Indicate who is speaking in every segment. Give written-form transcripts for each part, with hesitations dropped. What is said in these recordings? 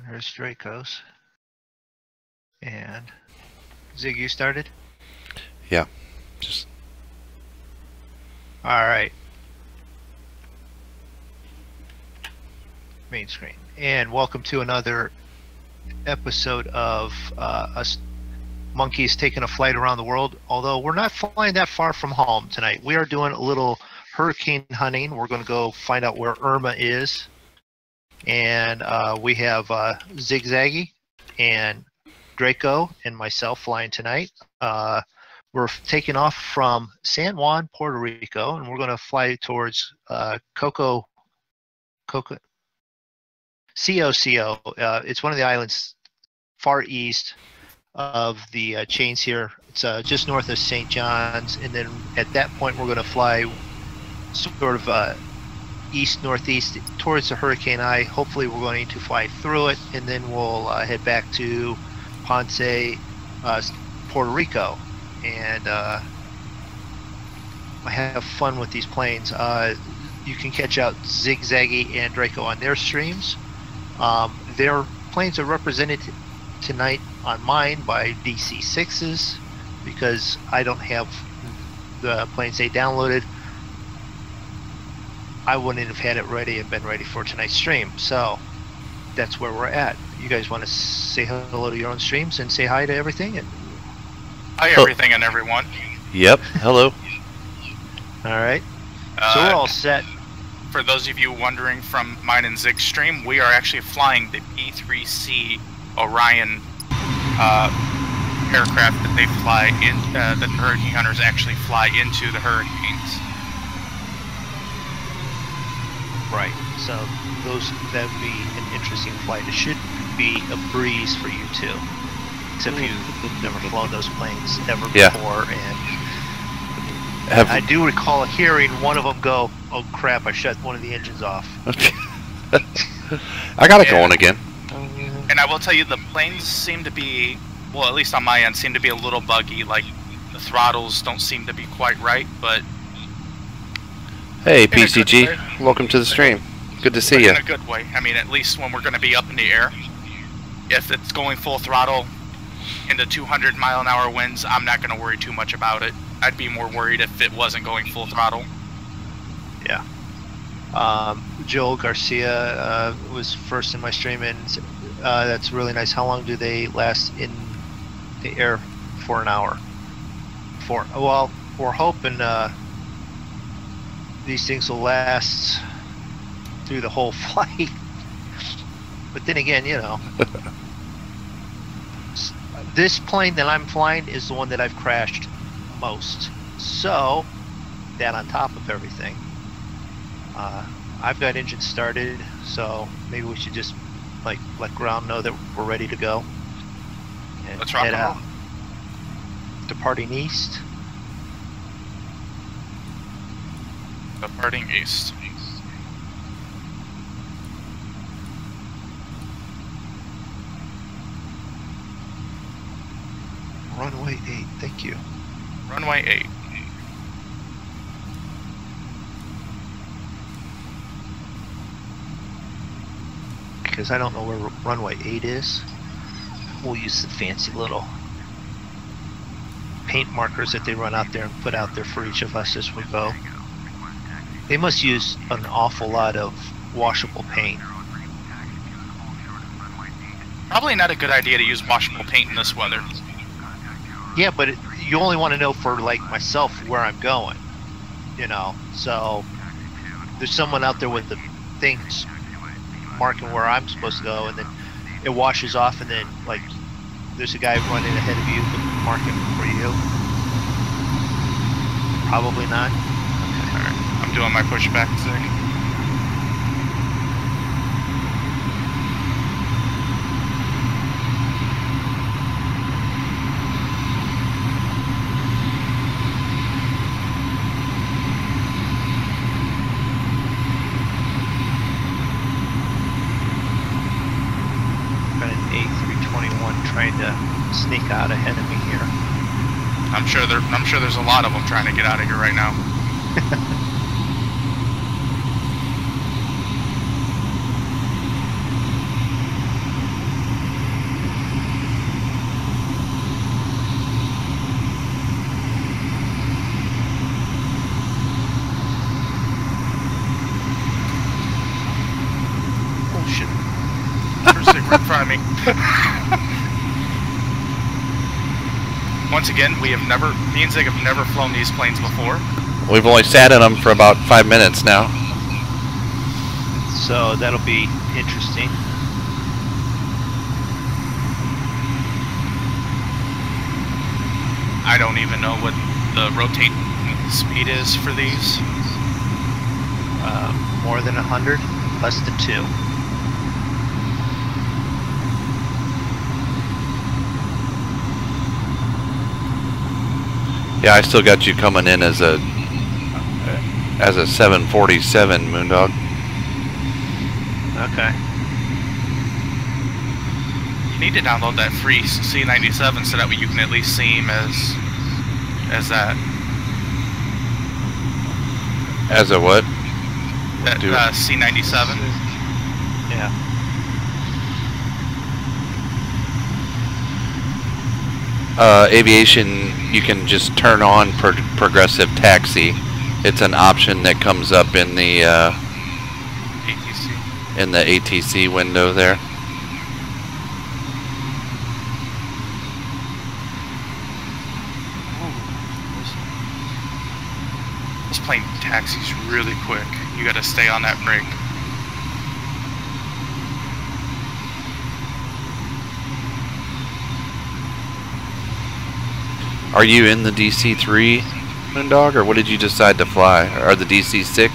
Speaker 1: There's Draco's. And Zig, you started?
Speaker 2: Yeah. Just.
Speaker 1: All right. Main screen. And welcome to another episode of us monkeys taking a flight around the world. Although we're not flying that far from home tonight. We are doing a little hurricane hunting. We're going to go find out where Irma is. And we have Zigzaggy and Draco and myself flying tonight. We're taking off from San Juan, Puerto Rico, and we're going to fly towards COCO. It's one of the islands far east of the chains here. It's just north of St. John's, and then at that point we're going to fly sort of east-northeast towards the hurricane eye. Hopefully we're going to fly through it, and then we'll head back to Ponce, Puerto Rico, and I have fun with these planes. You can catch out Zigzaggy and Draco on their streams. Their planes are represented tonight on mine by DC-6s because I don't have the planes they downloaded. I wouldn't have had it ready and been ready for tonight's stream. So that's where we're at. You guys want to say hello to your own streams and say hi to everything? And
Speaker 3: hi, everything and everyone.
Speaker 2: Yep. Hello.
Speaker 1: All right. So we're all set.
Speaker 3: For those of you wondering from mine and Zig's stream, we are actually flying the P-3C Orion aircraft that they fly in, that the hurricane hunters actually fly into the hurricanes.
Speaker 1: Right. So that would be an interesting flight. It should be a breeze for you too, except you've never flown those planes ever before. And I do recall hearing one of them go, "Oh crap! I shut one of the engines off."
Speaker 2: I got it going again.
Speaker 3: And I will tell you, the planes seem to be, well, at least on my end, seem to be a little buggy. Like the throttles don't seem to be quite right, but.
Speaker 2: Hey, PCG, welcome to the stream. Good to see you.
Speaker 3: In a good way. I mean, at least when we're going to be up in the air, if it's going full throttle into 200-mile-an-hour winds, I'm not going to worry too much about it. I'd be more worried if it wasn't going full throttle.
Speaker 1: Yeah. Joel Garcia was first in my stream, and that's really nice. How long do they last in the air for an hour? Well, we're hoping these things will last through the whole flight. But then again, you know, this plane that I'm flying is the one that I've crashed most. So, that on top of everything, I've got engine started, so maybe we should just let ground know that we're ready to go. And
Speaker 3: let's rock and roll.
Speaker 1: Departing east.
Speaker 3: Departing east.
Speaker 1: Runway 8, thank you.
Speaker 3: Runway 8.
Speaker 1: Because I don't know where runway 8 is. We'll use the fancy little paint markers that they run out there and put out there for each of us as we go. They must use an awful lot of washable paint.
Speaker 3: Probably not a good idea to use washable paint in this weather.
Speaker 1: Yeah, but you only want to know for myself where I'm going, you know. So there's someone out there with the things marking where I'm supposed to go, and then it washes off, and then there's a guy running ahead of you marking for you. Probably not.
Speaker 3: Okay. All right. I'm doing my pushback, Zig.
Speaker 1: Trying to sneak out ahead of me here.
Speaker 3: I'm sure there's a lot of them trying to get out of here right now. front of me. Once again, me and Zig have never flown these planes before.
Speaker 2: We've only sat in them for about 5 minutes now.
Speaker 1: So that'll be interesting.
Speaker 3: I don't even know what the rotate speed is for these.
Speaker 1: More than 100, less than 2.
Speaker 2: Yeah, I still got you coming in as a 747 Moondog.
Speaker 1: Okay.
Speaker 3: You need to download that free C97 so that way you can at least see him as that.
Speaker 2: As a what?
Speaker 3: That C97.
Speaker 1: Yeah.
Speaker 2: Aviation, you can just turn on progressive taxi. It's an option that comes up in the ATC window there.
Speaker 3: This plane taxis really quick. You got to stay on that brake.
Speaker 2: Are you in the DC-3, Moondog, or what did you decide to fly? Or the DC-6?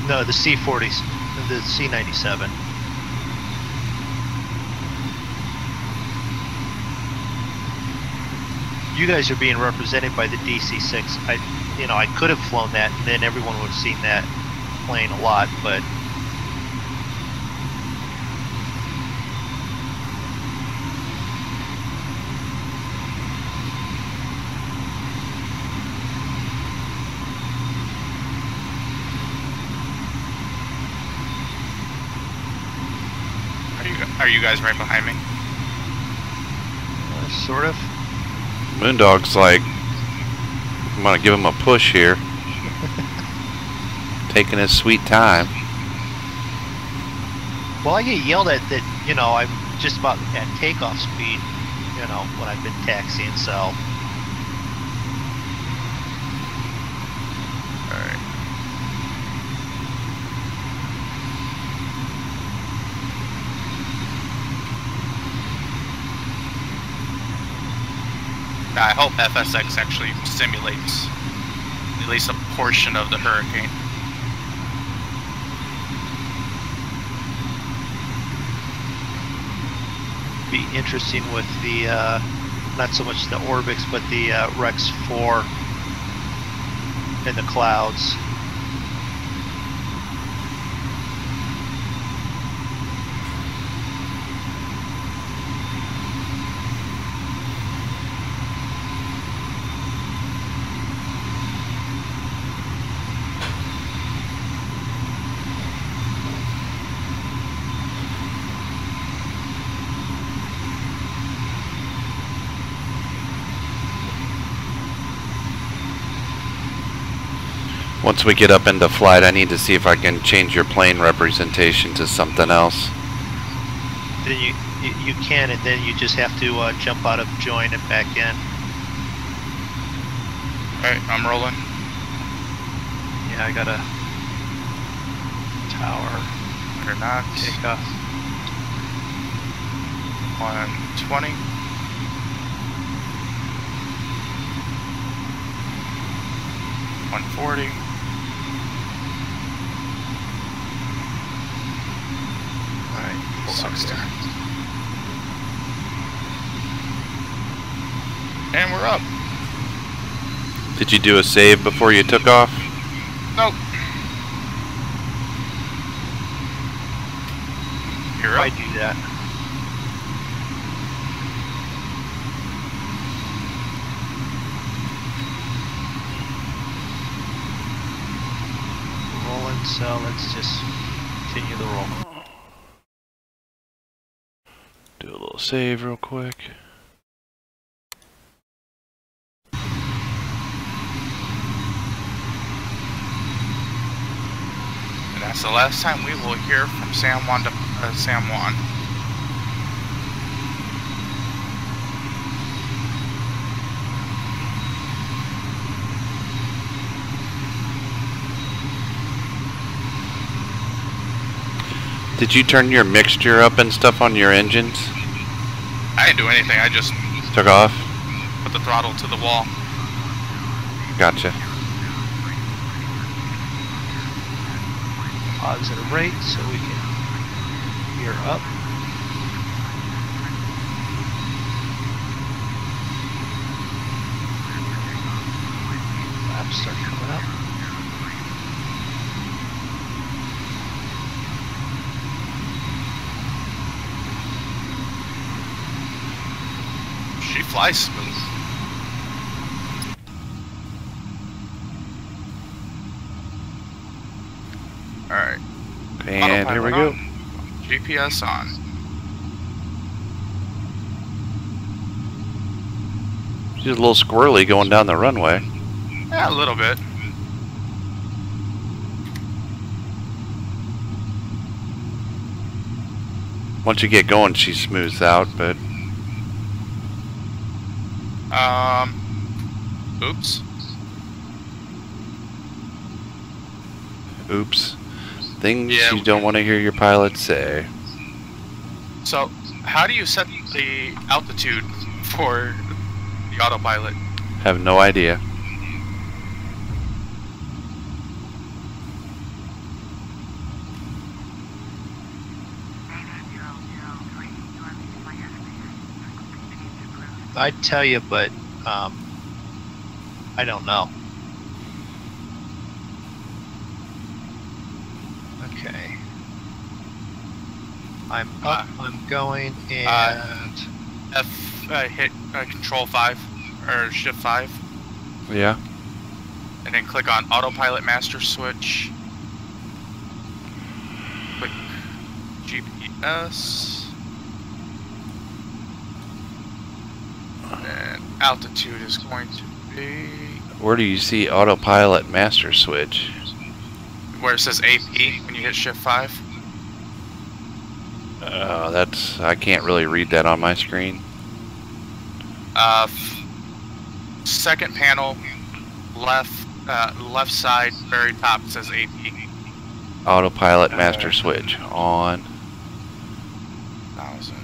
Speaker 1: No, the C-40s, the C-97. You guys are being represented by the DC-6. I could have flown that, and then everyone would have seen that plane a lot, but
Speaker 3: Are you guys right behind me?
Speaker 1: Sort of.
Speaker 2: Moondog's like, I'm gonna give him a push here. Taking his sweet time.
Speaker 1: Well, I get yelled at that, I'm just about at takeoff speed, when I've been taxiing, so.
Speaker 3: Alright. I hope FSX actually simulates at least a portion of the hurricane.
Speaker 1: Be interesting with the, not so much the Orbix, but the Rex 4 in the clouds.
Speaker 2: Once we get up into flight, I need to see if I can change your plane representation to something else.
Speaker 1: Then you can, and then you just have to jump out of join and back in.
Speaker 3: Alright, I'm rolling.
Speaker 1: Yeah, I got a tower.
Speaker 3: Or not.
Speaker 1: Take off.
Speaker 3: 120. $140.
Speaker 1: Alright,
Speaker 3: 60. And we're up.
Speaker 2: Did you do a save before you took off?
Speaker 3: Nope. You're up.
Speaker 1: I do that. Rolling, so let's just continue the roll.
Speaker 2: Do a little save real quick.
Speaker 3: And that's the last time we will hear from San Juan to San Juan.
Speaker 2: Did you turn your mixture up and stuff on your engines?
Speaker 3: I didn't do anything. I just
Speaker 2: Took off?
Speaker 3: put the throttle to the wall.
Speaker 2: Gotcha.
Speaker 1: Positive rate so we can gear up. Flaps start coming up.
Speaker 3: She flies smooth. Alright.
Speaker 2: And here we go.
Speaker 3: GPS on.
Speaker 2: She's a little squirrely going down the runway.
Speaker 3: Yeah, a little bit.
Speaker 2: Once you get going, she smooths out, but
Speaker 3: Oops.
Speaker 2: oops. Things
Speaker 3: Yeah.
Speaker 2: you don't want to hear your pilot say.
Speaker 3: So, how do you set the altitude for the autopilot?
Speaker 2: Have no idea.
Speaker 1: I'd tell you, but I don't know. Okay. I'm up, I'm going, and
Speaker 3: Hit Control 5 or Shift 5,
Speaker 2: Yeah.
Speaker 3: and then click on Autopilot Master Switch. Click GPS, and altitude is going to be
Speaker 2: Where do you see autopilot master switch?
Speaker 3: where it says AP when you hit Shift 5.
Speaker 2: That's, I can't really read that on my screen.
Speaker 3: Second panel, left side, very top, it says AP.
Speaker 2: Autopilot master switch on.
Speaker 3: 1000.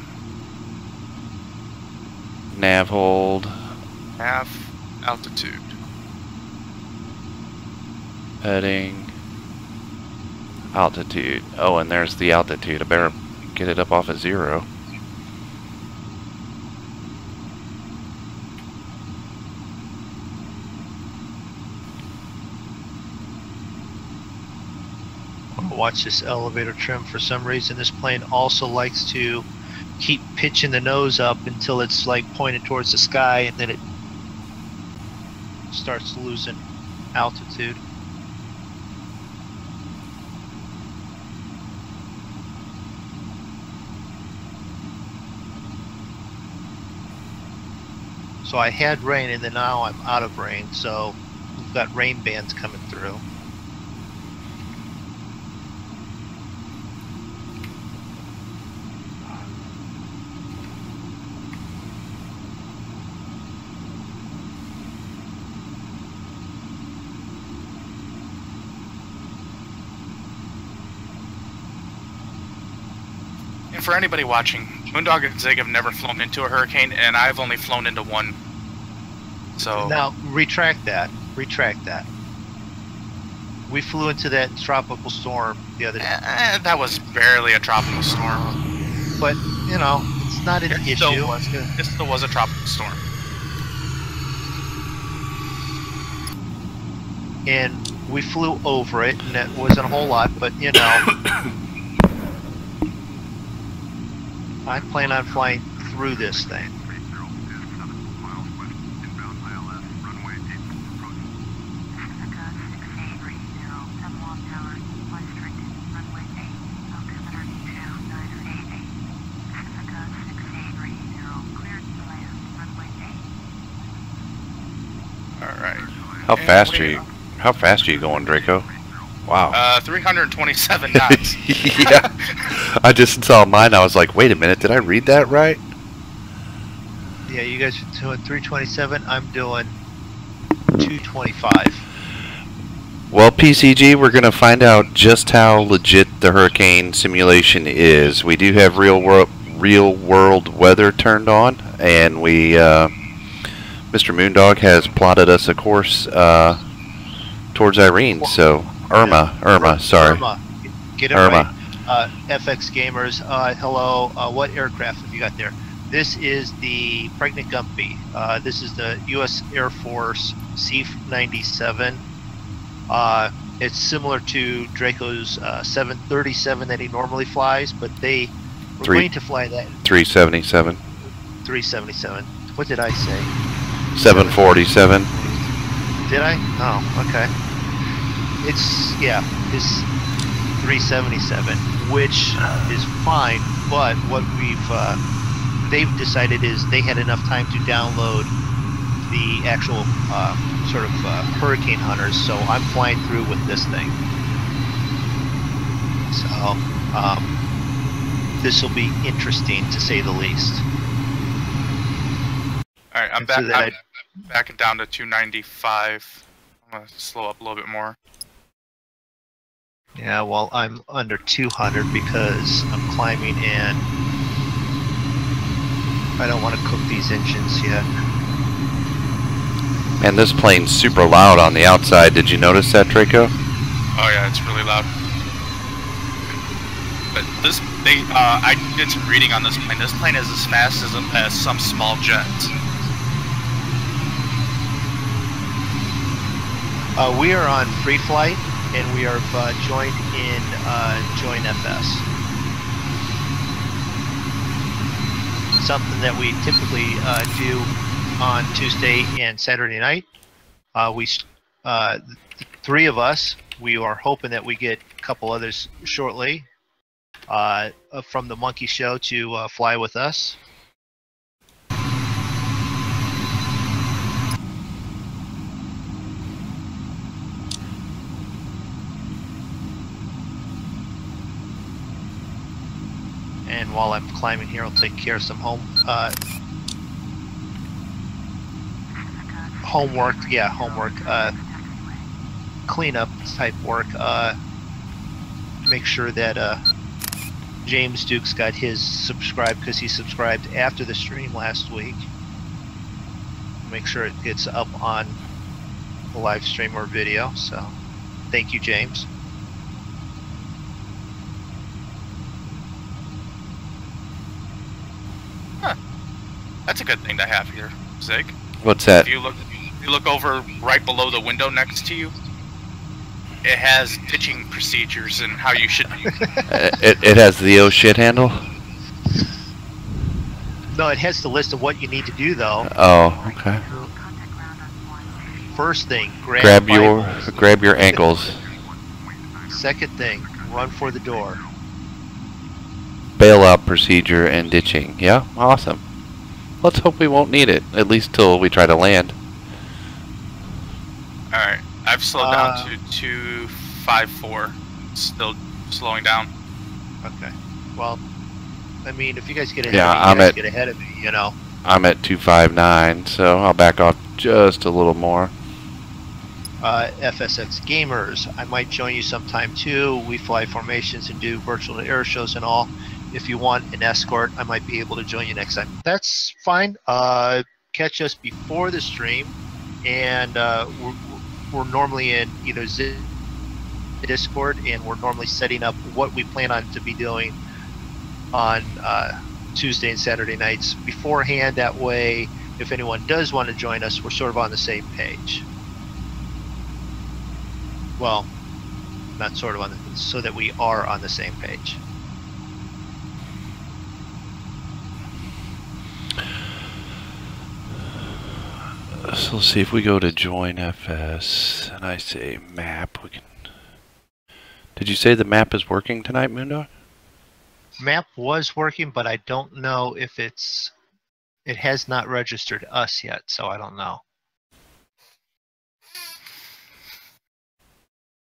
Speaker 2: Nav hold.
Speaker 3: Half altitude.
Speaker 2: Heading. Altitude. Oh, and there's the altitude. I better get it up off of 0.
Speaker 1: watch this elevator trim. For some reason, this plane also likes to keep pitching the nose up until it's like pointed towards the sky, and then it starts losing altitude. So I had rain, and then now I'm out of rain, so we've got rain bands coming through.
Speaker 3: And for anybody watching, Moondog and Zig have never flown into a hurricane, and I've only flown into one. So
Speaker 1: now retract that. Retract that. We flew into that tropical storm the other day.
Speaker 3: That was barely a tropical storm.
Speaker 1: But, you know, it's not an issue.
Speaker 3: It still was a tropical storm.
Speaker 1: And we flew over it, and it wasn't a whole lot, but, you know, I plan on flying through this thing.
Speaker 2: How fast are you? How fast are you going, Draco? Wow.
Speaker 3: 327 knots.
Speaker 2: Yeah. I just saw mine. I was like, wait a minute, did I read that right?
Speaker 1: Yeah, you guys are doing 327. I'm doing 225.
Speaker 2: Well, PCG, we're going to find out just how legit the hurricane simulation is. We do have real world weather turned on, and we Mr. Moondog has plotted us a course towards Irene. So Irma, sorry,
Speaker 1: Irma. Get it
Speaker 2: Irma.
Speaker 1: right. FX Gamers, hello. What aircraft have you got there? This is the Pregnant Guppy. This is the U.S. Air Force C-97. It's similar to Draco's 737 that he normally flies, but they were going to fly that
Speaker 2: 377.
Speaker 1: 377. What did I say?
Speaker 2: 747.
Speaker 1: Did I? Oh, okay. It's this 377, which is fine, but what they've decided is they had enough time to download the actual hurricane hunters, so I'm flying through with this thing. So this will be interesting to say the least.
Speaker 3: All right, I'm back. I'm backing down to 295. I'm gonna slow up a little bit more.
Speaker 1: Yeah, well, I'm under 200 because I'm climbing and I don't want to cook these engines yet.
Speaker 2: And this plane's super loud on the outside. Did you notice that, Draco?
Speaker 3: Oh yeah, it's really loud. But this, I did some reading on this plane. This plane is as fast as some small jets.
Speaker 1: We are on free flight, and we are joined in Join FS. Something that we typically do on Tuesday and Saturday night. Three of us, we are hoping that we get a couple others shortly from the Monkey Show to fly with us. And while I'm climbing here, I'll take care of some homework, cleanup type work. Make sure that James Duke's got his subscribed, because he subscribed after the stream last week. Make sure it gets up on the live stream or video. So thank you, James.
Speaker 3: Huh. That's a good thing to have here, Zig.
Speaker 2: What's that?
Speaker 3: If you look over right below the window next to you, it has ditching procedures and how you should.
Speaker 2: It has the oh shit handle.
Speaker 1: No, it has the list of what you need to do, though.
Speaker 2: Oh, okay.
Speaker 1: First thing, grab
Speaker 2: your ankles.
Speaker 1: Second thing, run for the door.
Speaker 2: Bailout procedure and ditching. Yeah, awesome. Let's hope we won't need it, at least till we try to land.
Speaker 3: Alright, I've slowed down to 254. Still slowing down.
Speaker 1: Okay. Well, I mean, if you guys get ahead of me, get ahead of me, you know.
Speaker 2: I'm at 259, so I'll back off just a little more.
Speaker 1: FSX Gamers, I might join you sometime too. We fly formations and do virtual air shows and all. If you want an escort, I might be able to join you next time. That's fine. Catch us before the stream, and we're normally in either Discord, and we're normally setting up what we plan on to be doing on Tuesday and Saturday nights beforehand. That way, if anyone does want to join us, we're sort of on the same page. Well, not sort of so that we are on the same page.
Speaker 2: So let's see, if we go to join FS and I say map, we can. Did you say the map is working tonight, Mundo?
Speaker 1: Map was working, but I don't know if it has not registered us yet, so I don't know.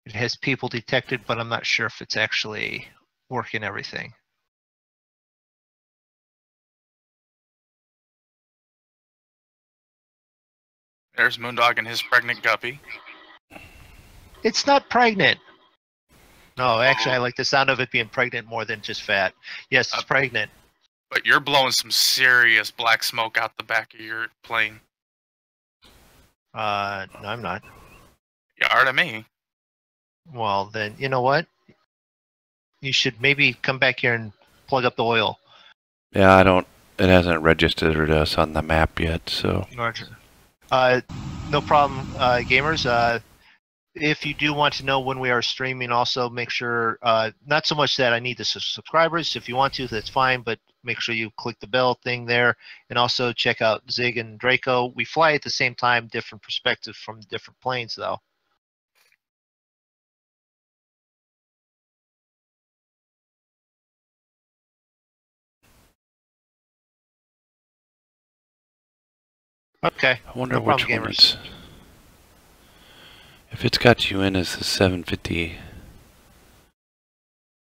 Speaker 1: It has people detected, but I'm not sure if it's actually working everything.
Speaker 3: There's Moondog and his pregnant guppy.
Speaker 1: It's not pregnant. No, actually, I like the sound of it being pregnant more than just fat. Yes, it's pregnant.
Speaker 3: But you're blowing some serious black smoke out the back of your plane.
Speaker 1: No, I'm not.
Speaker 3: You are to me.
Speaker 1: Well, then, you know what? You should maybe come back here and plug up the oil.
Speaker 2: Yeah, I don't. It hasn't registered us on the map yet, so.
Speaker 1: Roger. No problem, gamers. If you do want to know when we are streaming, also make sure, not so much that I need the subscribers. If you want to, that's fine, but make sure you click the bell thing there. And also check out Zig and Draco. We fly at the same time, different perspectives from different planes, though. Okay.
Speaker 2: I wonder
Speaker 1: No
Speaker 2: which
Speaker 1: problem,
Speaker 2: one
Speaker 1: gamers.
Speaker 2: it's. If it's got you in as the 750,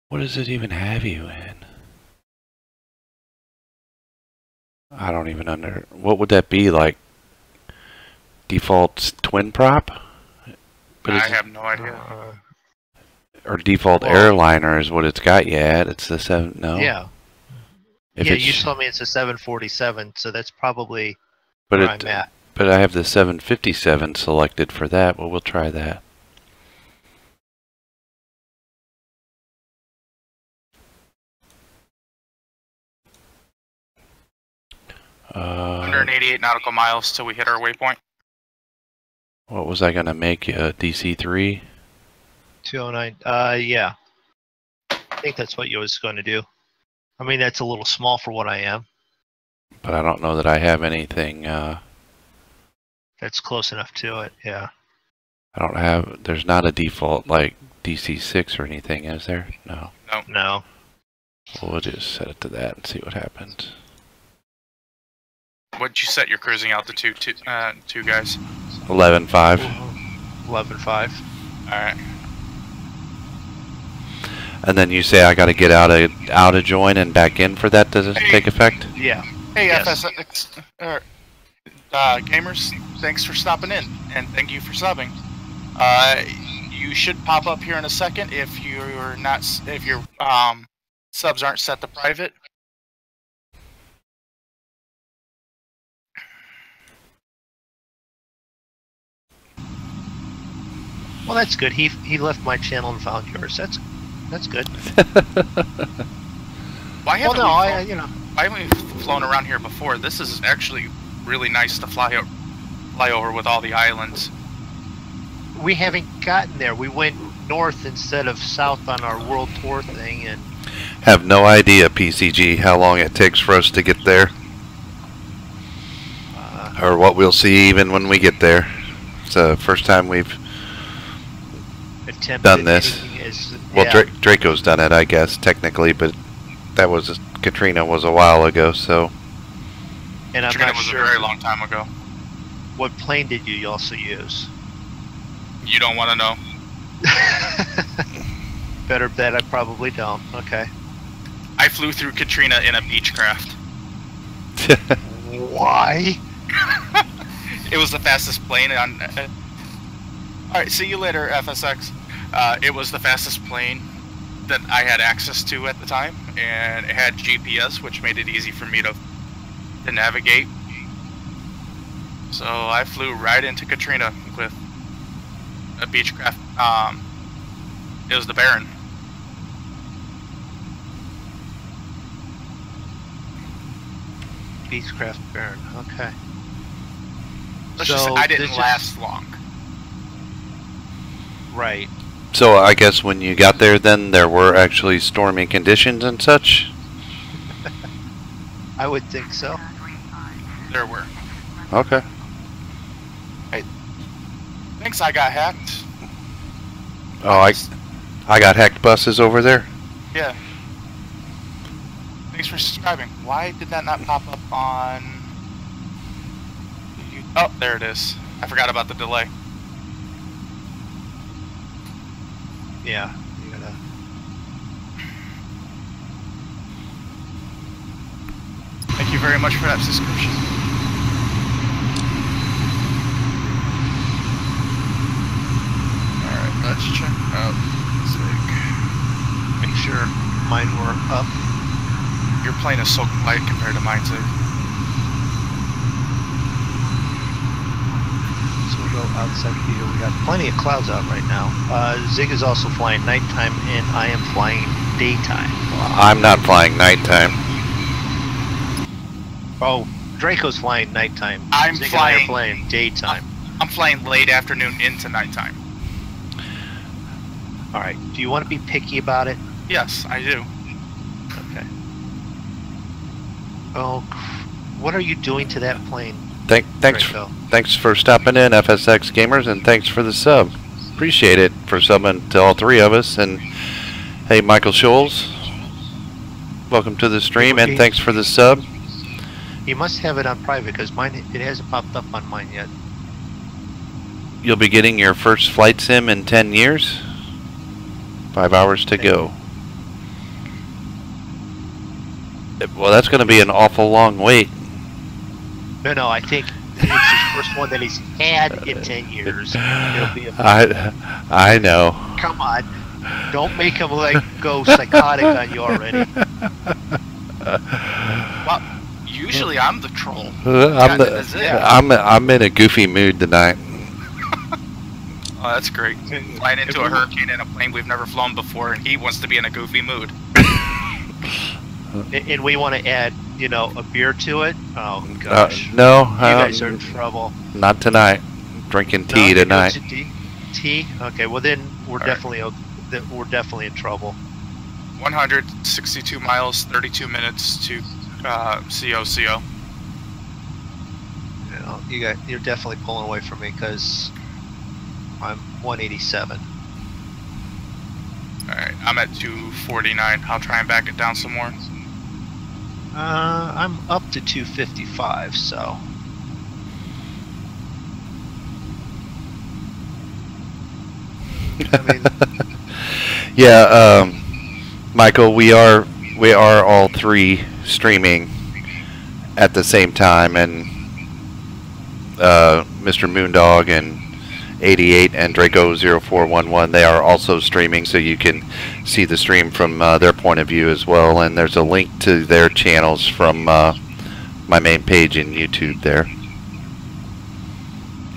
Speaker 2: what does it even have you in? I don't even what would that be, like? Default twin prop? But
Speaker 3: I have no idea.
Speaker 2: Or default airliner is what it's got you at. It's the 7. No.
Speaker 1: Yeah.
Speaker 2: If
Speaker 1: Yeah,
Speaker 2: it's,
Speaker 1: you told me it's a 747, so that's probably
Speaker 2: but
Speaker 1: where I'm at.
Speaker 2: But I have the 757 selected for that. Well, we'll try that. Uh,
Speaker 3: 188 nautical miles till we hit our waypoint.
Speaker 2: What was I gonna make you? DC3?
Speaker 1: 209. Yeah. I think that's what you was going to do. I mean, that's a little small for what I am.
Speaker 2: But I don't know that I have anything.
Speaker 1: That's close enough to it, yeah.
Speaker 2: I don't have. There's not a default like DC6 or anything, is there? No.
Speaker 1: No.
Speaker 2: Well, we'll just set it to that and see what happens.
Speaker 3: What'd you set your cruising altitude to, guys?
Speaker 2: 11.5.
Speaker 1: 11.5.
Speaker 3: Alright.
Speaker 2: And then you say I got to get out of join and back in for that to take effect?
Speaker 1: Yeah.
Speaker 3: Hey,
Speaker 1: Yes.
Speaker 3: FSX, gamers, thanks for stopping in, and thank you for subbing. You should pop up here in a second if you're not, if your subs aren't set to private.
Speaker 1: Well, that's good. He left my channel and found yours. That's good.
Speaker 3: Why
Speaker 1: Well,
Speaker 3: haven't
Speaker 1: no,
Speaker 3: we
Speaker 1: I
Speaker 3: why haven't we flown around here before? This is actually really nice to fly over with all the islands.
Speaker 1: we haven't gotten there. We went north instead of south on our world tour thing, and
Speaker 2: Have no idea, PCG, how long it takes for us to get there. Or what we'll see even when we get there. It's the first time we've
Speaker 1: attempted
Speaker 2: done this.
Speaker 1: anything is,
Speaker 2: Well,
Speaker 1: yeah.
Speaker 2: Draco's done it, I guess, technically, but that was Katrina was a while ago, so.
Speaker 1: And I'm
Speaker 3: Katrina
Speaker 1: not
Speaker 3: was
Speaker 1: sure
Speaker 3: a very long time ago.
Speaker 1: what plane did you also use.
Speaker 3: You don't want to know.
Speaker 1: Better bet I probably don't. Okay.
Speaker 3: I flew through Katrina in a Beechcraft.
Speaker 1: Why?
Speaker 3: It was the fastest plane on. Alright, see you later, FSX. It was the fastest plane that I had access to at the time, and it had GPS, which made it easy for me to navigate. So I flew right into Katrina with a Beechcraft. It was the Baron.
Speaker 1: Beechcraft Baron. Okay.
Speaker 3: Let's just say I didn't
Speaker 1: this is-
Speaker 3: last long.
Speaker 1: Right.
Speaker 2: So I guess when you got there then there were actually stormy conditions and such?
Speaker 1: I would think so.
Speaker 3: There were.
Speaker 2: Okay.
Speaker 3: Thanks, I got hacked.
Speaker 2: Oh, I got hacked buses over there.
Speaker 3: Yeah. Thanks for subscribing. Why did that not pop up on... Oh, there it is. I forgot about the delay.
Speaker 1: Yeah. You gotta...
Speaker 3: Thank you very much for that subscription. Alright, Let's check out Zig.
Speaker 1: Make sure mine were up.
Speaker 3: Your plane is so quiet compared to mine, Zig.
Speaker 1: So we'll go outside here. We got plenty of clouds out right now. Zig is also flying nighttime, and I am flying daytime.
Speaker 2: I'm not flying nighttime.
Speaker 1: Oh, Draco's flying nighttime.
Speaker 3: I'm
Speaker 1: Zig
Speaker 3: flying-
Speaker 1: and I are flying daytime.
Speaker 3: I'm flying late afternoon into nighttime.
Speaker 1: All right. Do you want to be picky about it?
Speaker 3: Yes, I do.
Speaker 1: Okay. Oh, what are you doing to that plane?
Speaker 2: Thanks
Speaker 1: Draco?
Speaker 2: Thanks for stopping in, FSX gamers, and thanks for the sub. Appreciate it for subbing to all three of us. And hey, Michael Scholes, welcome to the stream, and thanks for the sub.
Speaker 1: You must have it on private because mine, it hasn't popped up on mine yet.
Speaker 2: You'll be getting your first flight sim in 10 years. 5 hours to go. Well, that's going to be an awful long wait.
Speaker 1: No, I think it's his first one that he's had in 10 years. It'll be
Speaker 2: I know.
Speaker 1: Come on. Don't make him go psychotic on you already.
Speaker 3: Well, usually I'm the troll.
Speaker 2: I'm in a goofy mood tonight.
Speaker 3: Oh, that's great. Flying into a hurricane in a plane we've never flown before, and he wants to be in a goofy mood.
Speaker 1: And we want to add, a beer to it. Oh gosh.
Speaker 2: No,
Speaker 1: you guys are in trouble.
Speaker 2: Not tonight. Drinking tea tonight.
Speaker 1: Tea? Okay. Well, then we're
Speaker 3: All
Speaker 1: definitely in trouble.
Speaker 3: 162 miles, 32 minutes to COCO.
Speaker 1: You're definitely pulling away from me because I'm 187.
Speaker 3: Alright, I'm at 249. I'll try and back it down some more.
Speaker 1: I'm up to 255, so. I mean,
Speaker 2: yeah, Michael, we are all three streaming at the same time, and Mr. Moondog and 88 and Draco 0411, they are also streaming, so you can see the stream from their point of view as well. And there's a link to their channels from my main page in YouTube there.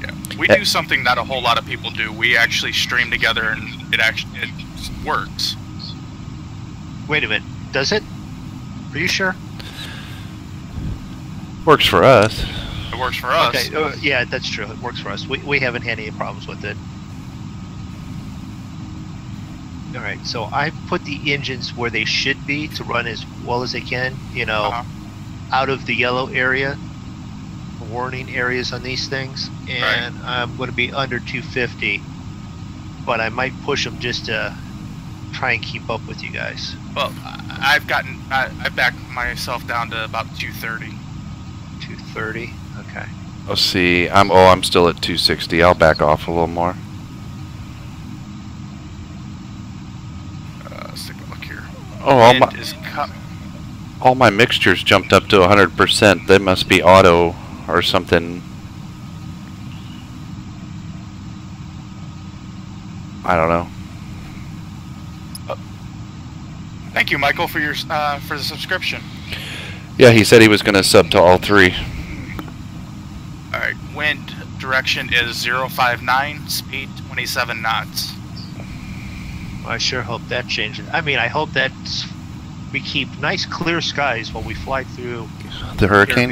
Speaker 3: Yeah, we do something that a whole lot of people do. We actually stream together, and it works.
Speaker 1: Wait a minute, does it? Are you sure?
Speaker 2: Works for us.
Speaker 3: It works for us.
Speaker 1: Okay, yeah, that's true. It works for us. We haven't had any problems with it. All right, so I put the engines where they should be to run as well as they can, out of the yellow area, warning areas on these things, and right. I'm going to be under 250, but I might push them just to try and keep up with you guys.
Speaker 3: Well, I've backed myself down to about 230.
Speaker 1: 230. Okay.
Speaker 2: Let's see. I'm still at 260. I'll back off a little more.
Speaker 3: Let's take a look here.
Speaker 2: Oh, all my mixtures jumped up to 100%. They must be auto or something. I don't know.
Speaker 3: Thank you, Michael, for your for the subscription.
Speaker 2: Yeah, he said he was going to sub to all three.
Speaker 3: Alright, wind direction is 059, speed 27 knots.
Speaker 1: I sure hope that changes. I mean, I hope that we keep nice clear skies while we fly through
Speaker 2: the hurricane.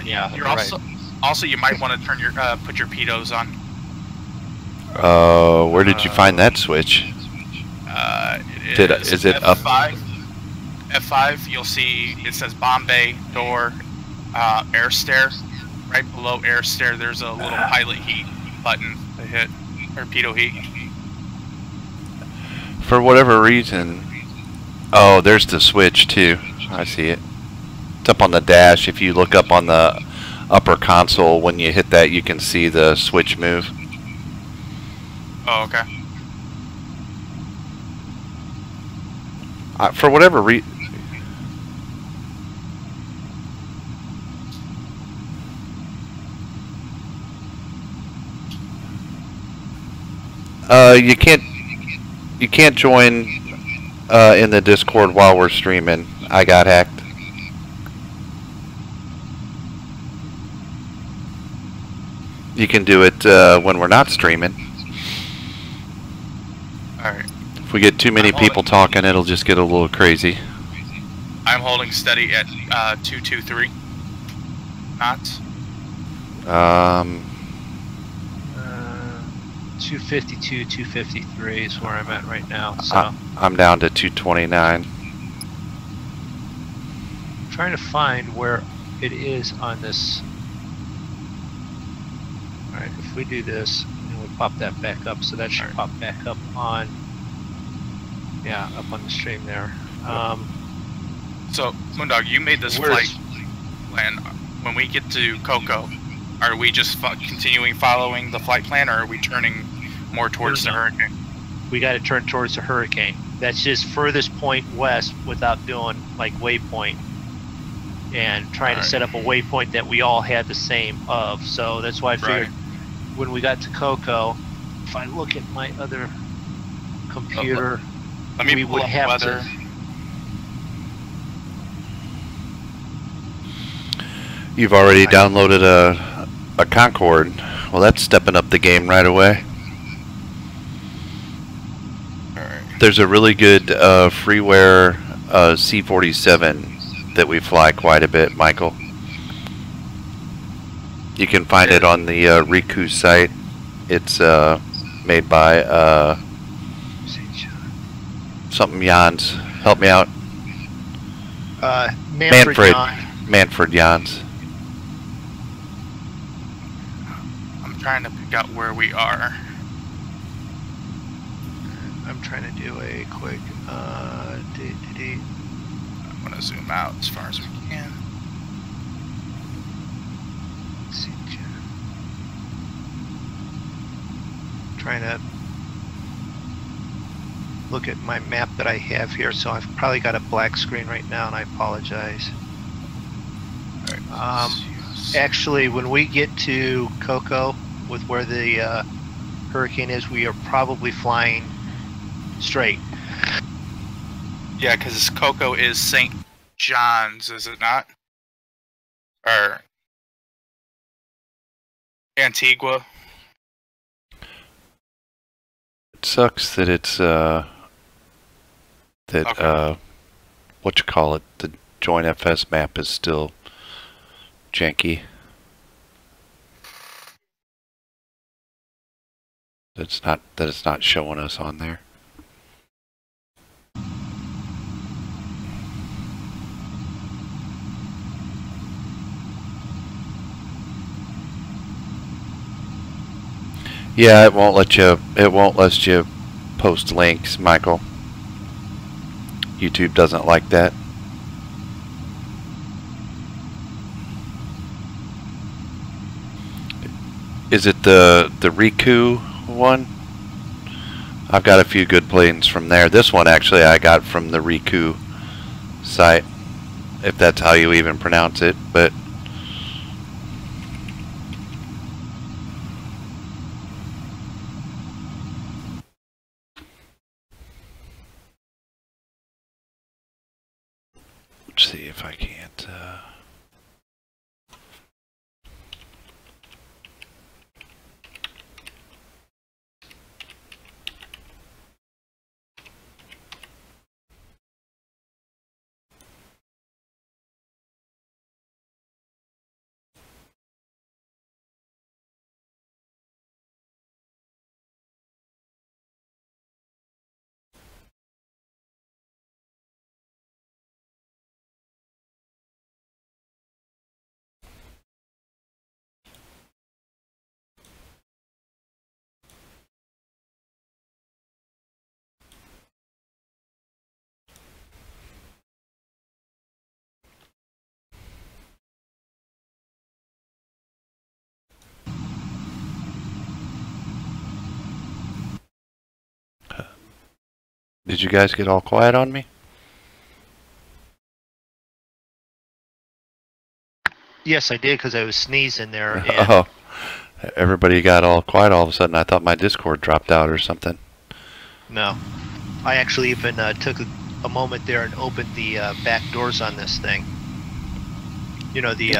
Speaker 1: Yeah,
Speaker 3: you're also you might want to turn your put your pitos on.
Speaker 2: Where did you find that switch? Is it
Speaker 3: F5.
Speaker 2: up?
Speaker 3: F5, you'll see it says Bombay door, air stair. Right below air stair, there's a little pilot heat button to hit, or pitot heat.
Speaker 2: For whatever reason, oh, there's the switch too. I see it. It's up on the dash. If you look up on the upper console, when you hit that, you can see the switch move.
Speaker 3: Oh, okay.
Speaker 2: For whatever reason. You can't join in the Discord while we're streaming. I got hacked. You can do it when we're not streaming.
Speaker 3: Alright.
Speaker 2: If we get too many people talking, it'll just get a little crazy.
Speaker 3: I'm holding steady at 223 knots.
Speaker 1: 252, 253 is where I'm at right now. So
Speaker 2: I'm down to 229.
Speaker 1: Trying to find where it is on this. Alright, if we do this, and we pop that back up, so that should pop back up on, yeah, up on the stream there.
Speaker 3: So, Moondog, you made this flight plan. When we get to Coco, are we just continuing following the flight plan, or are we turning more towards the hurricane?
Speaker 1: We got to turn towards the hurricane. That's just furthest point west without doing like waypoint and trying to set up a waypoint that we all had the same of. So that's why I figured when we got to Coco, if I look at my other computer,
Speaker 3: let me
Speaker 1: we would have to.
Speaker 2: You've already downloaded a Concorde. Well, that's stepping up the game right away. There's a really good freeware C-47 that we fly quite a bit, Michael. You can find it on the Rico site. It's made by something Jans. Help me out. Manfred Jans.
Speaker 3: I'm trying to pick out where we are.
Speaker 1: I'm trying to do a quick
Speaker 3: I'm gonna zoom out as far as we can.
Speaker 1: Trying to look at my map that I have here, so I've probably got a black screen right now, and I apologize. Actually, when we get to Coco, with where the hurricane is, we are probably flying straight.
Speaker 3: Yeah, because Coco is St. John's, is it not? Or Antigua.
Speaker 2: It sucks that it's what you call it, the joint FS map is still janky. It's not showing us on there. Yeah, it won't let you post links, Michael. YouTube doesn't like that. Is it the Rico one? I've got a few good planes from there. This one actually I got from the Rico site, if that's how you even pronounce it, but let's see if I can't Did you guys get all quiet on me?
Speaker 1: Yes, I did, because I was sneezing there. And
Speaker 2: Oh, Everybody got all quiet all of a sudden. I thought my Discord dropped out or something.
Speaker 1: No. I actually even took a moment there and opened the back doors on this thing. You know, the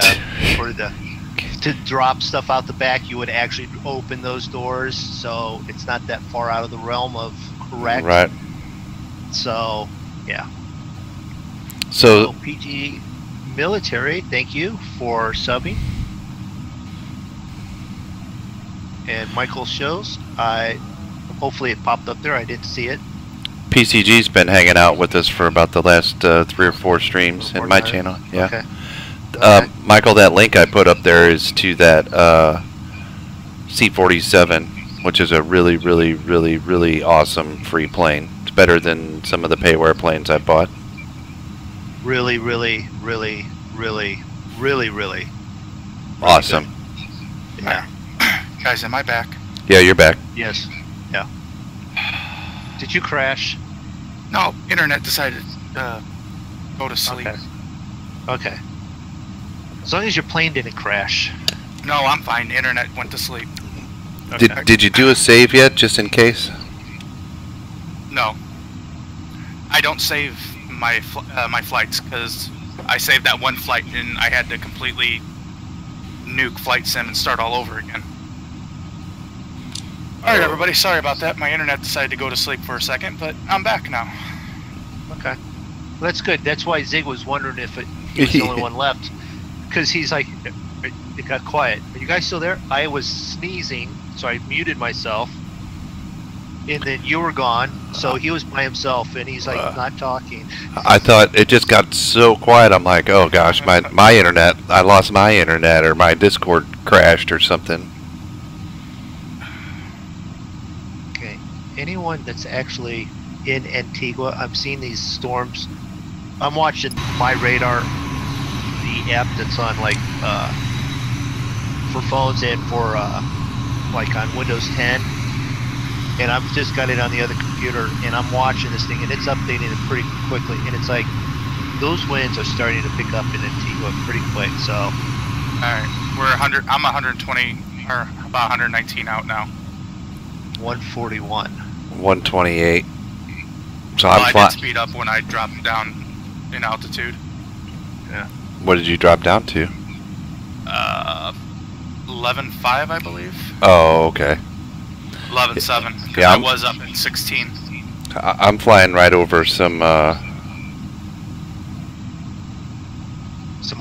Speaker 1: to drop stuff out the back, you would actually open those doors, so it's not that far out of the realm of correct.
Speaker 2: Right.
Speaker 1: So, yeah.
Speaker 2: So
Speaker 1: PG Military, thank you for subbing. And Michael shows, hopefully it popped up there. I didn't see it.
Speaker 2: PCG's been hanging out with us for about the last 3 or 4 streams in my channel. Yeah.
Speaker 1: Okay. Okay.
Speaker 2: Michael, that link I put up there is to that C-47, which is a really, really, really, really awesome free plane. It's better than some of the payware planes I bought.
Speaker 1: Really, really, really, really, really, really
Speaker 2: Awesome.
Speaker 1: good. Yeah.
Speaker 3: Guys, am I back?
Speaker 2: Yeah, you're back.
Speaker 1: Yes. Yeah. Did you crash?
Speaker 3: No, internet decided to go to sleep.
Speaker 1: Okay. Okay. As long as your plane didn't crash.
Speaker 3: No, I'm fine. Internet went to sleep.
Speaker 1: Okay.
Speaker 2: Did you do a save yet, just in case?
Speaker 3: No. I don't save my my flights because I saved that one flight and I had to completely nuke flight sim and start all over again. Alright everybody, sorry about that. My internet decided to go to sleep for a second, but I'm back now.
Speaker 1: Okay. Well, that's good. That's why Zig was wondering if he was the only one left. Because he's like, it got quiet. Are you guys still there? I was sneezing, so I muted myself. And then you were gone, so he was by himself, and he's like not talking.
Speaker 2: I thought it just got so quiet. I'm like, oh gosh, my internet. I lost my internet, or my Discord crashed, or something.
Speaker 1: Okay. Anyone that's actually in Antigua, I'm seeing these storms. I'm watching my radar, the app that's on like for phones and for like on Windows 10. And I've just got it on the other computer, and I'm watching this thing, and it's updating it pretty quickly. And it's like those winds are starting to pick up in Antigua pretty quick. So,
Speaker 3: all right, we're 100. I'm 120 or about 119 out now.
Speaker 1: 141.
Speaker 2: 128. So
Speaker 3: Well,
Speaker 2: I'm
Speaker 3: I did speed up when I dropped down in altitude.
Speaker 1: Yeah.
Speaker 2: What did you drop down to?
Speaker 3: 11.5, I believe.
Speaker 2: Oh, okay.
Speaker 3: 11.7.
Speaker 2: Yeah,
Speaker 3: I was up at 16.
Speaker 2: I'm flying right over some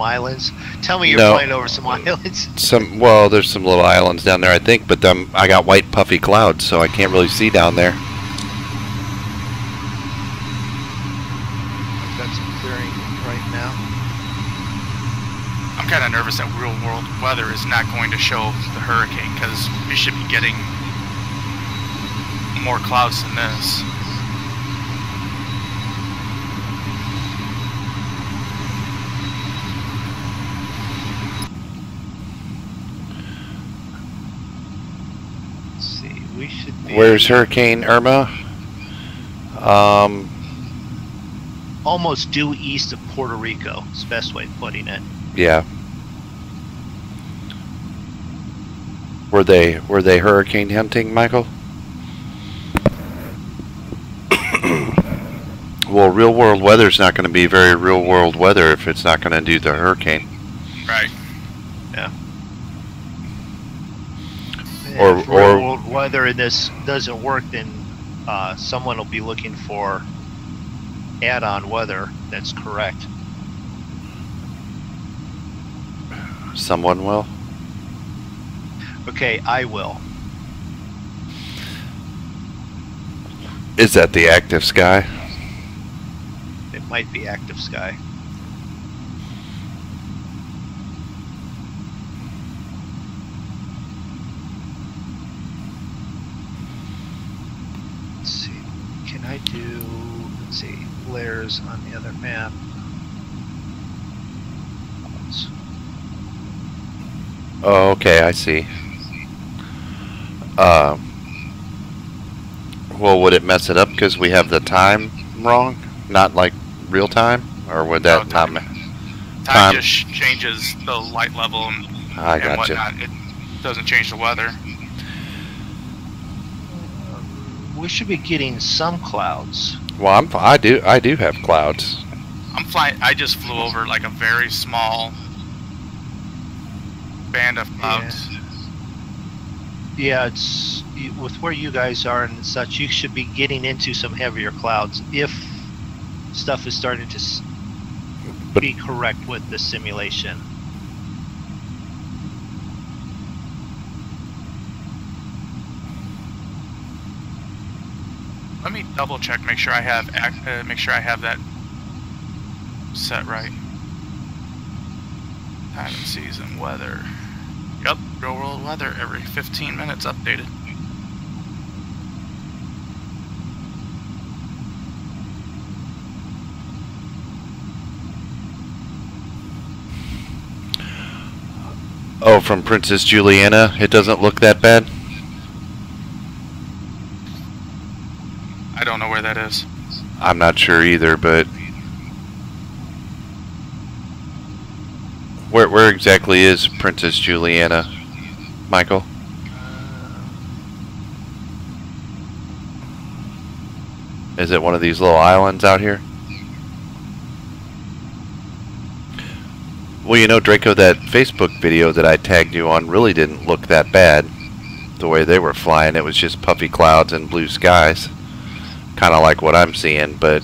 Speaker 1: islands. Tell me you're
Speaker 2: No.
Speaker 1: flying over some islands.
Speaker 2: well, there's some little islands down there, I think, but I got white puffy clouds, so I can't really see down there.
Speaker 1: I've got some clearing right now.
Speaker 3: I'm kind of nervous that real world weather is not going to show the hurricane because we should be getting more clouds than this.
Speaker 1: Let's see, we should be...
Speaker 2: Where's Hurricane Irma?
Speaker 1: Almost due east of Puerto Rico, is the best way of putting it.
Speaker 2: Yeah. Were they hurricane hunting, Michael? Well, real world weather's not going to be very real world weather if it's not going to do the hurricane.
Speaker 3: Right.
Speaker 1: Yeah.
Speaker 2: Or-
Speaker 1: if real world weather in this doesn't work, then someone will be looking for add-on weather that's correct.
Speaker 2: Someone will.
Speaker 1: Okay, I will.
Speaker 2: Is that the active sky?
Speaker 1: It might be active sky. Let's see. Can I do, let's see, layers on the other map?
Speaker 2: Oh, okay, I see. Well, would it mess it up because we have the time wrong? Not like real time? Or would that not...
Speaker 3: Time just changes the light level and,
Speaker 2: I
Speaker 3: and
Speaker 2: gotcha.
Speaker 3: whatnot. Doesn't change the weather.
Speaker 1: We should be getting some clouds.
Speaker 2: Well, I do have clouds.
Speaker 3: I'm flying. I just flew over like a very small band of clouds.
Speaker 1: Yeah, it's with where you guys are and such. You should be getting into some heavier clouds if stuff is starting to be correct with the simulation.
Speaker 3: Let me double check, make sure I have that set right. Time and season weather. Yep, real world weather every 15 minutes updated.
Speaker 2: Oh, from Princess Juliana, it doesn't look that bad?
Speaker 3: I don't know where that is.
Speaker 2: I'm not sure either, but where exactly is Princess Juliana, Michael? Is it one of these little islands out here? Well, you know, Draco, that Facebook video that I tagged you on really didn't look that bad. The way they were flying, it was just puffy clouds and blue skies. Kind of like what I'm seeing, but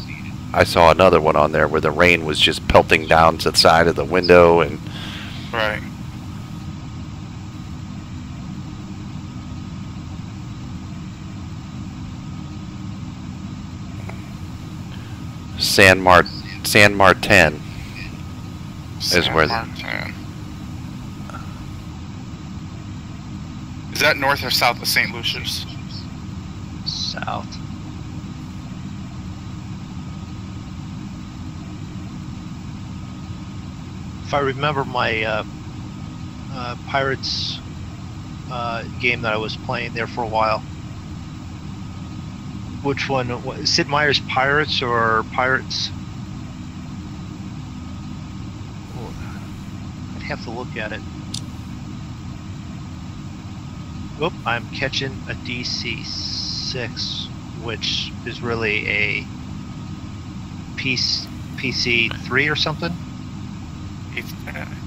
Speaker 2: I saw another one on there where the rain was just pelting down to the side of the window and...
Speaker 3: Right.
Speaker 2: San Martin is where
Speaker 3: Is that north or south of St. Lucia's?
Speaker 1: South. If I remember my Pirates game that I was playing there for a while. Which one? Sid Meier's Pirates or Pirates? I'd have to look at it. Oop, I'm catching a DC-6, which is really a PC-3 or something?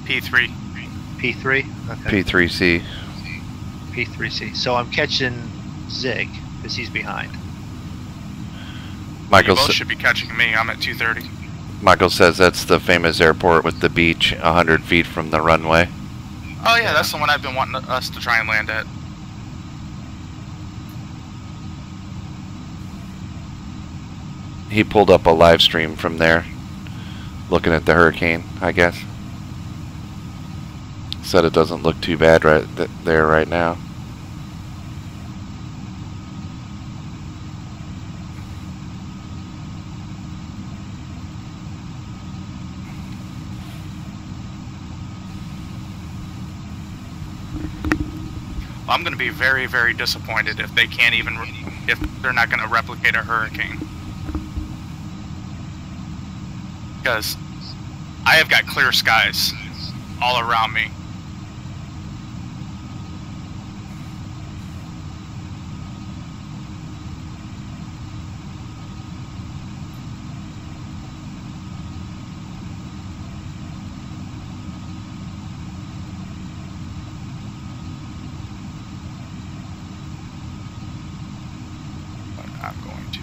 Speaker 3: P3.
Speaker 1: P3? Okay.
Speaker 2: P-3C.
Speaker 1: P-3C. So I'm catching Zig, because he's behind.
Speaker 2: Michael
Speaker 3: You both should be catching me. I'm at 230.
Speaker 2: Michael says that's the famous airport with the beach 100 feet from the runway.
Speaker 3: Oh yeah, that's the one I've been wanting us to try and land at.
Speaker 2: He pulled up a live stream from there, looking at the hurricane, I guess. Said it doesn't look too bad right there right now.
Speaker 3: I'm going to be very, very disappointed if they can't even, if they're not going to replicate a hurricane. Because I have got clear skies all around me. I'm going to...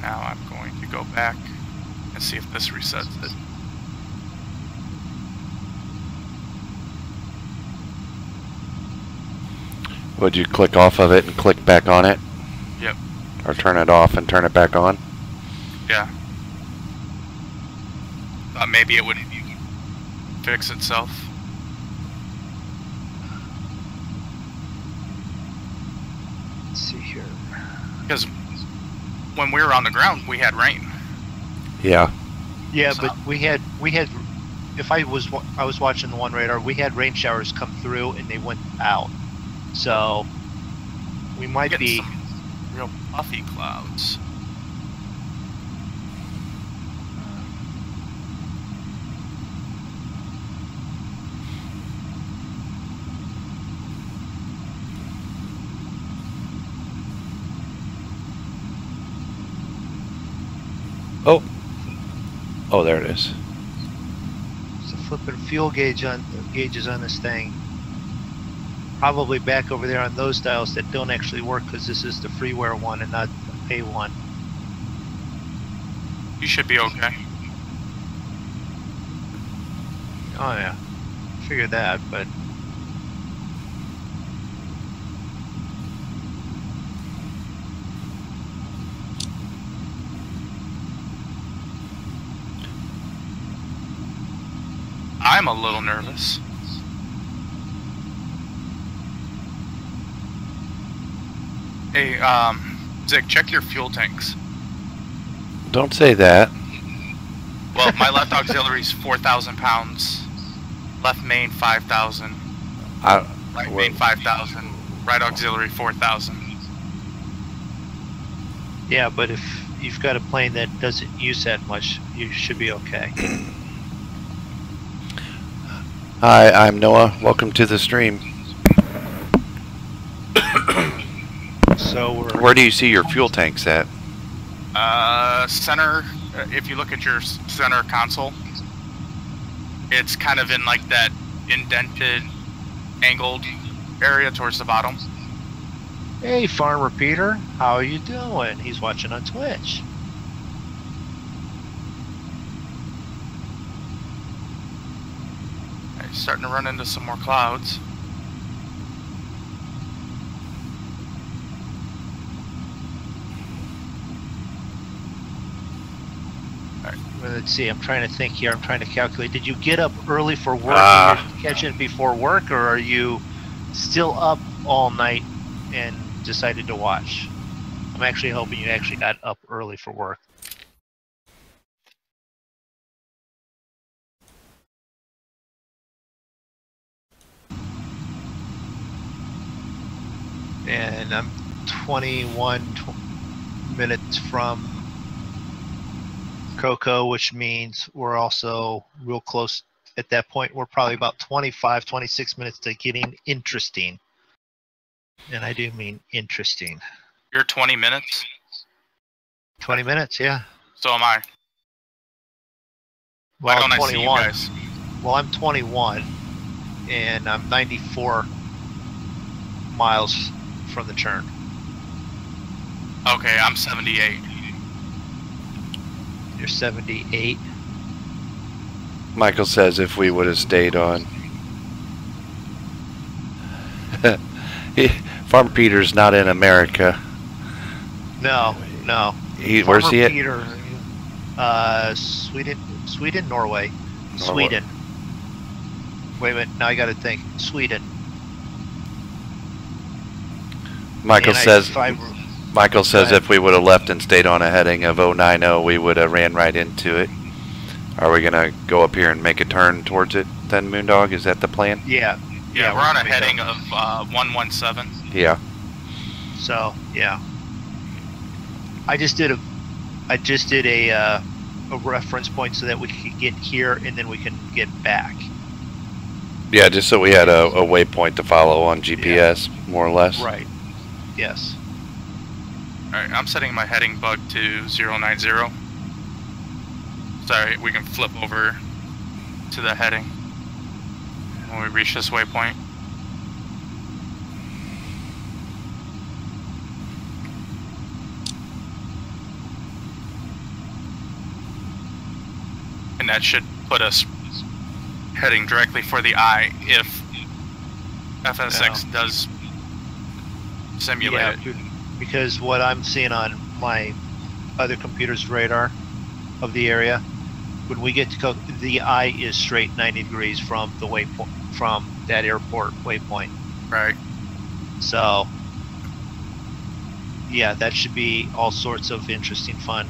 Speaker 3: Now I'm going to go back and see if this resets it.
Speaker 2: Would you click off of it and click back on it?
Speaker 3: Yep.
Speaker 2: Or turn it off and turn it back on?
Speaker 3: Yeah. Maybe it would fix itself.
Speaker 1: Let's see here.
Speaker 3: Because when we were on the ground, we had rain.
Speaker 2: Yeah.
Speaker 1: Yeah,
Speaker 3: So-
Speaker 1: but we had. If I was watching the one radar, we had rain showers come through and they went out. So we might
Speaker 3: Getting
Speaker 1: be.
Speaker 3: some real puffy clouds.
Speaker 2: Oh. Oh, there it is.
Speaker 1: It's a flipping fuel gauges on this thing. Probably back over there on those dials that don't actually work because this is the freeware one and not the pay one.
Speaker 3: You should be okay.
Speaker 1: Oh yeah, figured that, but
Speaker 3: I'm a little nervous. Hey, Zick, check your fuel tanks.
Speaker 2: Don't say that.
Speaker 3: Well, my left auxiliary's 4,000 pounds. Left main 5,000. Right main 5,000. Right auxiliary 4,000.
Speaker 1: yeah, but if you've got a plane that doesn't use that much, you should be okay.
Speaker 2: Hi, I'm Noah. Welcome to the stream.
Speaker 1: So
Speaker 2: Where do you see your fuel tanks at?
Speaker 3: Center, if you look at your center console, it's kind of in like that indented, angled area towards the bottom.
Speaker 1: Hey, Farmer Peter, how are you doing? He's watching on Twitch.
Speaker 3: Right, starting to run into some more clouds.
Speaker 1: Well, let's see, I'm trying to think here. I'm trying to calculate. Did you get up early for work and you're catching it before work, or are you still up all night and decided to watch? I'm actually hoping you actually got up early for work. And I'm 21 minutes from Coco, which means we're also real close at that point. We're probably about 25, 26 minutes to getting interesting. And I do mean interesting.
Speaker 3: You're 20 minutes?
Speaker 1: 20 minutes, yeah.
Speaker 3: So am I.
Speaker 1: Well,
Speaker 3: Why don't
Speaker 1: I'm
Speaker 3: I see you
Speaker 1: 21.
Speaker 3: guys?
Speaker 1: Well, I'm 21, and I'm 94 miles from the churn.
Speaker 3: Okay, I'm 78.
Speaker 1: You're 78.
Speaker 2: Michael says if we would have stayed on. Farmer Peter's not in America.
Speaker 1: No, no.
Speaker 2: Where's he at?
Speaker 1: Peter, Sweden, Norway. Sweden. Wait a minute, now I gotta think. Sweden.
Speaker 2: Michael
Speaker 1: And
Speaker 2: says
Speaker 1: ahead.
Speaker 2: if we would have left and stayed on a heading of 090, we would have ran right into it. Are we gonna go up here and make a turn towards it then, Moondog? Is that the plan?
Speaker 1: Yeah.
Speaker 3: Yeah, we're on a heading of 117.
Speaker 2: Yeah.
Speaker 1: So yeah, I just did a reference point so that we could get here and then we can get back.
Speaker 2: Yeah, just so we had a waypoint to follow on GPS, more or less.
Speaker 1: Right. Yes.
Speaker 3: Alright, I'm setting my heading bug to 090. Sorry, we can flip over to the heading when we reach this waypoint. And that should put us heading directly for the eye if FSX does simulate it.
Speaker 1: Because what I'm seeing on my other computer's radar of the area, when we get to the eye is straight 90 degrees from the waypoint, from that airport waypoint.
Speaker 3: Right.
Speaker 1: So yeah, that should be all sorts of interesting fun.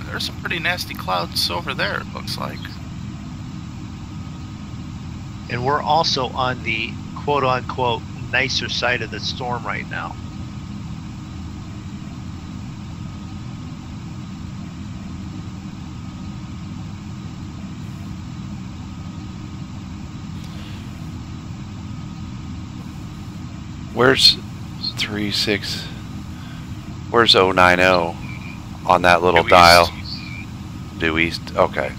Speaker 3: There's some pretty nasty clouds over there, it looks like.
Speaker 1: And we're also on the quote-unquote nicer side of the storm right now.
Speaker 2: Where's 36? Where's 090 on that little
Speaker 3: Due
Speaker 2: dial?
Speaker 3: east.
Speaker 2: Due east. Okay.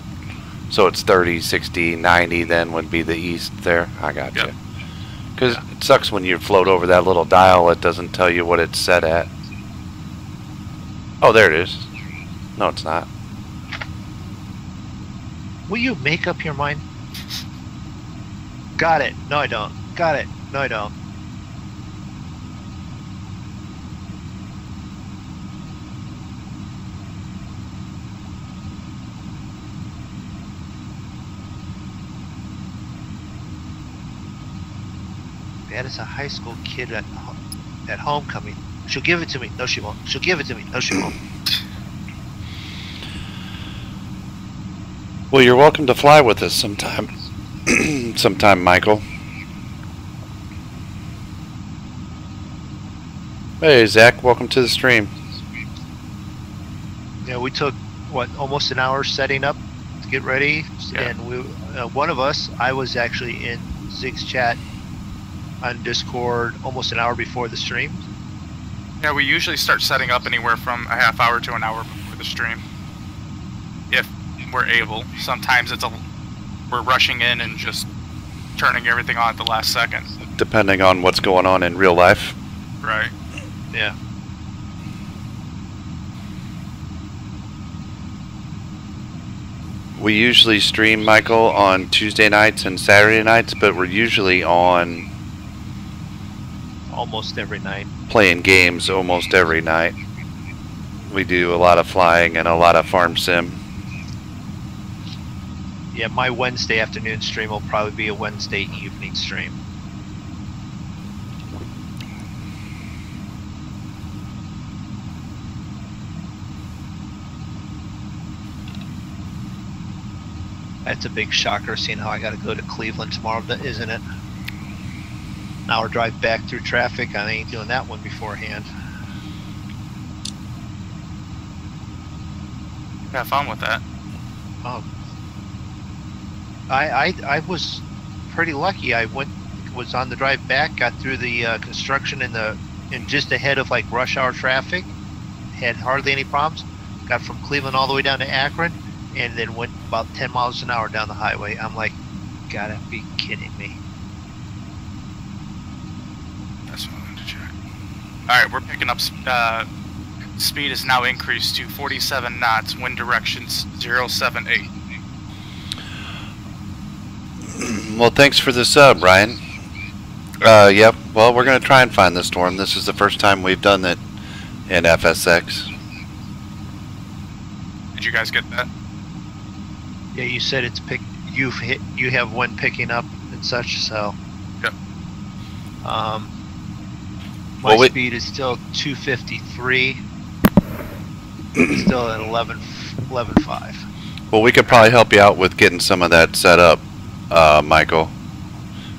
Speaker 2: So it's 30, 60, 90 then would be the east there. I got
Speaker 3: Yep.
Speaker 2: you. Because it sucks when you float over that little dial, it doesn't tell you what it's set at. Oh, there it is. No, it's not.
Speaker 1: Will you make up your mind? Got it. No, I don't. Got it. No, I don't. That is a high school kid at homecoming. She'll give it to me. No, she won't. She'll give it to me. No, she won't.
Speaker 2: Well, you're welcome to fly with us sometime. Sometime, Michael. Hey, Zach. Welcome to the stream.
Speaker 1: Yeah, we took what, almost an hour setting up to get ready,
Speaker 3: Yeah.
Speaker 1: and we one of us, I was actually in Zig's chat on Discord almost an hour before the stream.
Speaker 3: Yeah, we usually start setting up anywhere from a half hour to an hour before the stream, if we're able. Sometimes we're rushing in and just turning everything on at the last second.
Speaker 2: Depending on what's going on in real life.
Speaker 3: Right.
Speaker 1: Yeah.
Speaker 2: We usually stream, Michael, on Tuesday nights and Saturday nights, but we're usually on
Speaker 1: Almost every night.
Speaker 2: playing games almost every night. We do a lot of flying and a lot of farm sim.
Speaker 1: Yeah, my Wednesday afternoon stream will probably be a Wednesday evening stream. That's a big shocker, seeing how I got to go to Cleveland tomorrow, isn't it? An hour drive back through traffic. I ain't doing that one beforehand.
Speaker 3: Have fun with that.
Speaker 1: Oh, I was pretty lucky. I was on the drive back, got through the construction in just ahead of like rush hour traffic. Had hardly any problems. Got from Cleveland all the way down to Akron, and then went about 10 miles an hour down the highway. I'm like, gotta be kidding me.
Speaker 3: That's what I wanted to check. Alright, we're picking up. Speed is now increased to 47 knots. Wind directions 078.
Speaker 2: Well, thanks for the sub, Ryan. Yep. Well, we're going to try and find the storm. This is the first time we've done it in FSX.
Speaker 3: Did you guys get that?
Speaker 1: Yeah, you said it's you have wind picking up and such, so.
Speaker 3: Yep.
Speaker 1: My speed is still 253. Still at 11.5.
Speaker 2: Well, we could probably help you out with getting some of that set up, Michael.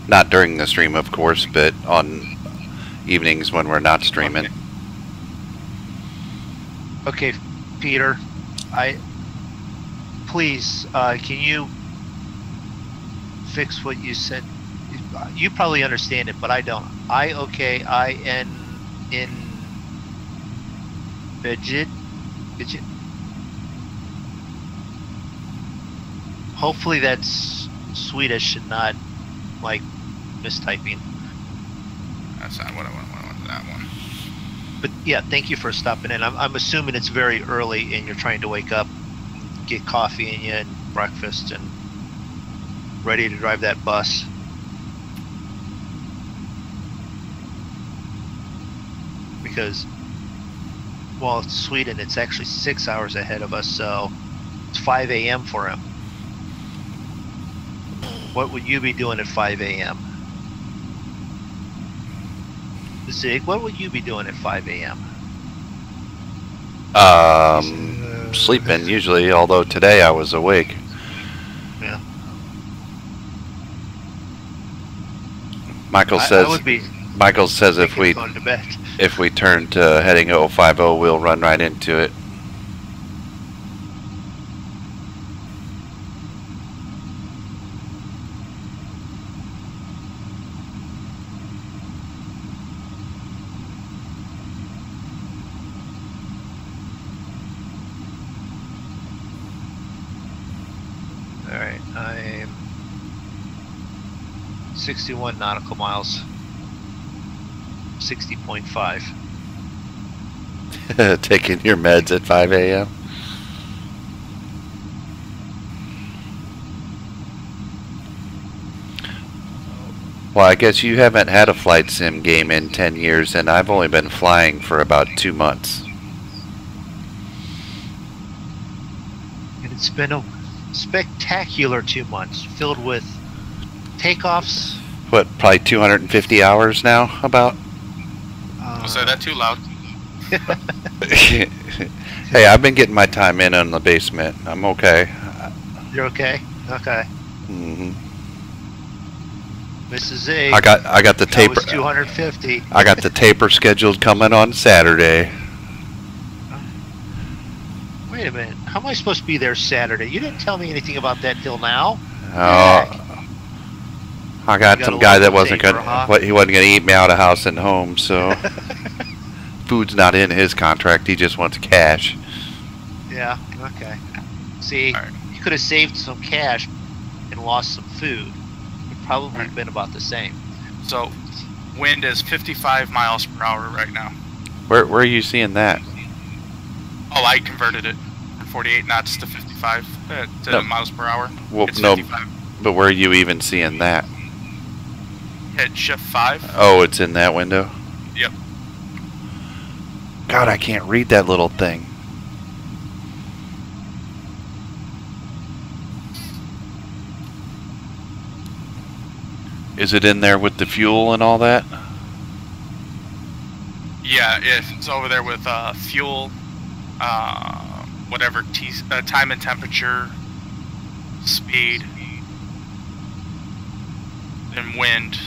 Speaker 2: Not during the stream, of course, but on evenings when we're not streaming.
Speaker 1: Okay, Peter, please, can you fix what you said? You probably understand it, but I don't. in Budget. Hopefully that's Swedish and not like mistyping.
Speaker 3: That's not what I want that one.
Speaker 1: But yeah, thank you for stopping in. I'm assuming it's very early and you're trying to wake up, get coffee in you and breakfast and ready to drive that bus. Because, well, it's Sweden, it's actually 6 hours ahead of us, so it's 5 a.m. for him. What would you be doing at 5 a.m.? Zig, what would you be doing at 5 a.m.?
Speaker 2: Sleeping usually, although today I was awake.
Speaker 1: Yeah.
Speaker 2: Michael
Speaker 1: I
Speaker 2: says.
Speaker 1: would be
Speaker 2: Michael says if we
Speaker 1: going to bed.
Speaker 2: turn to heading 050, we'll run right into it.
Speaker 1: All right, I'm 61 nautical miles. 60.5.
Speaker 2: Taking your meds at 5 a.m. Well, I guess you haven't had a flight sim game in 10 years, and I've only been flying for about 2 months.
Speaker 1: And it's been a spectacular 2 months filled with takeoffs.
Speaker 2: What, probably 250 hours now, about?
Speaker 3: Don't say that too loud.
Speaker 2: Hey, I've been getting my time in on the basement. I'm okay.
Speaker 1: You're okay? Okay.
Speaker 2: Mm-hmm.
Speaker 1: Mrs. Z.
Speaker 2: I got the
Speaker 1: that
Speaker 2: taper.
Speaker 1: was 250.
Speaker 2: I got the taper scheduled coming on Saturday.
Speaker 1: Wait a minute. How am I supposed to be there Saturday? You didn't tell me anything about that till now.
Speaker 2: I got
Speaker 1: You
Speaker 2: some
Speaker 1: got a
Speaker 2: guy that
Speaker 1: little
Speaker 2: wasn't
Speaker 1: taper,
Speaker 2: gonna.
Speaker 1: huh?
Speaker 2: He wasn't gonna eat me out of house and home. So food's not in his contract. He just wants cash.
Speaker 1: Yeah, okay. See,
Speaker 3: All right.
Speaker 1: you could have saved some cash and lost some food. It would probably have been about the same.
Speaker 3: So, wind is 55 miles per hour right now.
Speaker 2: Where are you seeing that?
Speaker 3: Oh, I converted it from 48 knots to 55 to
Speaker 2: No.
Speaker 3: miles per hour.
Speaker 2: Well,
Speaker 3: It's
Speaker 2: no,
Speaker 3: 55.
Speaker 2: but where are you even seeing that?
Speaker 3: Hit shift 5.
Speaker 2: Oh, it's in that window.
Speaker 3: Yep.
Speaker 2: God, I can't read that little thing. Is it in there with the fuel and all that?
Speaker 3: Yeah, it's over there with fuel, whatever time and temperature, speed, and wind.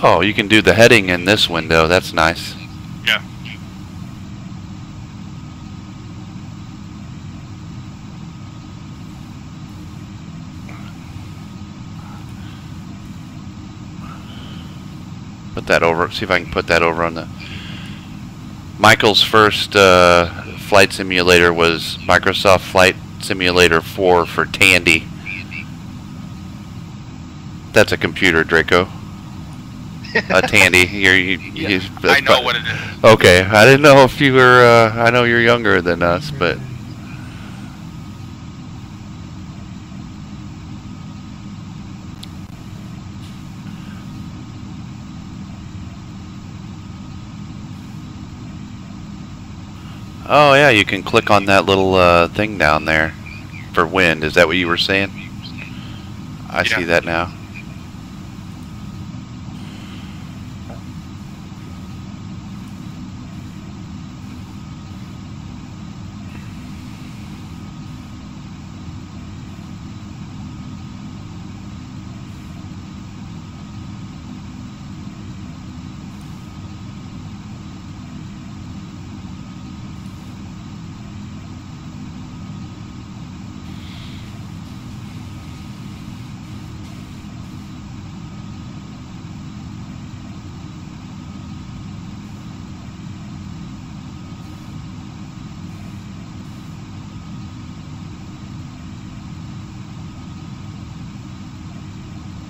Speaker 2: Oh, you can do the heading in this window. That's nice.
Speaker 3: Yeah.
Speaker 2: Put that over. See if I can put that over on the. Michael's first flight simulator was Microsoft Flight Simulator 4 for Tandy. That's a computer, Draco. A Tandy.
Speaker 3: I know what it is.
Speaker 2: Okay, I didn't know if you were. I know you're younger than us, but. Oh yeah, you can click on that little thing down there for wind. Is that what you were saying? I see that now.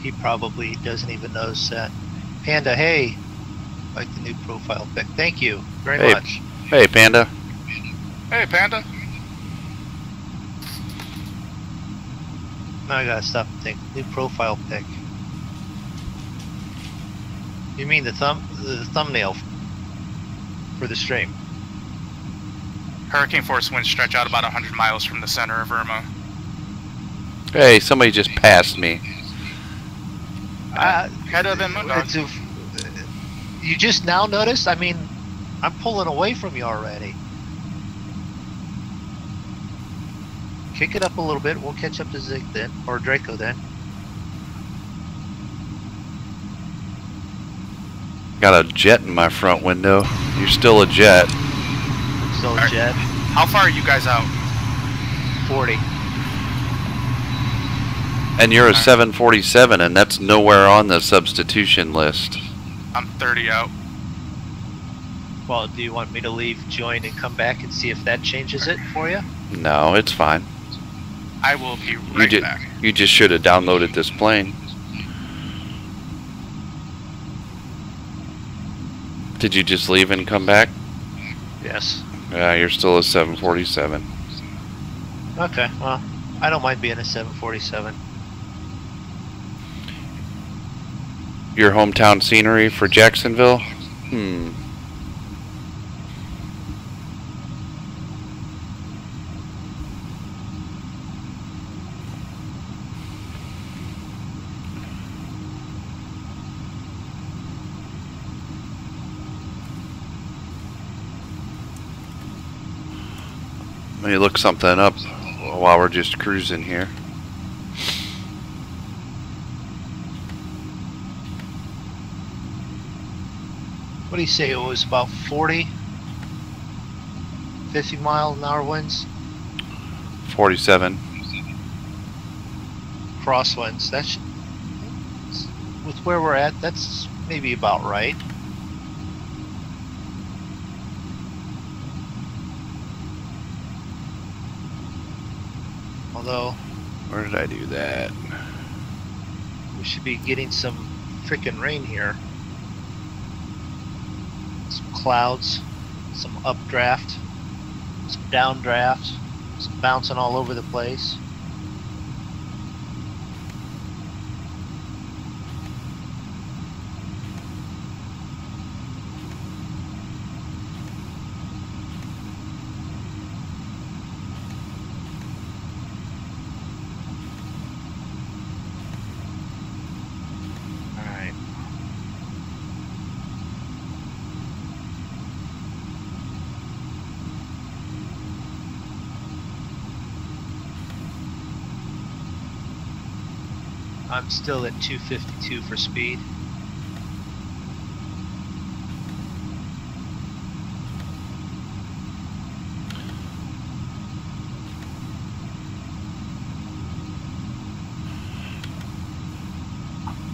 Speaker 1: He probably doesn't even notice that. Panda, hey, like the new profile pic. Thank you very
Speaker 2: Hey.
Speaker 1: much.
Speaker 2: Hey, Panda.
Speaker 3: Hey, Panda.
Speaker 1: Now I gotta stop and think. New profile pic. You mean the thumbnail for the stream?
Speaker 3: Hurricane force winds stretch out about 100 miles from the center of Irma.
Speaker 2: Hey, somebody just passed me.
Speaker 3: Better than Moondog.
Speaker 1: You just now noticed? I mean, I'm pulling away from you already. Kick it up a little bit. We'll catch up to Zig then, or Draco then.
Speaker 2: Got a jet in my front window. You're still a jet.
Speaker 1: Still a jet.
Speaker 3: How far are you guys out?
Speaker 1: 40.
Speaker 2: And you're a 747, and that's nowhere on the substitution list.
Speaker 3: I'm 30 out.
Speaker 1: Well, do you want me to leave, join, and come back and see if that changes it for you?
Speaker 2: No, it's fine.
Speaker 3: I will be right back.
Speaker 2: You just should have downloaded this plane. Did you just leave and come back?
Speaker 1: Yes.
Speaker 2: Yeah, you're still a 747.
Speaker 1: Okay, well, I don't mind being a 747.
Speaker 2: Your hometown scenery for Jacksonville? Let me look something up while we're just cruising here.
Speaker 1: What do you say? It was about 40, 50 mile an hour winds?
Speaker 2: 47.
Speaker 1: Crosswinds. That's with where we're at. That's maybe about right. Although,
Speaker 2: Where did I do that?
Speaker 1: we should be getting some frickin' rain here. Some clouds, some updraft, some downdraft, some bouncing all over the place. Alright. I'm still at 252 for speed.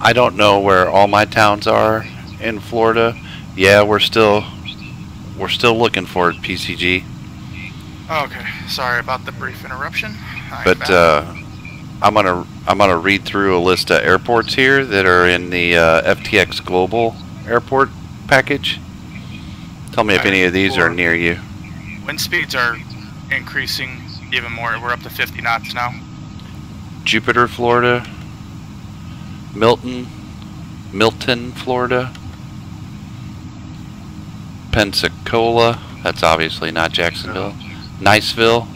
Speaker 2: I don't know where all my towns are in Florida. Yeah, we're still looking for it, PCG.
Speaker 3: Okay, sorry about the brief interruption.
Speaker 2: But I'm gonna read through a list of airports here that are in the FTX Global Airport package. Tell me if any of these are near you.
Speaker 3: Wind speeds are increasing even more. We're up to 50 knots now.
Speaker 2: Jupiter, Florida. Milton, Florida. Pensacola, that's obviously not Jacksonville. Niceville.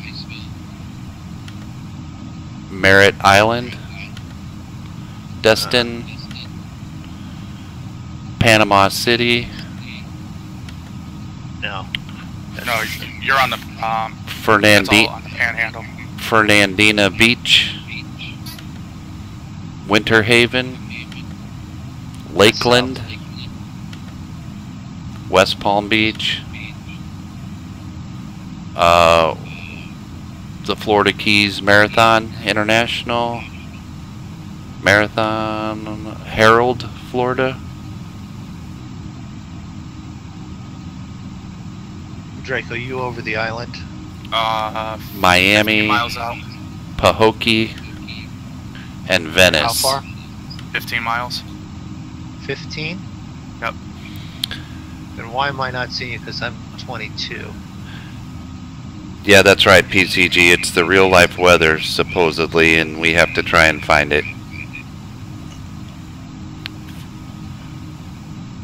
Speaker 2: Merritt Island. Destin. Panama City.
Speaker 1: No.
Speaker 3: No, you're on the that's all on the Panhandle.
Speaker 2: Fernandina Beach. Winter Haven. Lakeland. West Palm Beach. The Florida Keys Marathon International. Marathon Herald, Florida.
Speaker 1: Draco, you over the island?
Speaker 2: Miami.
Speaker 3: 15 miles out.
Speaker 2: Pahokee. And Venice.
Speaker 1: How far?
Speaker 3: 15 miles.
Speaker 1: 15?
Speaker 3: Yep.
Speaker 1: Then why am I not seeing you? Because I'm 22.
Speaker 2: Yeah, that's right, PCG. It's the real life weather, supposedly, and we have to try and find it.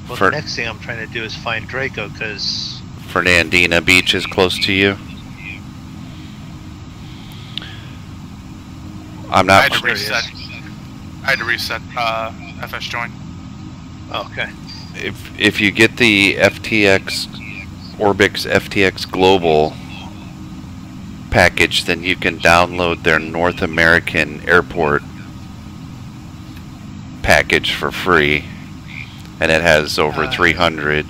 Speaker 1: Well, the next thing I'm trying to do is find Draco, because
Speaker 2: Fernandina Beach is close to you. I'm not.
Speaker 3: I had to reset FS join.
Speaker 1: okay.
Speaker 2: If you get the FTX Orbix FTX Global package, then you can download their North American airport package for free, and it has over 300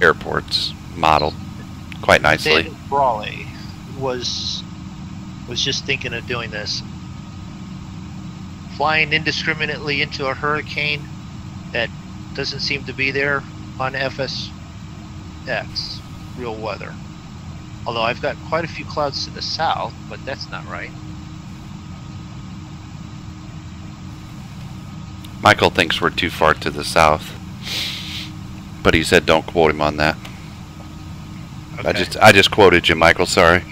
Speaker 2: airports modeled quite nicely.
Speaker 1: David Brawley was just thinking of doing this. Flying indiscriminately into a hurricane that doesn't seem to be there on FSX, real weather. Although I've got quite a few clouds to the south, but that's not right.
Speaker 2: Michael thinks we're too far to the south, but he said don't quote him on that.
Speaker 1: Okay.
Speaker 2: I just quoted you, Michael. Sorry.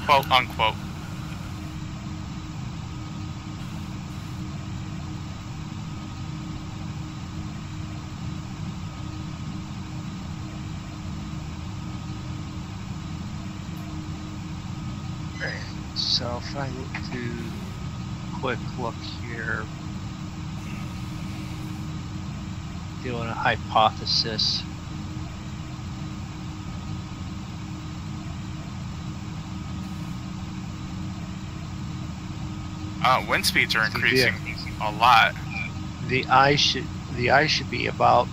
Speaker 3: Quote unquote.
Speaker 1: So if I do a quick look here, doing a hypothesis.
Speaker 3: Wind speeds are increasing a lot.
Speaker 1: The eye should be about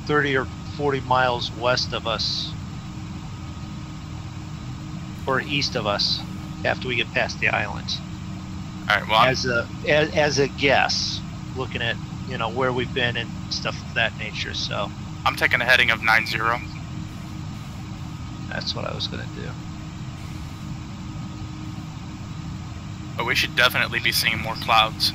Speaker 1: 30 or 40 miles west of us, or east of us, after we get past the islands.
Speaker 3: All right. Well,
Speaker 1: as a guess, looking at where we've been and stuff of that nature. So
Speaker 3: I'm taking a heading of 90.
Speaker 1: that's what I was going to do.
Speaker 3: But we should definitely be seeing more clouds.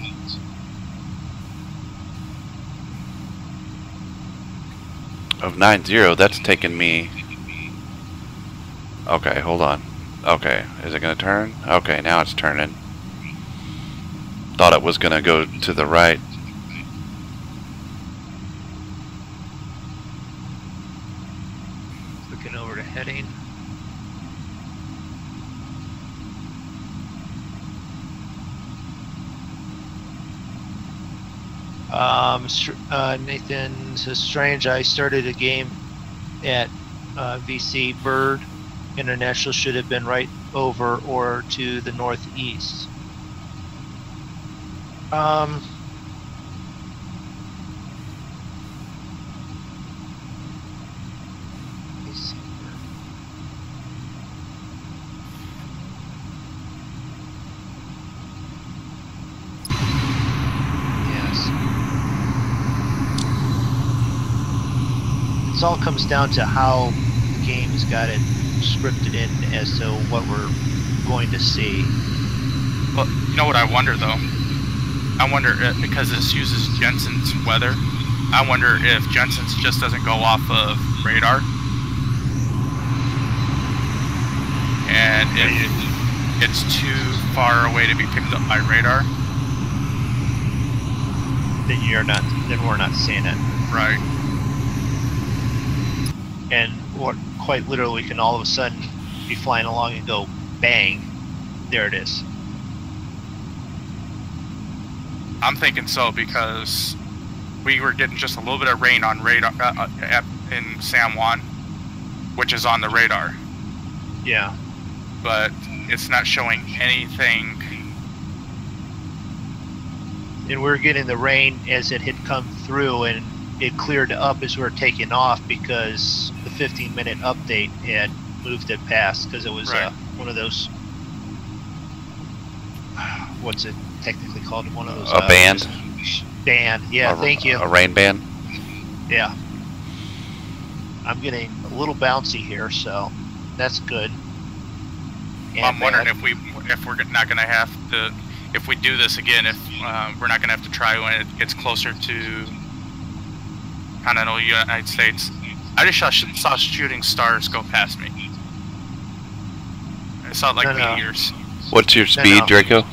Speaker 2: Of 90, that's taken me. Okay, hold on. Okay, is it gonna turn? Okay, now it's turning. Thought it was gonna go to the right.
Speaker 1: Looking over to heading. Nathan says, strange, I started a game at VC Bird. International should have been right over or to the northeast. VC Bird. Yes. It all comes down to how the game's got it scripted in as to what we're going to see.
Speaker 3: Well, you know what I wonder though? I wonder if, because this uses Jensen's weather, I wonder if Jensen's just doesn't go off of radar. And if it's too far away to be picked up by radar.
Speaker 1: Then we're not seeing it.
Speaker 3: Right.
Speaker 1: And what quite literally can all of a sudden be flying along and go bang, there it is.
Speaker 3: I'm thinking so because we were getting just a little bit of rain on radar in San Juan, which is on the radar.
Speaker 1: Yeah.
Speaker 3: But it's not showing anything.
Speaker 1: And we're getting the rain as it had come through, and it cleared up as we were taking off because the 15-minute update had moved it past, because it was
Speaker 3: right.
Speaker 1: One of those, what's it technically called? One of those
Speaker 2: A band.
Speaker 1: Band, yeah. Thank you.
Speaker 2: A rain band.
Speaker 1: Yeah. I'm getting a little bouncy here, so that's good. And
Speaker 3: I'm wondering if we're not going to have to, if we do this again, if we're not going to have to try when it gets closer to continental United States. I just saw shooting stars go past me. I saw it like meteors.
Speaker 2: What's your speed, Draco?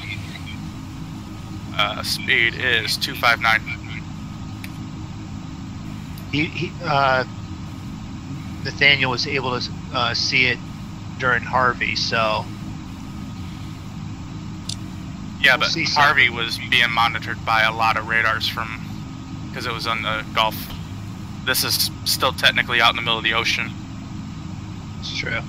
Speaker 3: Speed is 259.
Speaker 1: Nathaniel was able to see it during Harvey, so
Speaker 3: yeah, but Harvey was being monitored by a lot of radars because it was on the Gulf. this is still technically out in the middle of the ocean.
Speaker 1: It's true.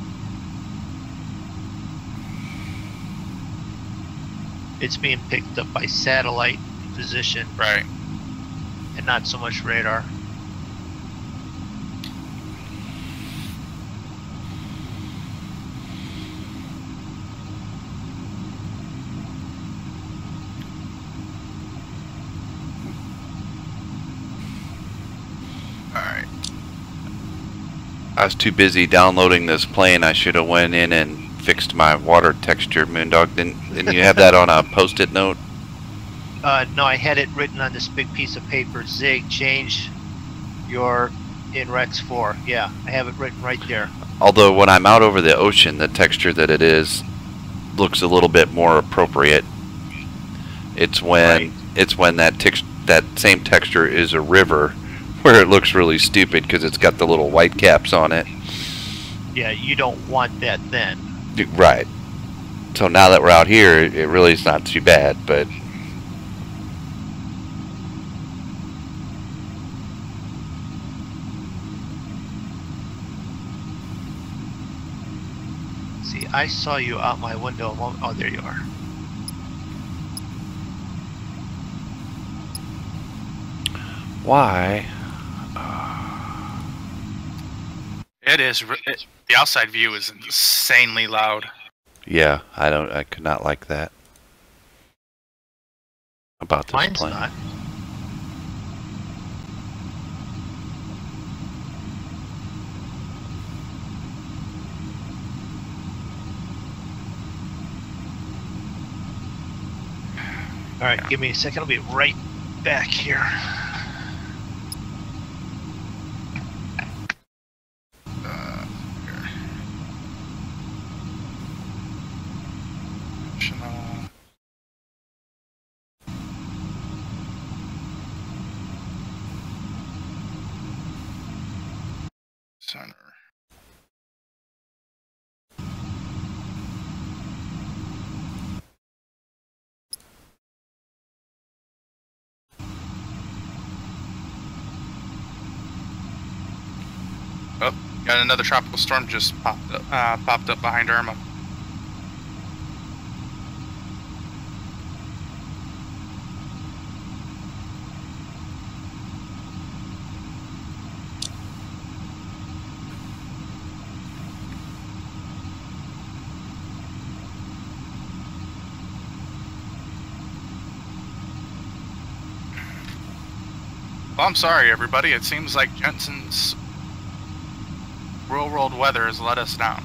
Speaker 1: It's being picked up by satellite position.
Speaker 3: Right.
Speaker 1: And not so much radar.
Speaker 3: Alright.
Speaker 2: I was too busy downloading this plane. I should have went in and fixed my water texture, Moondog. Didn't you have that on a post-it note?
Speaker 1: No, I had it written on this big piece of paper. Zig, change your in Rex 4. Yeah, I have it written right there.
Speaker 2: Although when I'm out over the ocean, the texture that it is looks a little bit more appropriate. It's when that same texture is a river, where it looks really stupid because it's got the little white caps on it.
Speaker 1: Yeah, you don't want that then.
Speaker 2: Right. So now that we're out here, it really is not too bad, but
Speaker 1: see, I saw you out my window a moment. Oh, there you are.
Speaker 2: why?
Speaker 3: It is. The outside view is insanely loud.
Speaker 2: Yeah, I could not like that about this
Speaker 1: Mine's
Speaker 2: plane.
Speaker 1: not. Alright, give me a second. I'll be right back here.
Speaker 3: Center. Oh, got another tropical storm just popped up behind Irma. Well, I'm sorry, everybody. It seems like Jensen's real world weather has let us down.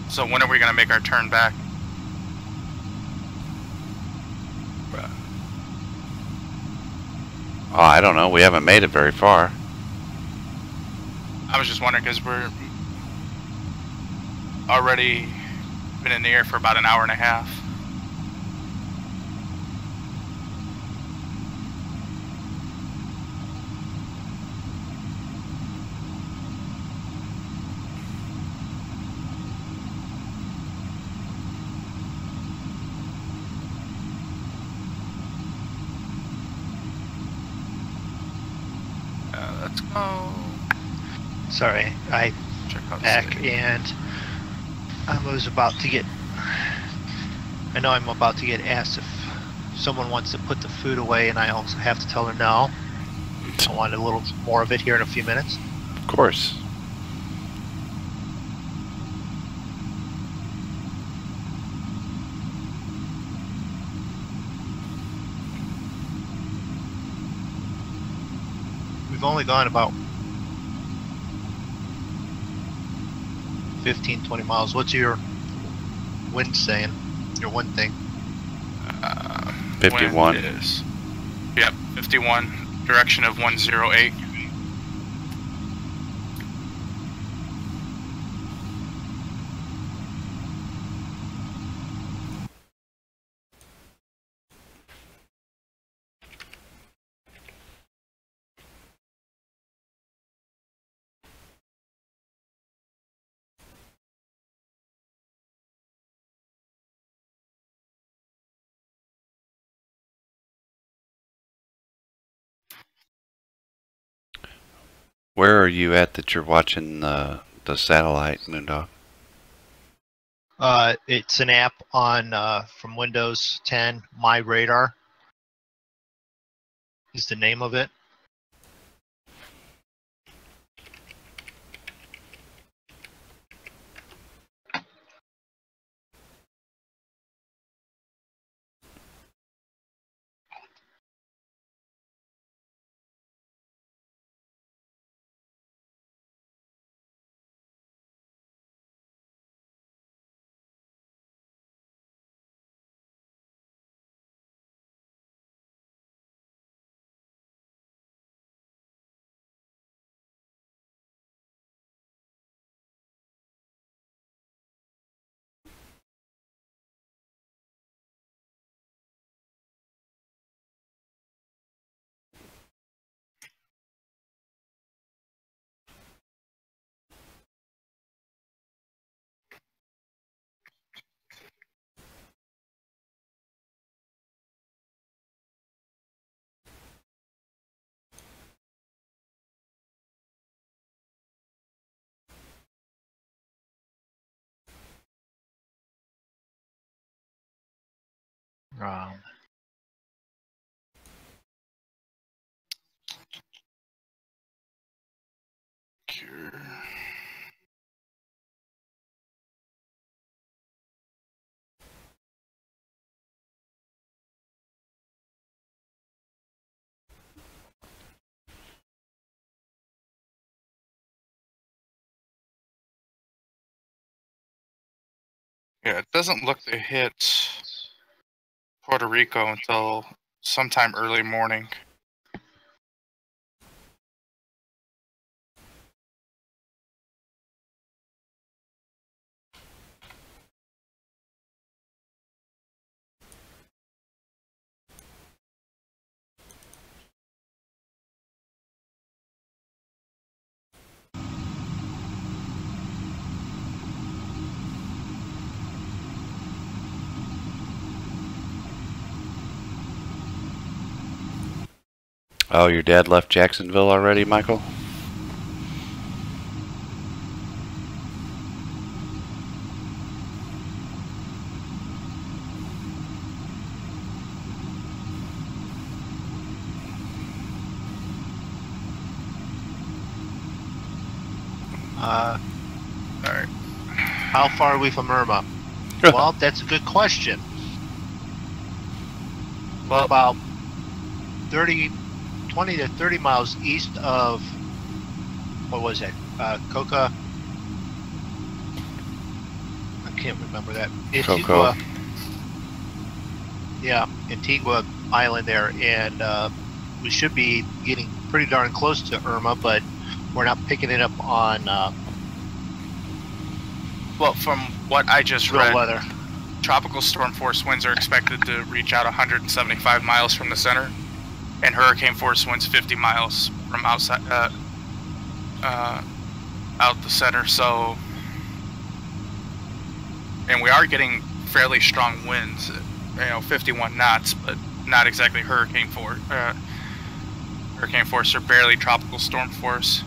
Speaker 3: So when are we going to make our turn back?
Speaker 2: Oh, I don't know. We haven't made it very far.
Speaker 3: I was just wondering because we're already been in the air for about an hour and a half. Let's go.
Speaker 1: Sorry, I
Speaker 3: Check out
Speaker 1: back
Speaker 3: city.
Speaker 1: and I was about to get. I know I'm about to get asked if someone wants to put the food away, and I also have to tell her no. I want a little more of it here in a few minutes.
Speaker 2: Of course.
Speaker 1: We've only gone about 15, 20 miles. What's your wind saying? Your one thing.
Speaker 2: 51.
Speaker 3: Wind is, yep, 51. Direction of 108.
Speaker 2: Where are you at that you're watching the satellite, Moondog?
Speaker 1: It's an app on from Windows 10. My Radar is the name of it. Um,
Speaker 3: Yeah, it doesn't look to hit Puerto Rico until sometime early morning.
Speaker 2: Oh, your dad left Jacksonville already, Michael?
Speaker 1: all right. How far are we from Irma? Well, that's a good question. We're about 20 to 30 miles east of, what was it? Coca? I can't remember that. Antigua. Yeah, Antigua Island there, and we should be getting pretty darn close to Irma, but we're not picking it up on
Speaker 3: Well, from what I just
Speaker 1: real
Speaker 3: read,
Speaker 1: weather.
Speaker 3: tropical storm force winds are expected to reach out 175 miles from the center, and hurricane force winds 50 miles from outside, out the center. So, and we are getting fairly strong winds, 51 knots, but not exactly hurricane force. Hurricane force or barely tropical storm force.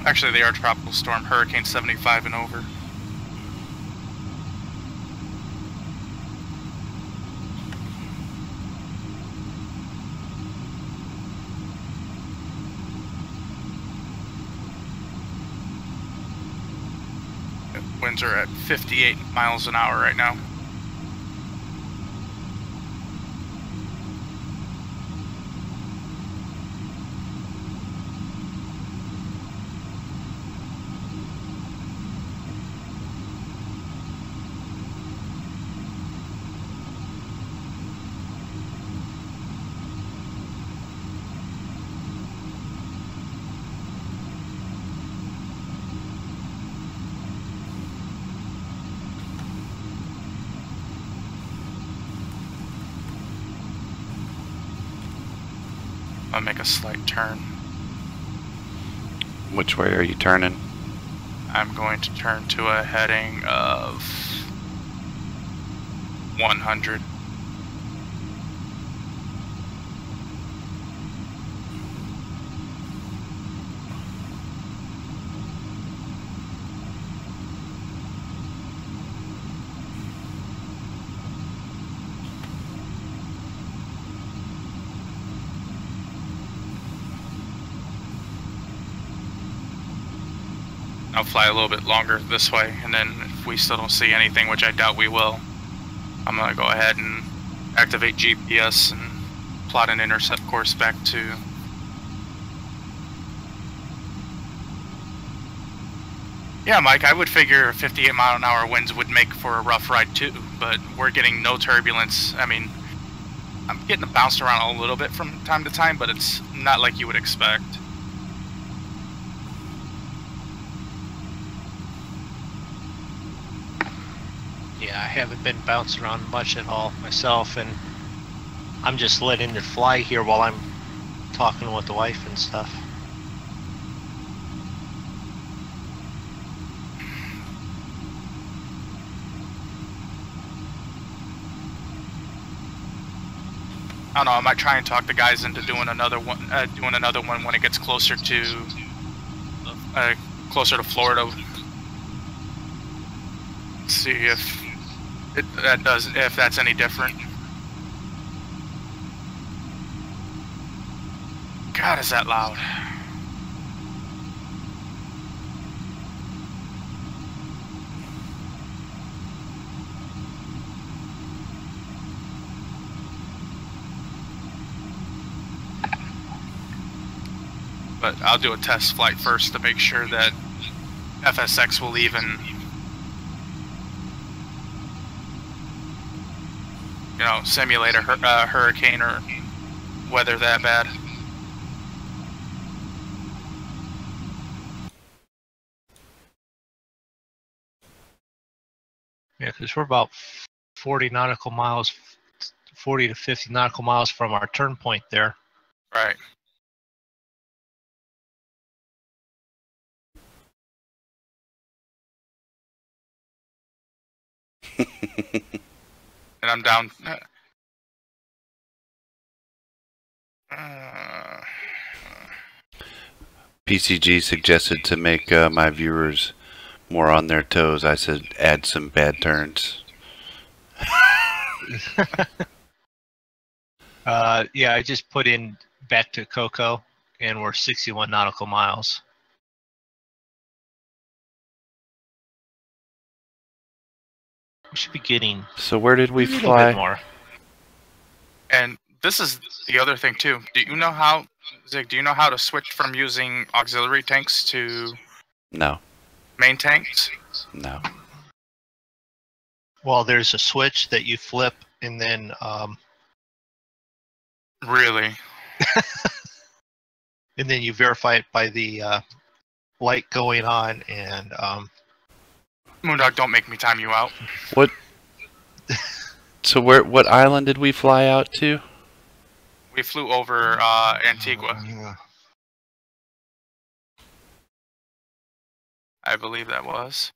Speaker 3: Actually, they are tropical storm, hurricane 75 and over. Winds are at 58 miles an hour right now. I'll make a slight turn.
Speaker 2: Which way are you turning?
Speaker 3: I'm going to turn to a heading of 100. I'll fly a little bit longer this way, and then if we still don't see anything, which I doubt we will, I'm going to go ahead and activate GPS and plot an intercept course back to... Yeah, Mike, I would figure 58-mile-an-hour winds would make for a rough ride too, but we're getting no turbulence. I mean, I'm getting bounced around a little bit from time to time, but it's not like you would expect.
Speaker 1: Yeah, I haven't been bounced around much at all myself, and I'm just letting it fly here while I'm talking with the wife and stuff.
Speaker 3: I don't know. I might try and talk the guys into doing another one. When it gets closer to Florida. See if if that's any different. God, is that loud? But I'll do a test flight first to make sure that FSX will even, you know, simulate a hurricane or weather that bad.
Speaker 1: Yeah, because we're about 40 nautical miles, 40 to 50 nautical miles from our turn point there.
Speaker 3: Right. And I'm down.
Speaker 2: PCG suggested to make my viewers more on their toes. I said add some bad turns.
Speaker 1: Yeah, I just put in back to Coco, and we're 61 nautical miles. We should be getting.
Speaker 2: So where did we
Speaker 1: a little
Speaker 2: fly?
Speaker 1: bit more.
Speaker 3: And this is the other thing too. Do you know how, Zig? Do you know how to switch from using auxiliary tanks to
Speaker 2: No.
Speaker 3: main tanks?
Speaker 2: No.
Speaker 1: Well, there's a switch that you flip, and then
Speaker 3: Really?
Speaker 1: and then you verify it by the light going on, and
Speaker 3: Moondog, don't make me time you out.
Speaker 2: What? So what island did we fly out to?
Speaker 3: We flew over Antigua. I believe that was.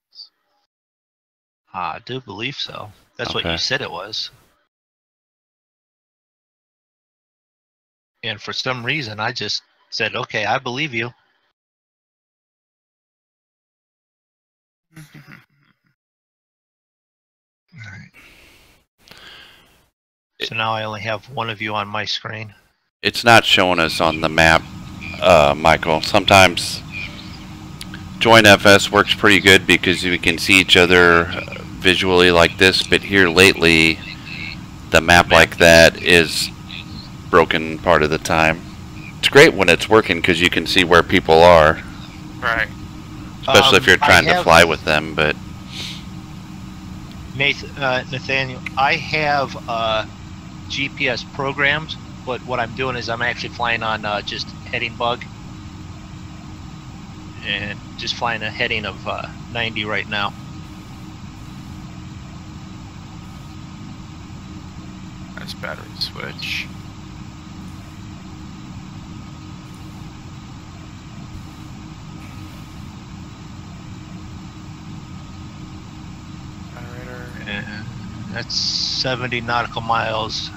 Speaker 1: I do believe so. That's what
Speaker 2: Okay.
Speaker 1: you said it was. And for some reason, I just said, okay, I believe you. So now I only have one of you on my screen.
Speaker 2: It's not showing us on the map, Michael. Sometimes Join FS works pretty good because we can see each other visually like this, but here lately, the map like that is broken part of the time. It's great when it's working because you can see where people are.
Speaker 3: Right.
Speaker 2: Especially if you're trying to fly with them, but...
Speaker 1: Nathaniel, I have GPS programs, but what I'm doing is I'm actually flying on just heading bug. And just flying a heading of 90 right now.
Speaker 3: That's battery switch.
Speaker 1: That's 70 nautical miles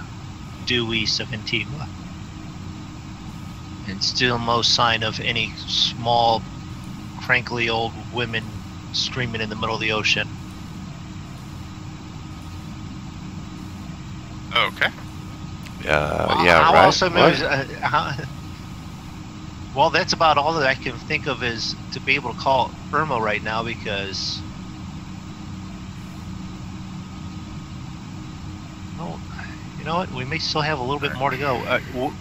Speaker 1: due east of Antigua. And still no sign of any small, crankly old women screaming in the middle of the ocean.
Speaker 3: Okay.
Speaker 2: Yeah,
Speaker 1: how
Speaker 2: right.
Speaker 1: else well, that's about all that I can think of is to be able to call Irma right now, because you know what? We may still have a little bit more to go.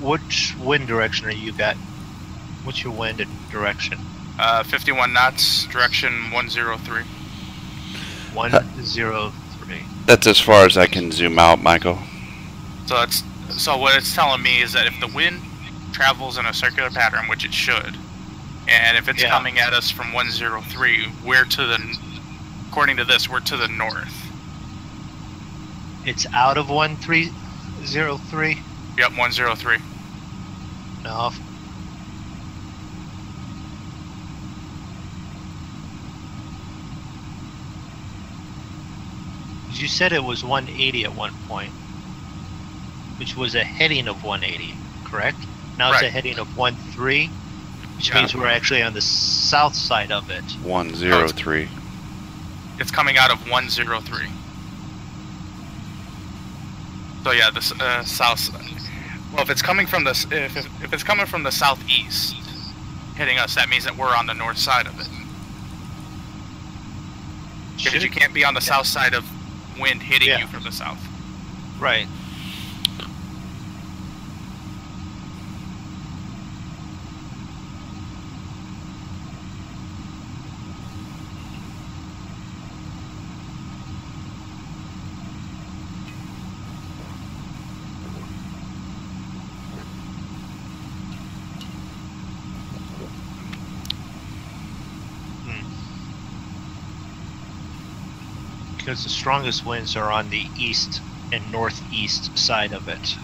Speaker 1: Which wind direction are you got? What's your wind and direction?
Speaker 3: 51 knots, direction 103.
Speaker 1: 103.
Speaker 2: That's as far as I can zoom out, Michael.
Speaker 3: So what it's telling me is that if the wind travels in a circular pattern, which it should, and if it's coming at us from 103, according to this, we're to the north.
Speaker 1: It's out of 1303?
Speaker 3: Yep, 103.
Speaker 1: No. You said it was 180 at one point, which was a heading of 180, correct? Now it's a heading of 13, which means we're actually on the south side of it.
Speaker 2: 103.
Speaker 3: It's coming out of 103. So yeah, the south. Well, if it's coming from the if it's coming from the southeast, hitting us, that means that we're on the north side of it. Because you can't be on the south side of wind hitting you from the south.
Speaker 1: Right. Because the strongest winds are on the east and northeast side of it.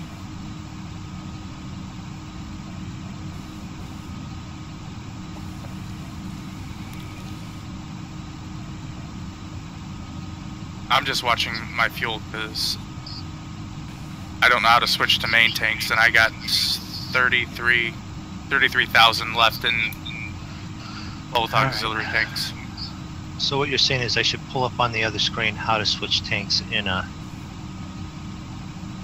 Speaker 3: I'm just watching my fuel because I don't know how to switch to main tanks, and I got 33,000 left in both auxiliary tanks.
Speaker 1: So what you're saying is I should pull up on the other screen how to switch tanks in a...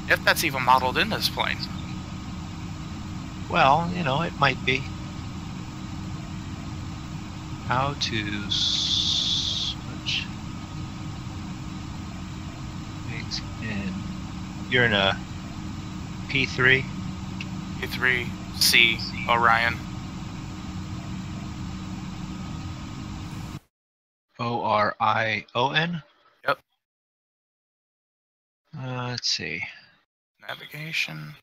Speaker 3: If that's even modeled in this plane.
Speaker 1: Well, you know, it might be. How to switch tanks in... You're in a P3?
Speaker 3: P-3C Orion.
Speaker 1: Orion?
Speaker 3: Yep.
Speaker 1: Let's see.
Speaker 3: Navigation.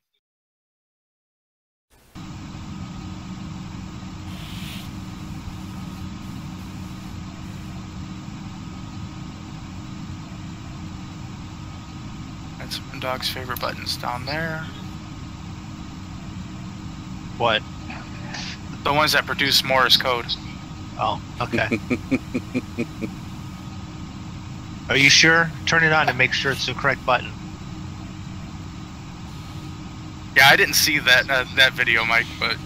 Speaker 3: That's Dog's favorite buttons down there.
Speaker 1: What?
Speaker 3: The ones that produce Morse code.
Speaker 1: Oh, okay. Are you sure? Turn it on and make sure it's the correct button.
Speaker 3: Yeah, I didn't see that that video, Mike, but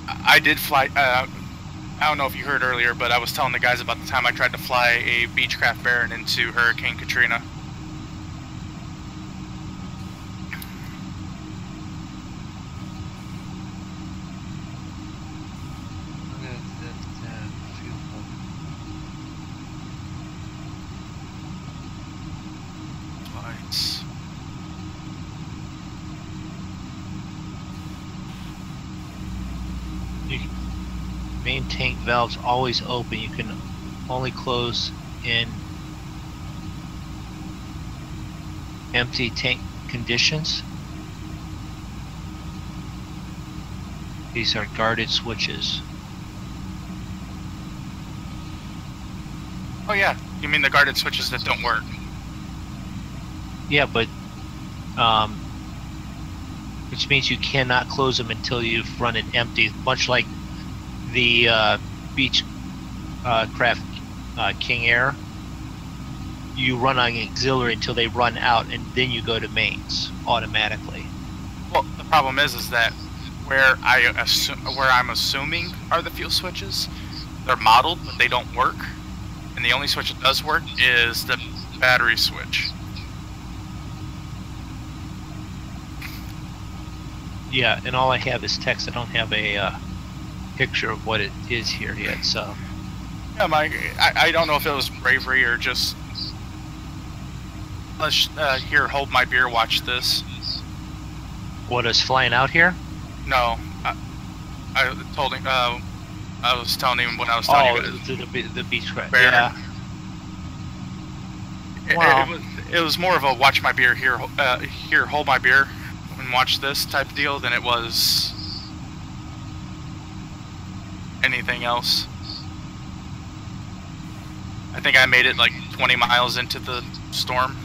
Speaker 3: I did fly. I don't know if you heard earlier, but I was telling the guys about the time I tried to fly a Beechcraft Baron into Hurricane Katrina.
Speaker 1: Main tank valves always open. You can only close in empty tank conditions. These are guarded switches.
Speaker 3: Oh yeah, you mean the guarded switches that don't work?
Speaker 1: Yeah, but which means you cannot close them until you've run it empty, much like the Beechcraft King Air. you run on auxiliary until they run out, and then you go to mains automatically.
Speaker 3: Well, the problem is that where I'm assuming are the fuel switches, they're modeled, but they don't work. And the only switch that does work is the battery switch.
Speaker 1: Yeah, and all I have is text. I don't have a picture of what it is here yet, so.
Speaker 3: Yeah, I don't know if it was bravery or just... Let's here, hold my beer, watch this.
Speaker 1: What is flying out here?
Speaker 3: No, I told him. I was telling him when I was telling you
Speaker 1: the beach crash.
Speaker 3: Yeah.
Speaker 1: Wow.
Speaker 3: It was more of a watch my beer here, here, hold my beer, and watch this type of deal than it was anything else. I think I made it like 20 miles into the storm.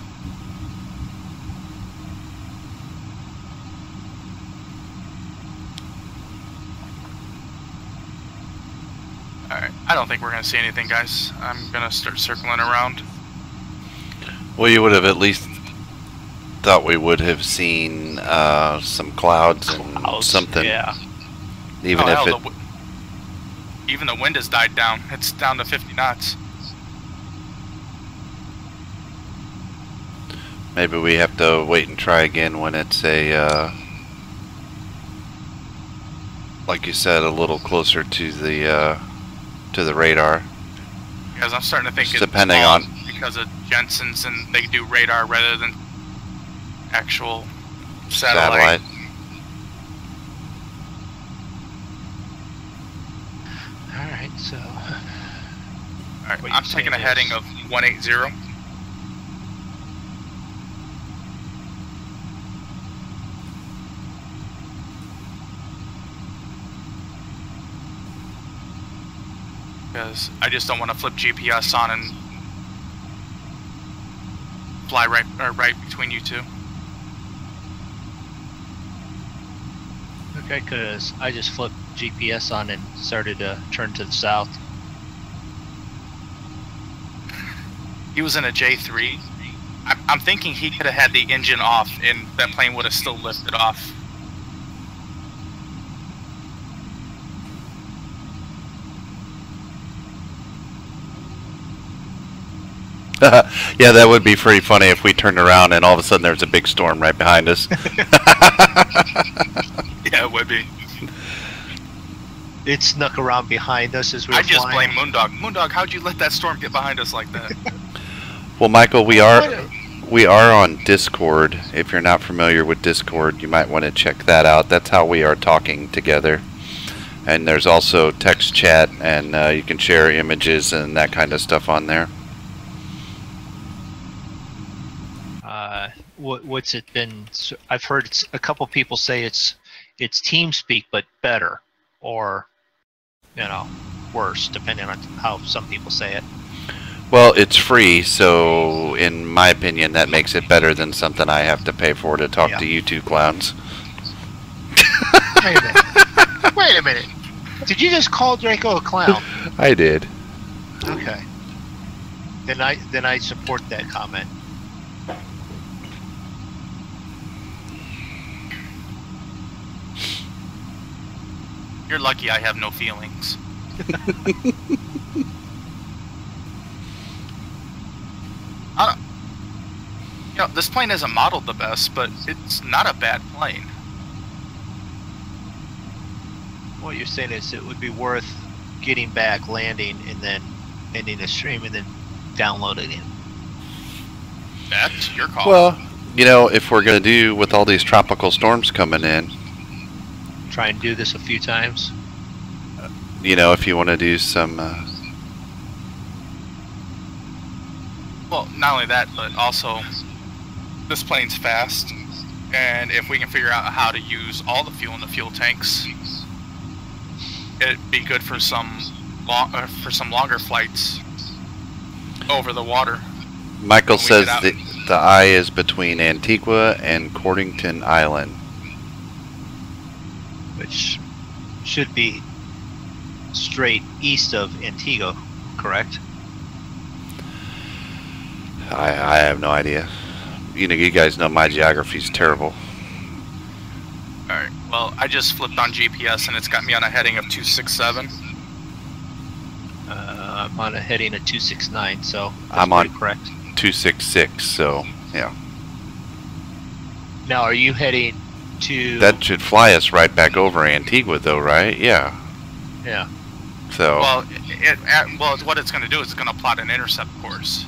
Speaker 3: Alright, I don't think we're going to see anything, guys. I'm going to start circling around.
Speaker 2: Well, you would have at least thought we would have seen some clouds and something.
Speaker 1: Yeah.
Speaker 2: Even if it...
Speaker 3: Even the wind has died down. It's down to 50 knots.
Speaker 2: Maybe we have to wait and try again when it's a, like you said, a little closer to the radar.
Speaker 3: Because I'm starting to think it's
Speaker 2: depending on
Speaker 3: because of Jensen's and they do radar rather than actual satellite.
Speaker 1: Alright, so...
Speaker 3: Alright, I'm taking a heading of 180. Because I just don't want to flip GPS on and fly right between you two.
Speaker 1: Okay, because I just flipped GPS on and started to turn to the south.
Speaker 3: He was in a J3. I'm thinking he could have had the engine off and that plane would have still lifted off.
Speaker 2: Yeah, that would be pretty funny if we turned around and all of a sudden there's a big storm right behind us.
Speaker 3: Yeah, it would be.
Speaker 1: It snuck around behind us as we were
Speaker 3: I just
Speaker 1: flying.
Speaker 3: blame Moondog. Moondog, how'd you let that storm get behind us like that?
Speaker 2: Well, Michael, we are on Discord. If you're not familiar with Discord, you might want to check that out. That's how we are talking together. And there's also text chat, and you can share images and that kind of stuff on there.
Speaker 1: What's it been? I've heard a couple people say it's TeamSpeak, but better, or worse, depending on how some people say it.
Speaker 2: Well, it's free, so in my opinion, that makes it better than something I have to pay for to talk to you two clowns.
Speaker 1: Wait a minute. Wait a minute. Did you just call Draco a clown?
Speaker 2: I did.
Speaker 1: Okay. Then I support that comment.
Speaker 3: You're lucky I have no feelings. This plane isn't modeled the best, but it's not a bad plane.
Speaker 1: What you're saying is it would be worth getting back, landing, and then ending a stream, and then downloading it.
Speaker 3: That's your call.
Speaker 2: Well, if we're going to do with all these tropical storms coming in,
Speaker 1: try and do this a few times.
Speaker 2: If you want to do some...
Speaker 3: Well, not only that, but also this plane's fast, and if we can figure out how to use all the fuel in the fuel tanks, it'd be good for some longer flights over the water.
Speaker 2: Michael says that the eye is between Antigua and Cordington Island,
Speaker 1: which should be straight east of Antigua, correct?
Speaker 2: I have no idea. You know, you guys know my geography's terrible.
Speaker 3: Alright, well, I just flipped on GPS and it's got me on a heading of 267.
Speaker 1: I'm on a heading of 269, so that's
Speaker 2: I'm on
Speaker 1: correct.
Speaker 2: 266, so yeah.
Speaker 1: Now, are you heading to...
Speaker 2: That should fly us right back over Antigua, though, right? Yeah.
Speaker 1: Yeah.
Speaker 2: So.
Speaker 3: Well, what it's going to do is it's going to plot an intercept course.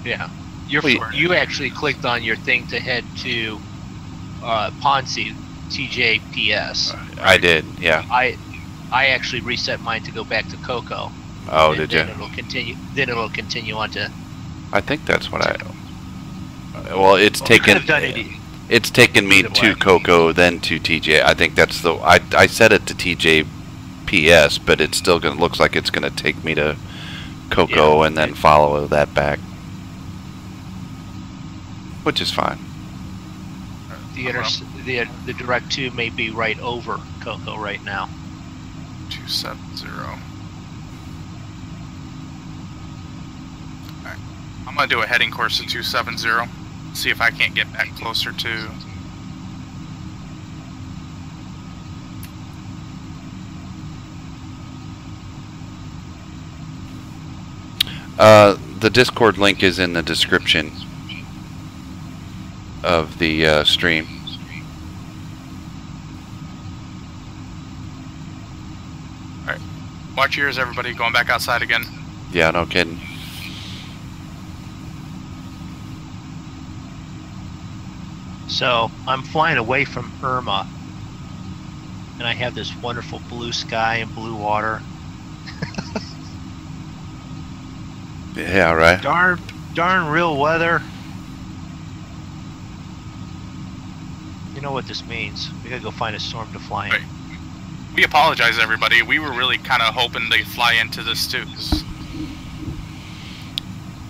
Speaker 1: Yeah. You actually clicked on your thing to head to Ponce, TJPS.
Speaker 2: Right? I did, yeah.
Speaker 1: I actually reset mine to go back to Coco.
Speaker 2: Oh, did you?
Speaker 1: Then it'll continue on to...
Speaker 2: I think that's what I... Well, it's taken... It's taken me to Coco, then to TJ. I think that's the... I set it to TJPS, but it's still going to... Looks like it's going to take me to Coco and then follow that back. Which is fine.
Speaker 1: The direct 2 may be right over Coco right now.
Speaker 3: 270. Alright. I'm going to do a heading course of 270. See if I can't get back closer to...
Speaker 2: The Discord link is in the description of the stream.
Speaker 3: Alright. Watch your ears, everybody. Going back outside again.
Speaker 2: Yeah, no kidding.
Speaker 1: So, I'm flying away from Irma, and I have this wonderful blue sky and blue water.
Speaker 2: Yeah, right.
Speaker 1: Darn real weather. You know what this means. We gotta go find a storm to fly in.
Speaker 3: Right. We apologize, everybody. We were really kind of hoping they fly into this too.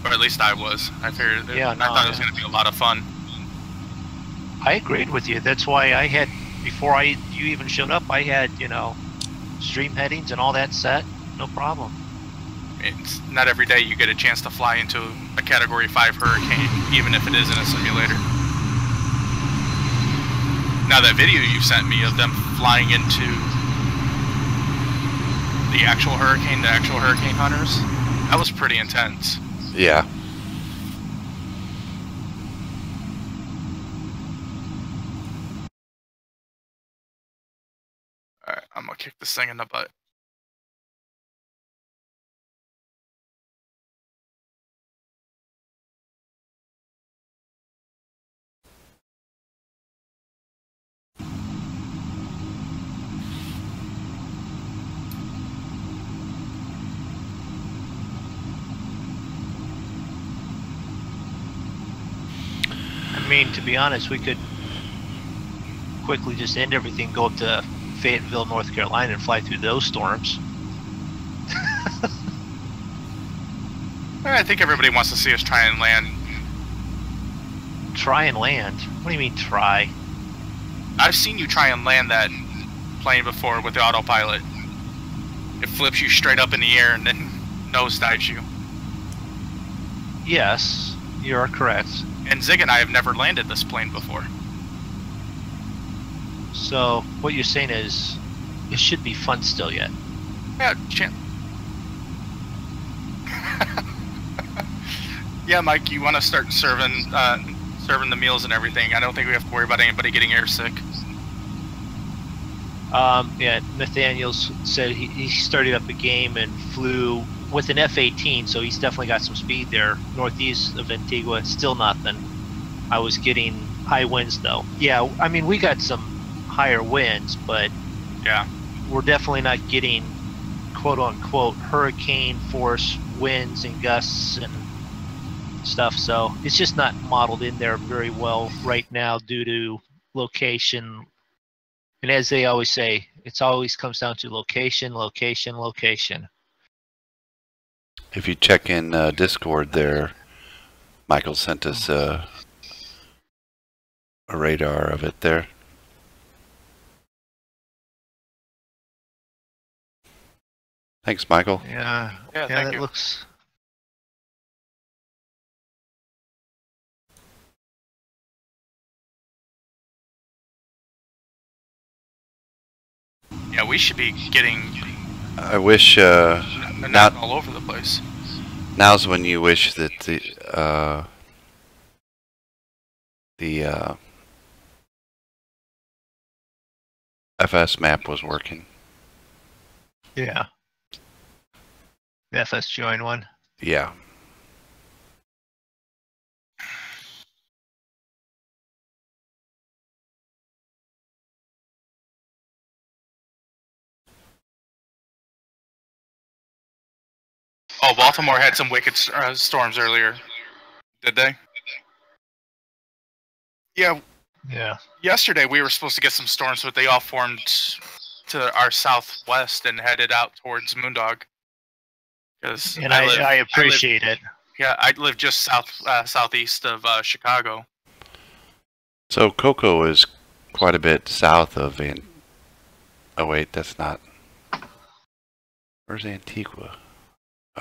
Speaker 3: Or at least I was. I figured. I thought it was going to be a lot of fun.
Speaker 1: I agreed with you. That's why I had, before you even showed up, I had, stream headings and all that set. No problem.
Speaker 3: It's not every day you get a chance to fly into a Category 5 hurricane, even if it is in a simulator. Now that video you sent me of them flying into the actual hurricane hunters, that was pretty intense.
Speaker 2: Yeah.
Speaker 3: Alright, I'm gonna kick this thing in the butt.
Speaker 1: I mean, to be honest, we could quickly just end everything, go up to Fayetteville, North Carolina, and fly through those storms.
Speaker 3: I think everybody wants to see us try and land.
Speaker 1: Try and land? What do you mean, try?
Speaker 3: I've seen you try and land that plane before with the autopilot. It flips you straight up in the air and then nosedives you.
Speaker 1: Yes, you are correct.
Speaker 3: And Zig and I have never landed this plane before.
Speaker 1: So, what you're saying is, it should be fun still yet.
Speaker 3: Yeah, yeah, Mike, you want to start serving the meals and everything. I don't think we have to worry about anybody getting airsick.
Speaker 1: Yeah, Nathaniel said he started up a game and flew with an F-18, so he's definitely got some speed there. Northeast of Antigua, still nothing. I was getting high winds though. Yeah, I mean, we got some higher winds, but
Speaker 3: yeah,
Speaker 1: we're definitely not getting quote-unquote hurricane force winds and gusts and stuff, so it's just not modeled in there very well right now due to location. And as they always say, it always comes down to location, location, location.
Speaker 2: If you check in Discord there, Michael sent us a radar of it there. Thanks, Michael.
Speaker 1: Yeah,
Speaker 3: thank
Speaker 1: that
Speaker 3: you.
Speaker 1: looks
Speaker 3: Yeah, we should be getting.
Speaker 2: I wish
Speaker 3: not all over the place.
Speaker 2: Now's when you wish that the FS map was working.
Speaker 1: Yeah. The FS join one.
Speaker 2: Yeah.
Speaker 3: Oh, Baltimore had some wicked storms earlier. Did they? Yeah.
Speaker 1: Yeah.
Speaker 3: Yesterday we were supposed to get some storms, but they all formed to our southwest and headed out towards Moondog.
Speaker 1: And I appreciate it.
Speaker 3: Yeah, I live just southeast of Chicago.
Speaker 2: So Cocoa is quite a bit south of Oh wait, that's not. Where's Antigua?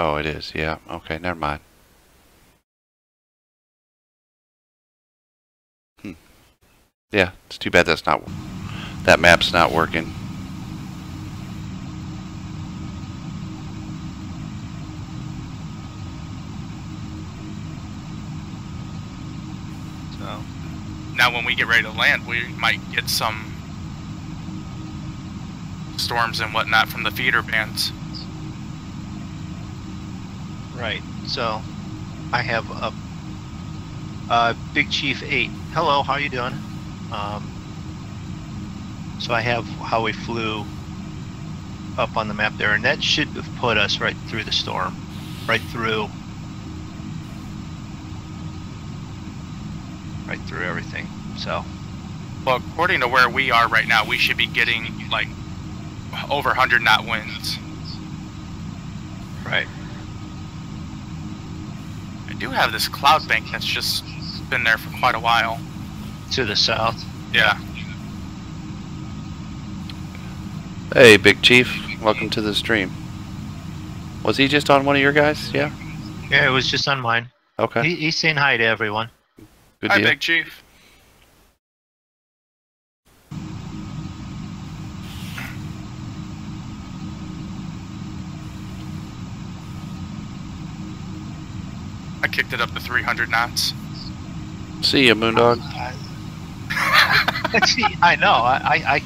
Speaker 2: Oh, it is. Yeah. Okay, never mind. Yeah, it's too bad that map's not working.
Speaker 3: So now when we get ready to land, we might get some storms and whatnot from the feeder bands.
Speaker 1: Right. So I have a Big Chief 8. Hello, how you doing? So I have how we flew up on the map there, and that should have put us right through the storm, right through everything. So,
Speaker 3: well, according to where we are right now, we should be getting like over 100 knot winds.
Speaker 1: Right.
Speaker 3: I do have this cloud bank that's just been there for quite a while.
Speaker 1: To the south.
Speaker 3: Yeah.
Speaker 2: Hey, Big Chief. Welcome to the stream. Was he just on one of your guys? Yeah?
Speaker 1: Yeah, it was just on mine.
Speaker 2: Okay.
Speaker 1: He's saying hi to everyone.
Speaker 2: Good
Speaker 3: Hi,
Speaker 2: deal.
Speaker 3: Big Chief. I kicked it up to 300 knots.
Speaker 2: See ya, Moondog.
Speaker 1: I know. I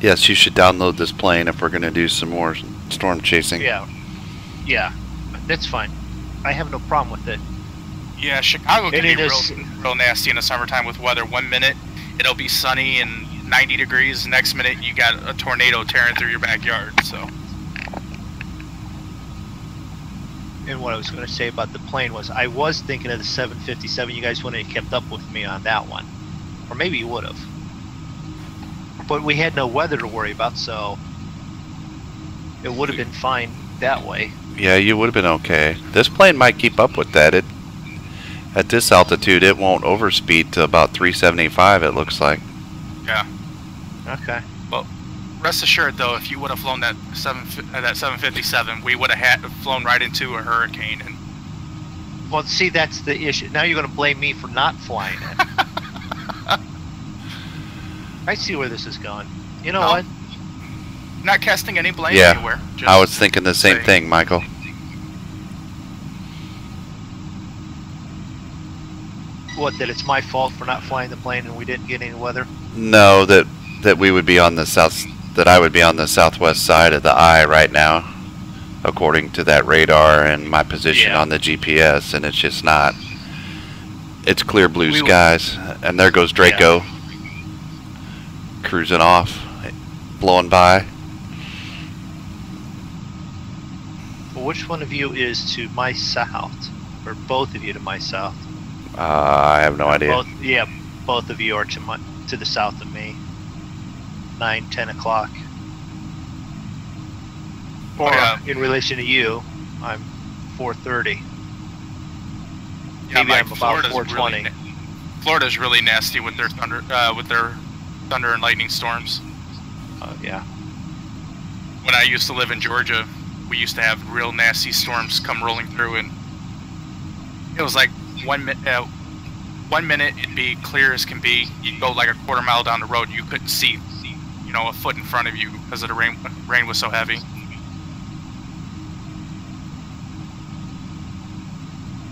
Speaker 2: Yes, you should download this plane if we're going to do some more storm chasing.
Speaker 1: Yeah. Yeah. That's fine. I have no problem with it.
Speaker 3: Yeah, Chicago can be
Speaker 1: is
Speaker 3: real nasty in the summertime with weather. 1 minute it'll be sunny and 90 degrees. Next minute you got a tornado tearing through your backyard. So.
Speaker 1: And what I was going to say about the plane was I was thinking of the 757. You guys wouldn't have kept up with me on that one. Or maybe you would have. But we had no weather to worry about, so it would have been fine that way.
Speaker 2: Yeah, you would have been okay. This plane might keep up with that. At this altitude, it won't overspeed to about 375, it looks like.
Speaker 3: Yeah.
Speaker 1: Okay.
Speaker 3: Well, rest assured, though, if you would have flown that 757, we would have flown right into a hurricane. And
Speaker 1: well, see, that's the issue. Now you're going to blame me for not flying it. I see where this is going. You know what?
Speaker 3: Not casting any blame
Speaker 2: Yeah,
Speaker 3: anywhere. Just
Speaker 2: I was thinking the same thing, Michael.
Speaker 1: What, that it's my fault for not flying the plane and we didn't get any weather?
Speaker 2: No, that we would be on the south, that I would be on the southwest side of the eye right now, according to that radar and my position on the GPS, and it's just not. It's clear blue skies, and there goes Draco. Yeah. Cruising off, blowing by.
Speaker 1: Well, which one of you is to my south? Or both of you to my south?
Speaker 2: I have no idea.
Speaker 1: Both of you are to the south of me. 9, 10 o'clock. Or in relation to you, I'm 4:30.
Speaker 3: Yeah,
Speaker 1: maybe I'm about 4:20.
Speaker 3: Florida's really nasty with their thunder and lightning storms.
Speaker 1: Oh yeah.
Speaker 3: When I used to live in Georgia, we used to have real nasty storms come rolling through, and it was like 1 minute it'd be clear as can be. You'd go like a quarter mile down the road, you couldn't see, you know, a foot in front of you because of the rain was so heavy.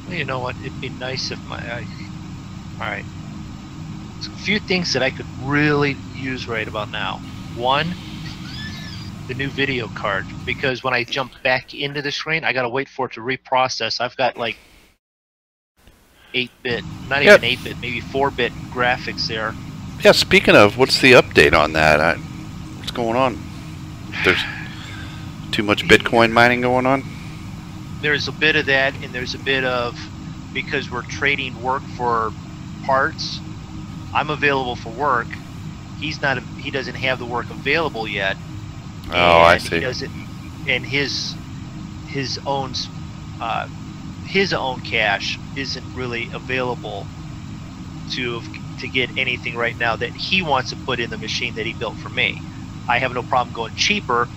Speaker 1: Well, you know what? It'd be nice if all right. There's a few things that I could really use right about now. One, the new video card, because when I jump back into the screen, I gotta wait for it to reprocess. I've got like 8-bit, not even 8-bit, maybe 4-bit graphics there.
Speaker 2: Yeah, speaking of, what's the update on that? What's going on? There's too much Bitcoin mining going on?
Speaker 1: There's a bit of that, and there's a bit of, because we're trading work for parts, I'm available for work. He doesn't have the work available yet.
Speaker 2: Oh, I see.
Speaker 1: He doesn't, and his own cash isn't really available to get anything right now that he wants to put in the machine that he built for me. I have no problem going cheaper,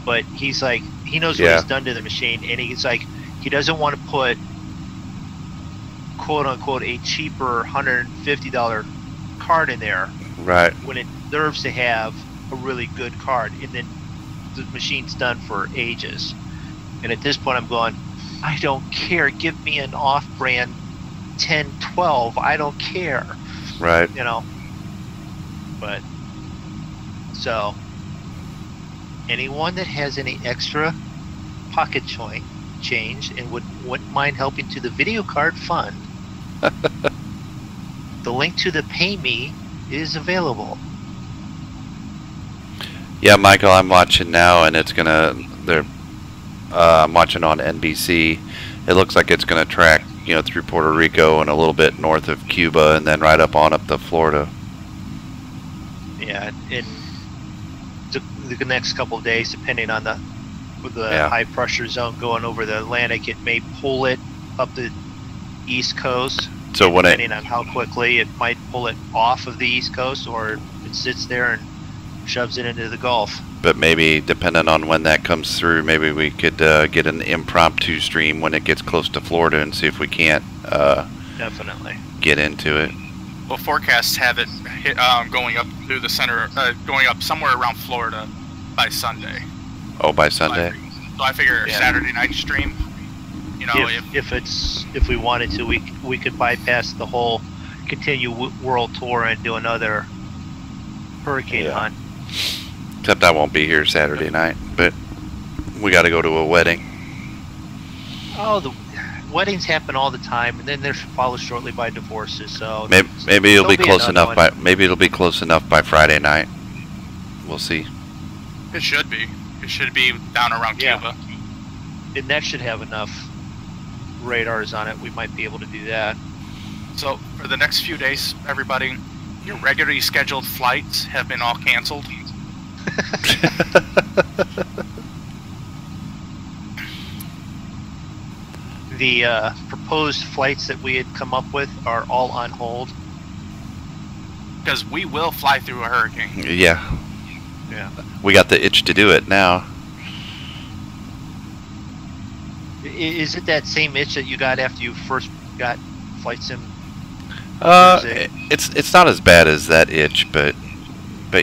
Speaker 1: but he's like, he knows what he's done to the machine, and he's like, he doesn't want to put quote unquote a cheaper $150 card in there,
Speaker 2: right,
Speaker 1: when it deserves to have a really good card, and then the machine's done for ages. And at this point I'm going, I don't care, give me an off-brand 1012, I don't care,
Speaker 2: right,
Speaker 1: you know. But so anyone that has any extra pocket change and wouldn't mind helping to the video card fund, the link to the Pay Me is available.
Speaker 2: Yeah, Michael, I'm watching now, and it's gonna. I'm watching on NBC. It looks like it's gonna track, you know, through Puerto Rico and a little bit north of Cuba, and then right up to Florida.
Speaker 1: Yeah, in the next couple of days, depending on the high pressure zone going over the Atlantic, it may pull it up the East Coast.
Speaker 2: So when
Speaker 1: depending on how quickly, it might pull it off of the East Coast, or it sits there and shoves it into the Gulf.
Speaker 2: But maybe, depending on when that comes through, maybe we could get an impromptu stream when it gets close to Florida and see if we can't
Speaker 1: definitely
Speaker 2: get into it.
Speaker 3: Well, forecasts have it going up through the center, going up somewhere around Florida by Sunday.
Speaker 2: Oh, by Sunday?
Speaker 3: So I figure Saturday night stream, you know,
Speaker 1: if we wanted to, we could bypass the whole continue world tour and do another hurricane hunt.
Speaker 2: Except I won't be here Saturday night, but we got to go to a wedding.
Speaker 1: Oh, the weddings happen all the time, and then they're followed shortly by divorces. So
Speaker 2: maybe it'll be close enough by Friday night. We'll see.
Speaker 3: It should be. It should be down around Cuba.
Speaker 1: And that should have enough radars on it. We might be able to do that.
Speaker 3: So for the next few days, everybody, your regularly scheduled flights have been all canceled.
Speaker 1: The proposed flights that we had come up with are all on hold.
Speaker 3: Because we will fly through a hurricane.
Speaker 2: Yeah. We got the itch to do it now.
Speaker 1: Is it that same itch that you got after you first got Flight Sim?
Speaker 2: It's not as bad as that itch, but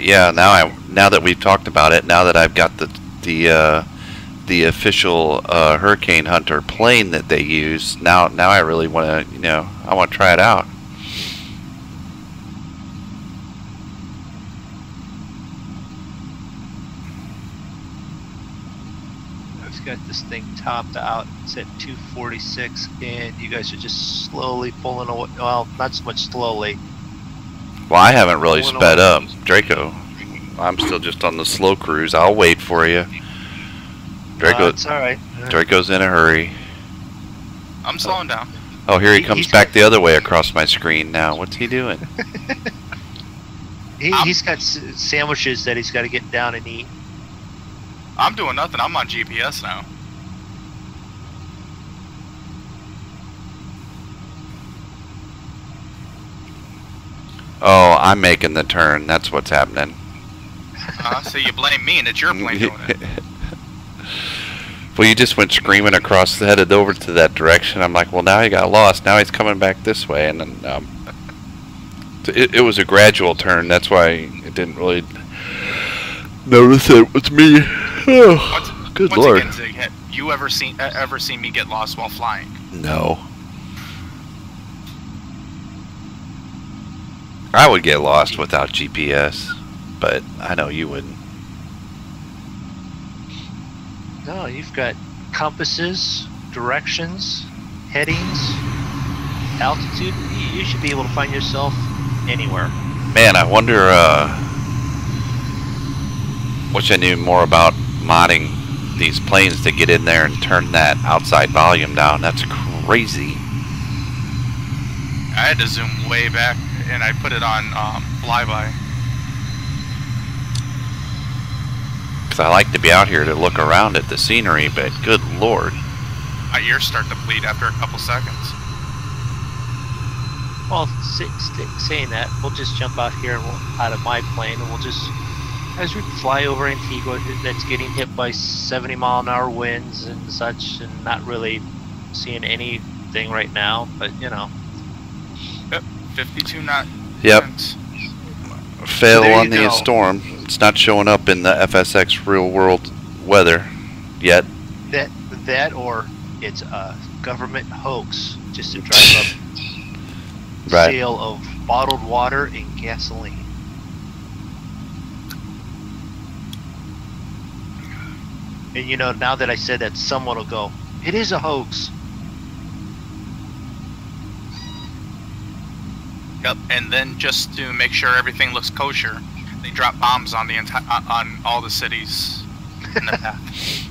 Speaker 2: yeah, now that we've talked about it, now that I've got the official Hurricane Hunter plane that they use, now I really want to, I want to try it out.
Speaker 1: I've got this thing topped out. It's at 246, and you guys are just slowly pulling away. Well, not so much slowly.
Speaker 2: Well, I haven't really sped up, Draco. I'm still just on the slow cruise. I'll wait for you. Draco,
Speaker 1: it's all right.
Speaker 2: Draco's in a hurry.
Speaker 3: I'm slowing down.
Speaker 2: Oh, here he comes back the other way across my screen now. What's he doing?
Speaker 1: He's got sandwiches that he's got to get down and eat.
Speaker 3: I'm doing nothing. I'm on GPS now.
Speaker 2: Oh, I'm making the turn. That's what's happening.
Speaker 3: So you blame me, and it's your plane doing it.
Speaker 2: Well, you just went screaming across, headed over to that direction. I'm like, well, now he got lost. Now he's coming back this way, and then it was a gradual turn. That's why it didn't really notice it was me. Oh, good
Speaker 3: once
Speaker 2: lord!
Speaker 3: Again, Zig, have you ever seen me get lost while flying?
Speaker 2: No. I would get lost without GPS, but I know you wouldn't.
Speaker 1: No, you've got compasses, directions, headings, altitude. You should be able to find yourself anywhere.
Speaker 2: Man, I wonder, wish I knew more about modding these planes to get in there and turn that outside volume down. That's crazy.
Speaker 3: I had to zoom way back, and I put it on flyby.
Speaker 2: Because I like to be out here to look around at the scenery, but good lord.
Speaker 3: My ears start to bleed after a couple seconds.
Speaker 1: Well, saying that, we'll just jump out here and out of my plane, and we'll just, as we fly over Antigua, that's getting hit by 70-mile-an-hour winds and such, and not really seeing anything right now, but you know.
Speaker 3: Yep, 52 knot.
Speaker 2: Yep. Fail
Speaker 1: There
Speaker 2: on
Speaker 1: you
Speaker 2: the
Speaker 1: go.
Speaker 2: storm. It's not showing up in the FSX real world weather yet.
Speaker 1: That or it's a government hoax just to drive up
Speaker 2: Right.
Speaker 1: sale of bottled water and gasoline. And you know, now that I said that, someone will go, it is a hoax.
Speaker 3: Yep, and then just to make sure everything looks kosher, they drop bombs on the on all the cities in the path.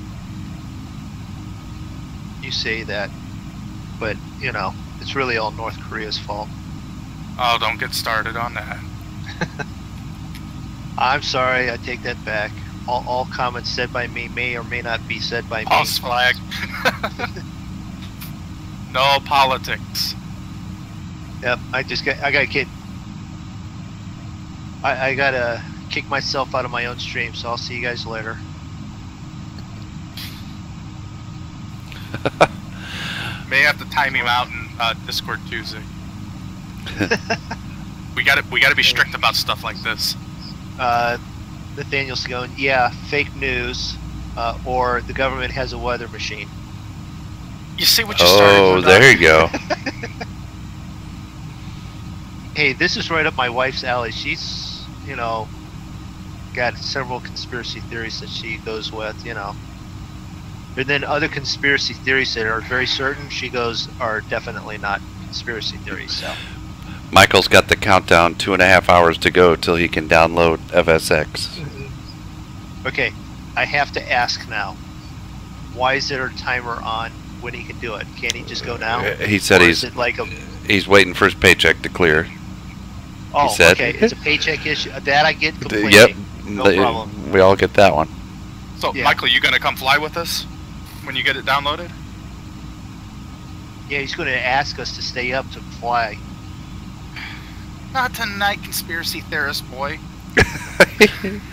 Speaker 1: You say that, but you know, it's really all North Korea's fault.
Speaker 3: Oh, don't get started on that.
Speaker 1: I'm sorry, I take that back. All comments said by me may or may not be said by me.
Speaker 3: False flag. No politics.
Speaker 1: Yep, I gotta kick. I gotta kick myself out of my own stream, so I'll see you guys later.
Speaker 3: May have to time him out in Discord Tuesday. we gotta be strict about stuff like this.
Speaker 1: Nathaniel's going, yeah, fake news, or the government has a weather machine.
Speaker 3: You see what you started
Speaker 2: Oh,
Speaker 3: with?
Speaker 2: there you go.
Speaker 1: Hey, this is right up my wife's alley. She's, you know, got several conspiracy theories that she goes with, you know. And then other conspiracy theories that are very certain, she goes, are definitely not conspiracy theories, so.
Speaker 2: Michael's got the countdown, 2.5 hours to go till he can download FSX.
Speaker 1: Okay, I have to ask now. Why is there a timer on when he can do it? Can't he just go now?
Speaker 2: He said
Speaker 1: Or
Speaker 2: he's
Speaker 1: is it like a,
Speaker 2: he's waiting for his paycheck to clear.
Speaker 1: oh,
Speaker 2: he said.
Speaker 1: okay, it's a paycheck issue. That I get completely.
Speaker 2: Yep,
Speaker 1: No problem.
Speaker 2: we all get that one.
Speaker 3: So,
Speaker 1: Yeah.
Speaker 3: Michael, you gonna come fly with us when you get it downloaded?
Speaker 1: Yeah, he's going to ask us to stay up to fly.
Speaker 3: Not tonight, conspiracy theorist boy.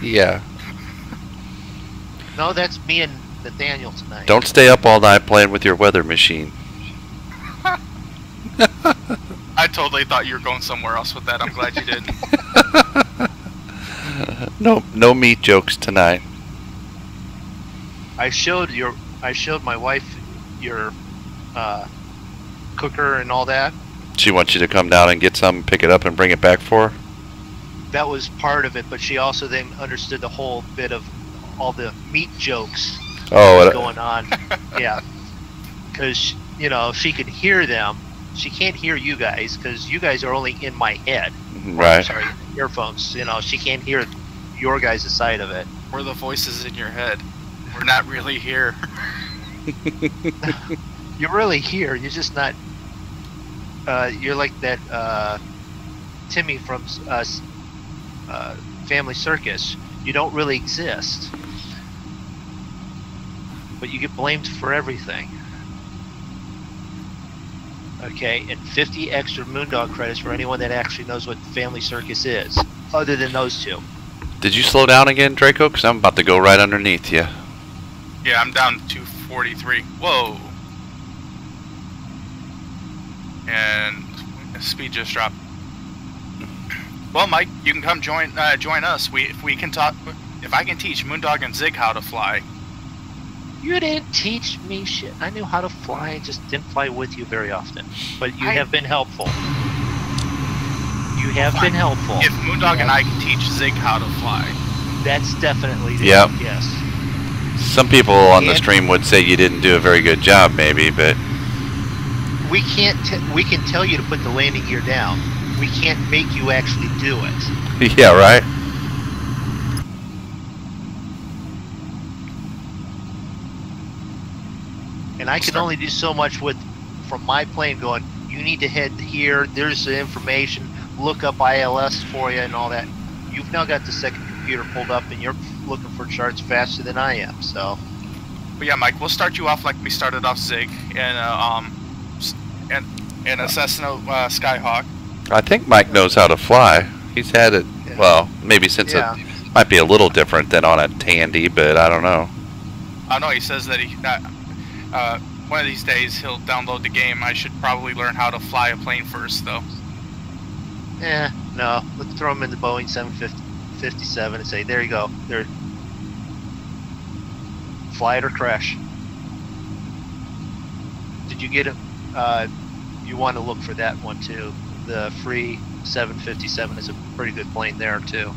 Speaker 2: Yeah.
Speaker 1: No, that's me and Nathaniel tonight.
Speaker 2: Don't stay up all night playing with your weather machine.
Speaker 3: I totally thought you were going somewhere else with that. I'm glad you didn't.
Speaker 2: No meat jokes tonight.
Speaker 1: I showed my wife your cooker and all that.
Speaker 2: She wants you to come down and get some, pick it up, and bring it back for her?
Speaker 1: That was part of it, but she also then understood the whole bit of all the meat jokes
Speaker 2: Oh,
Speaker 1: going on. Yeah, because you know, she could hear them. She can't hear you guys because you guys are only in my head.
Speaker 2: right.
Speaker 1: Sorry, earphones. You know, she can't hear your guys' side of it.
Speaker 3: We're the voices in your head. We're not really here.
Speaker 1: You're really here. You're just not. You're like that Timmy from Family Circus. You don't really exist, but you get blamed for everything. Okay, and 50 extra Moondog credits for anyone that actually knows what Family Circus is, other than those two.
Speaker 2: Did you slow down again, Draco? Because I'm about to go right underneath you.
Speaker 3: Yeah, I'm down to 43. Whoa. And speed just dropped. Well, Mike, you can come join us. If we can talk. If I can teach Moondog and Zig how to fly.
Speaker 1: You didn't teach me shit. I knew how to fly. I just didn't fly with you very often. But you have been helpful. You have been helpful.
Speaker 3: If Moondog and I can teach Zig how to fly.
Speaker 1: That's definitely the yes.
Speaker 2: Some people on the stream would say you didn't do a very good job, maybe, but
Speaker 1: we can't. We can tell you to put the landing gear down. We can't make you actually do it.
Speaker 2: Yeah, right.
Speaker 1: And I can only do so much from my plane going, you need to head here, there's the information, look up ILS for you and all that. You've now got the second computer pulled up and you're looking for charts faster than I am, so.
Speaker 3: But yeah, Mike, we'll start you off like we started off Zig and a Cessna Skyhawk.
Speaker 2: I think Mike knows how to fly. He's had it, well, maybe since it might be a little different than on a Tandy, but I don't know.
Speaker 3: I know he says that one of these days he'll download the game. I should probably learn how to fly a plane first, though.
Speaker 1: No. Let's throw him in the Boeing 757 and say, there you go. There. Fly it or crash. Did you get it? You want to look for that one, too. The free 757 is a pretty good plane there, too.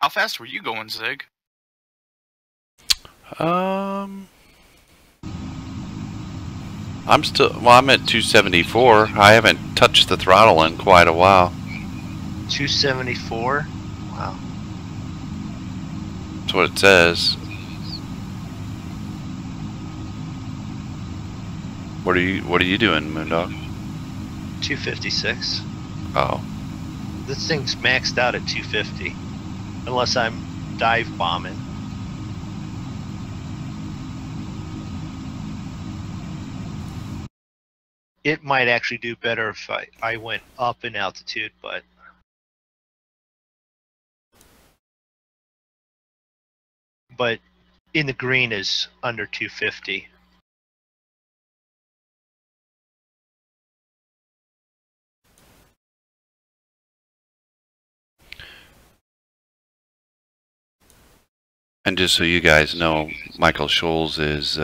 Speaker 3: How fast were you going, Zig?
Speaker 2: I'm at 274. I haven't touched the throttle in quite a while.
Speaker 1: 274? Wow.
Speaker 2: That's what it says. What are you doing, Moondog?
Speaker 1: 256.
Speaker 2: Oh.
Speaker 1: This thing's maxed out at 250. Unless I'm dive bombing. It might actually do better if I went up in altitude, but in the green is under 250.
Speaker 2: And just so you guys know, Michael Scholes is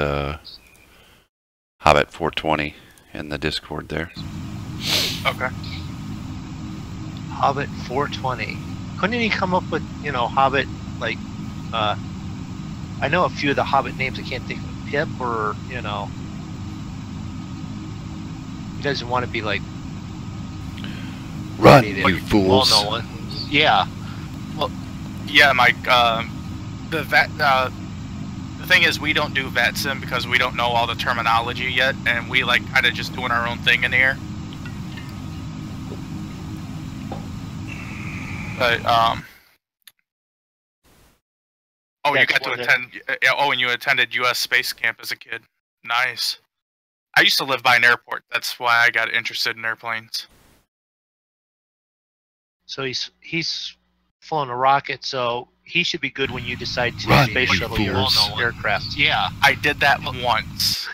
Speaker 2: Hobbit 420 in the Discord there.
Speaker 3: Okay.
Speaker 1: Hobbit 420. Couldn't he come up with, Hobbit, like, I know a few of the Hobbit names. I can't think of Pip or, He doesn't want to be like...
Speaker 2: Run, you fools.
Speaker 1: Well, no one. Yeah.
Speaker 3: Well, yeah, Mike, the thing is, we don't do VetSim because we don't know all the terminology yet, and we like kind of just doing our own thing in here. But oh, you got to attend. Oh, and you attended U.S. Space Camp as a kid. Nice. I used to live by an airport. That's why I got interested in airplanes.
Speaker 1: So he's flown a rocket, so he should be good when you decide to space shuttle your aircraft. Yeah,
Speaker 3: I did that once.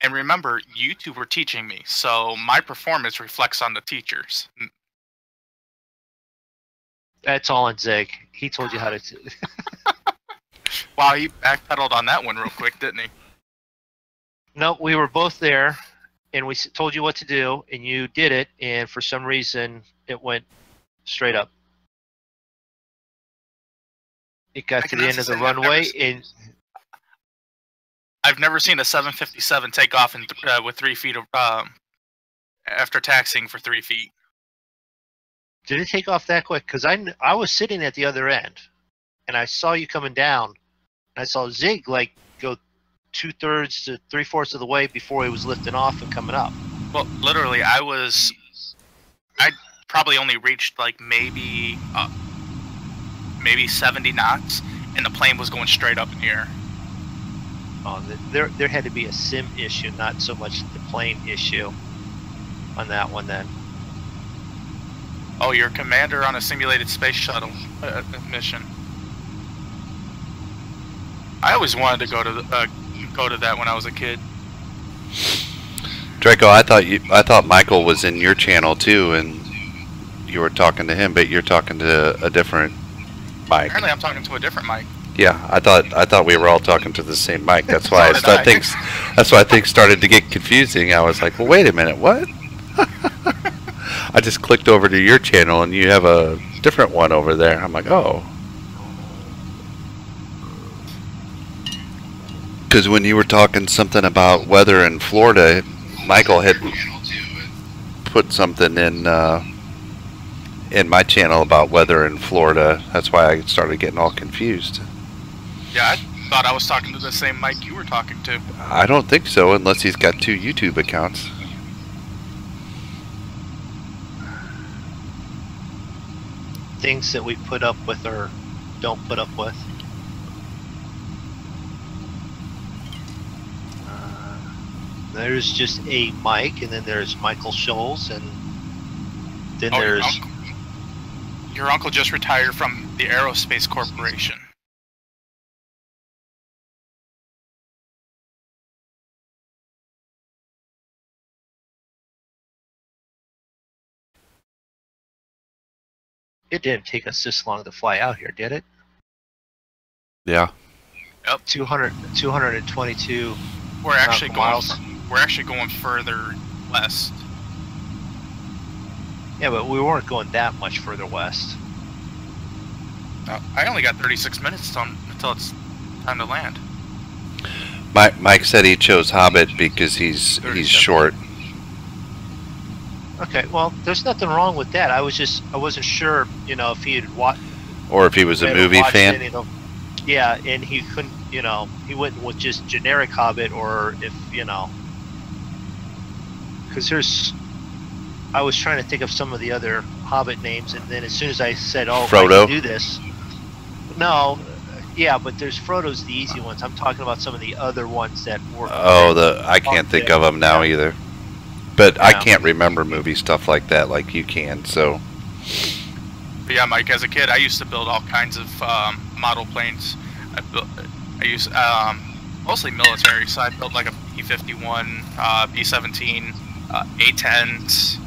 Speaker 3: And remember, you two were teaching me, so my performance reflects on the teachers.
Speaker 1: That's all on Zig. He told you how to...
Speaker 3: Wow, he backpedaled on that one real quick, didn't he?
Speaker 1: No, we were both there, and we told you what to do, and you did it, and for some reason, it went straight up. It got to the end of the runway, and...
Speaker 3: I've never seen a 757 take off with 3 feet of, after taxiing for 3 feet.
Speaker 1: Did it take off that quick? Because I was sitting at the other end, and I saw you coming down. And I saw Zig like go 2/3 to 3/4 of the way before he was lifting off and coming up.
Speaker 3: Well, literally, I probably only reached like maybe 70 knots, and the plane was going straight up in the air.
Speaker 1: Oh, there had to be a sim issue, not so much the plane issue on that one then.
Speaker 3: Oh, you're a commander on a simulated space shuttle mission. I always wanted to go to that when I was a kid.
Speaker 2: Draco, I thought Michael was in your channel too, and you were talking to him, but you're talking to a different mic.
Speaker 3: Apparently, I'm talking to a different mic.
Speaker 2: Yeah, I thought we were all talking to the same mic. That's why that's why things started to get confusing. I was like, well, wait a minute, what? I just clicked over to your channel, and you have a different one over there. I'm like, oh. Because when you were talking something about weather in Florida, Michael had put something in my channel about weather in Florida. That's why I started getting all confused.
Speaker 3: Yeah, I thought I was talking to the same mic you were talking to.
Speaker 2: I don't think so, unless he's got 2 YouTube accounts.
Speaker 1: Things that we put up with or don't put up with. There's just a Mike, and then there's Michael Scholes, and then there's...
Speaker 3: Your uncle just retired from the Aerospace Corporation.
Speaker 1: It didn't take us this long to fly out here, did it?
Speaker 2: Yeah.
Speaker 3: Yep.
Speaker 1: 222
Speaker 3: We're actually
Speaker 1: miles.
Speaker 3: We're actually going further west.
Speaker 1: Yeah, but we weren't going that much further west.
Speaker 3: I only got 36 minutes until it's time to land.
Speaker 2: Mike said he chose Hobbit because he's short.
Speaker 1: Okay, well, there's nothing wrong with that. I wasn't sure, you know, if he had watched...
Speaker 2: Or if he was a movie fan.
Speaker 1: Yeah, and he couldn't, you know, he went with just generic Hobbit, or if, you know... Because I was trying to think of some of the other Hobbit names, and then as soon as I said, oh,
Speaker 2: Frodo?
Speaker 1: I can do this... No, yeah, but there's Frodo's the easy ones. I'm talking about some of the other ones that were...
Speaker 2: Oh, I can't think of them now either. But
Speaker 1: yeah.
Speaker 2: I can't remember movie stuff like that like you can, so...
Speaker 3: But yeah, Mike, as a kid, I used to build all kinds of model planes. I used mostly military, so I built like a B-51, B-17, A-10s.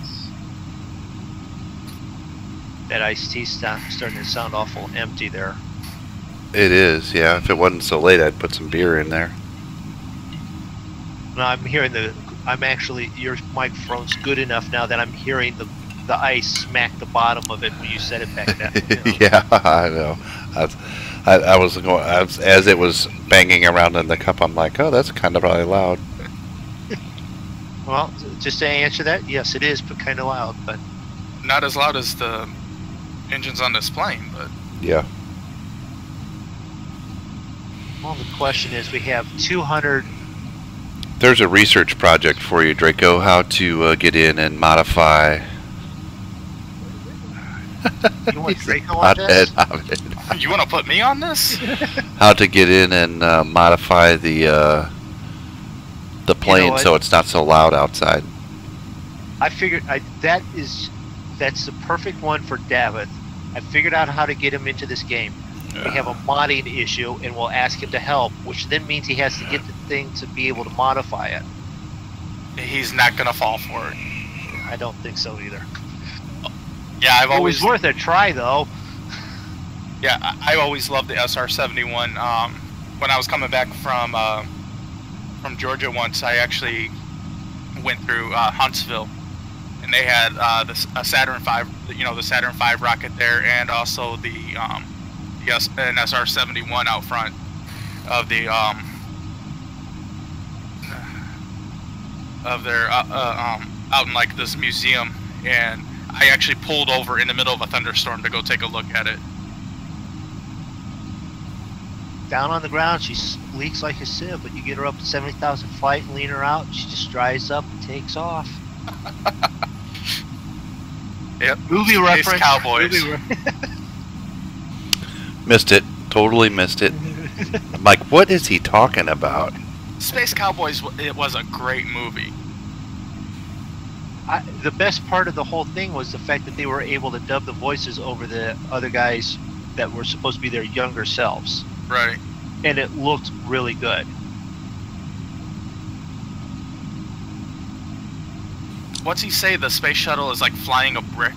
Speaker 1: That iced tea's starting to sound awful empty there.
Speaker 2: It is, yeah. If it wasn't so late, I'd put some beer in there.
Speaker 1: No, I'm hearing your microphone's good enough now that I'm hearing the ice smack the bottom of it when you said it back then. You know?
Speaker 2: Yeah, I know. I was going as it was banging around in the cup. I'm like, oh, that's kind of really loud.
Speaker 1: Well, just to answer that, yes, it is, but kind of loud. But
Speaker 3: not as loud as the engines on this plane, but
Speaker 2: yeah.
Speaker 1: Well, the question is, we have 200.
Speaker 2: There's a research project for you, Draco, how to get in and modify.
Speaker 1: You want Draco on this?
Speaker 3: You want to put me on this?
Speaker 2: How to get in and modify the plane so it's not so loud outside.
Speaker 1: I figured that's the perfect one for David. I figured out how to get him into this game. We have a modding issue, and we'll ask him to help, which then means he has to get the thing to be able to modify it.
Speaker 3: He's not gonna fall for it.
Speaker 1: I don't think so either.
Speaker 3: Yeah,
Speaker 1: It was worth a try, though.
Speaker 3: Yeah, I always loved the SR-71. When I was coming back from Georgia once, I actually went through Huntsville, and they had a Saturn V, the Saturn V rocket there, and also an SR-71 out front of the out in like this museum, and I actually pulled over in the middle of a thunderstorm to go take a look at it.
Speaker 1: Down on the ground, she leaks like a sieve, but you get her up at 70,000 flight and lean her out, and she just dries up and takes off.
Speaker 3: Yep.
Speaker 1: Movie reference.
Speaker 3: Cowboys.
Speaker 2: Missed it. Totally missed it. I'm like, what is he talking about?
Speaker 3: Space Cowboys, it was a great movie.
Speaker 1: the best part of the whole thing was the fact that they were able to dub the voices over the other guys that were supposed to be their younger selves.
Speaker 3: Right.
Speaker 1: And it looked really good.
Speaker 3: What's he say? The space shuttle is like flying a brick?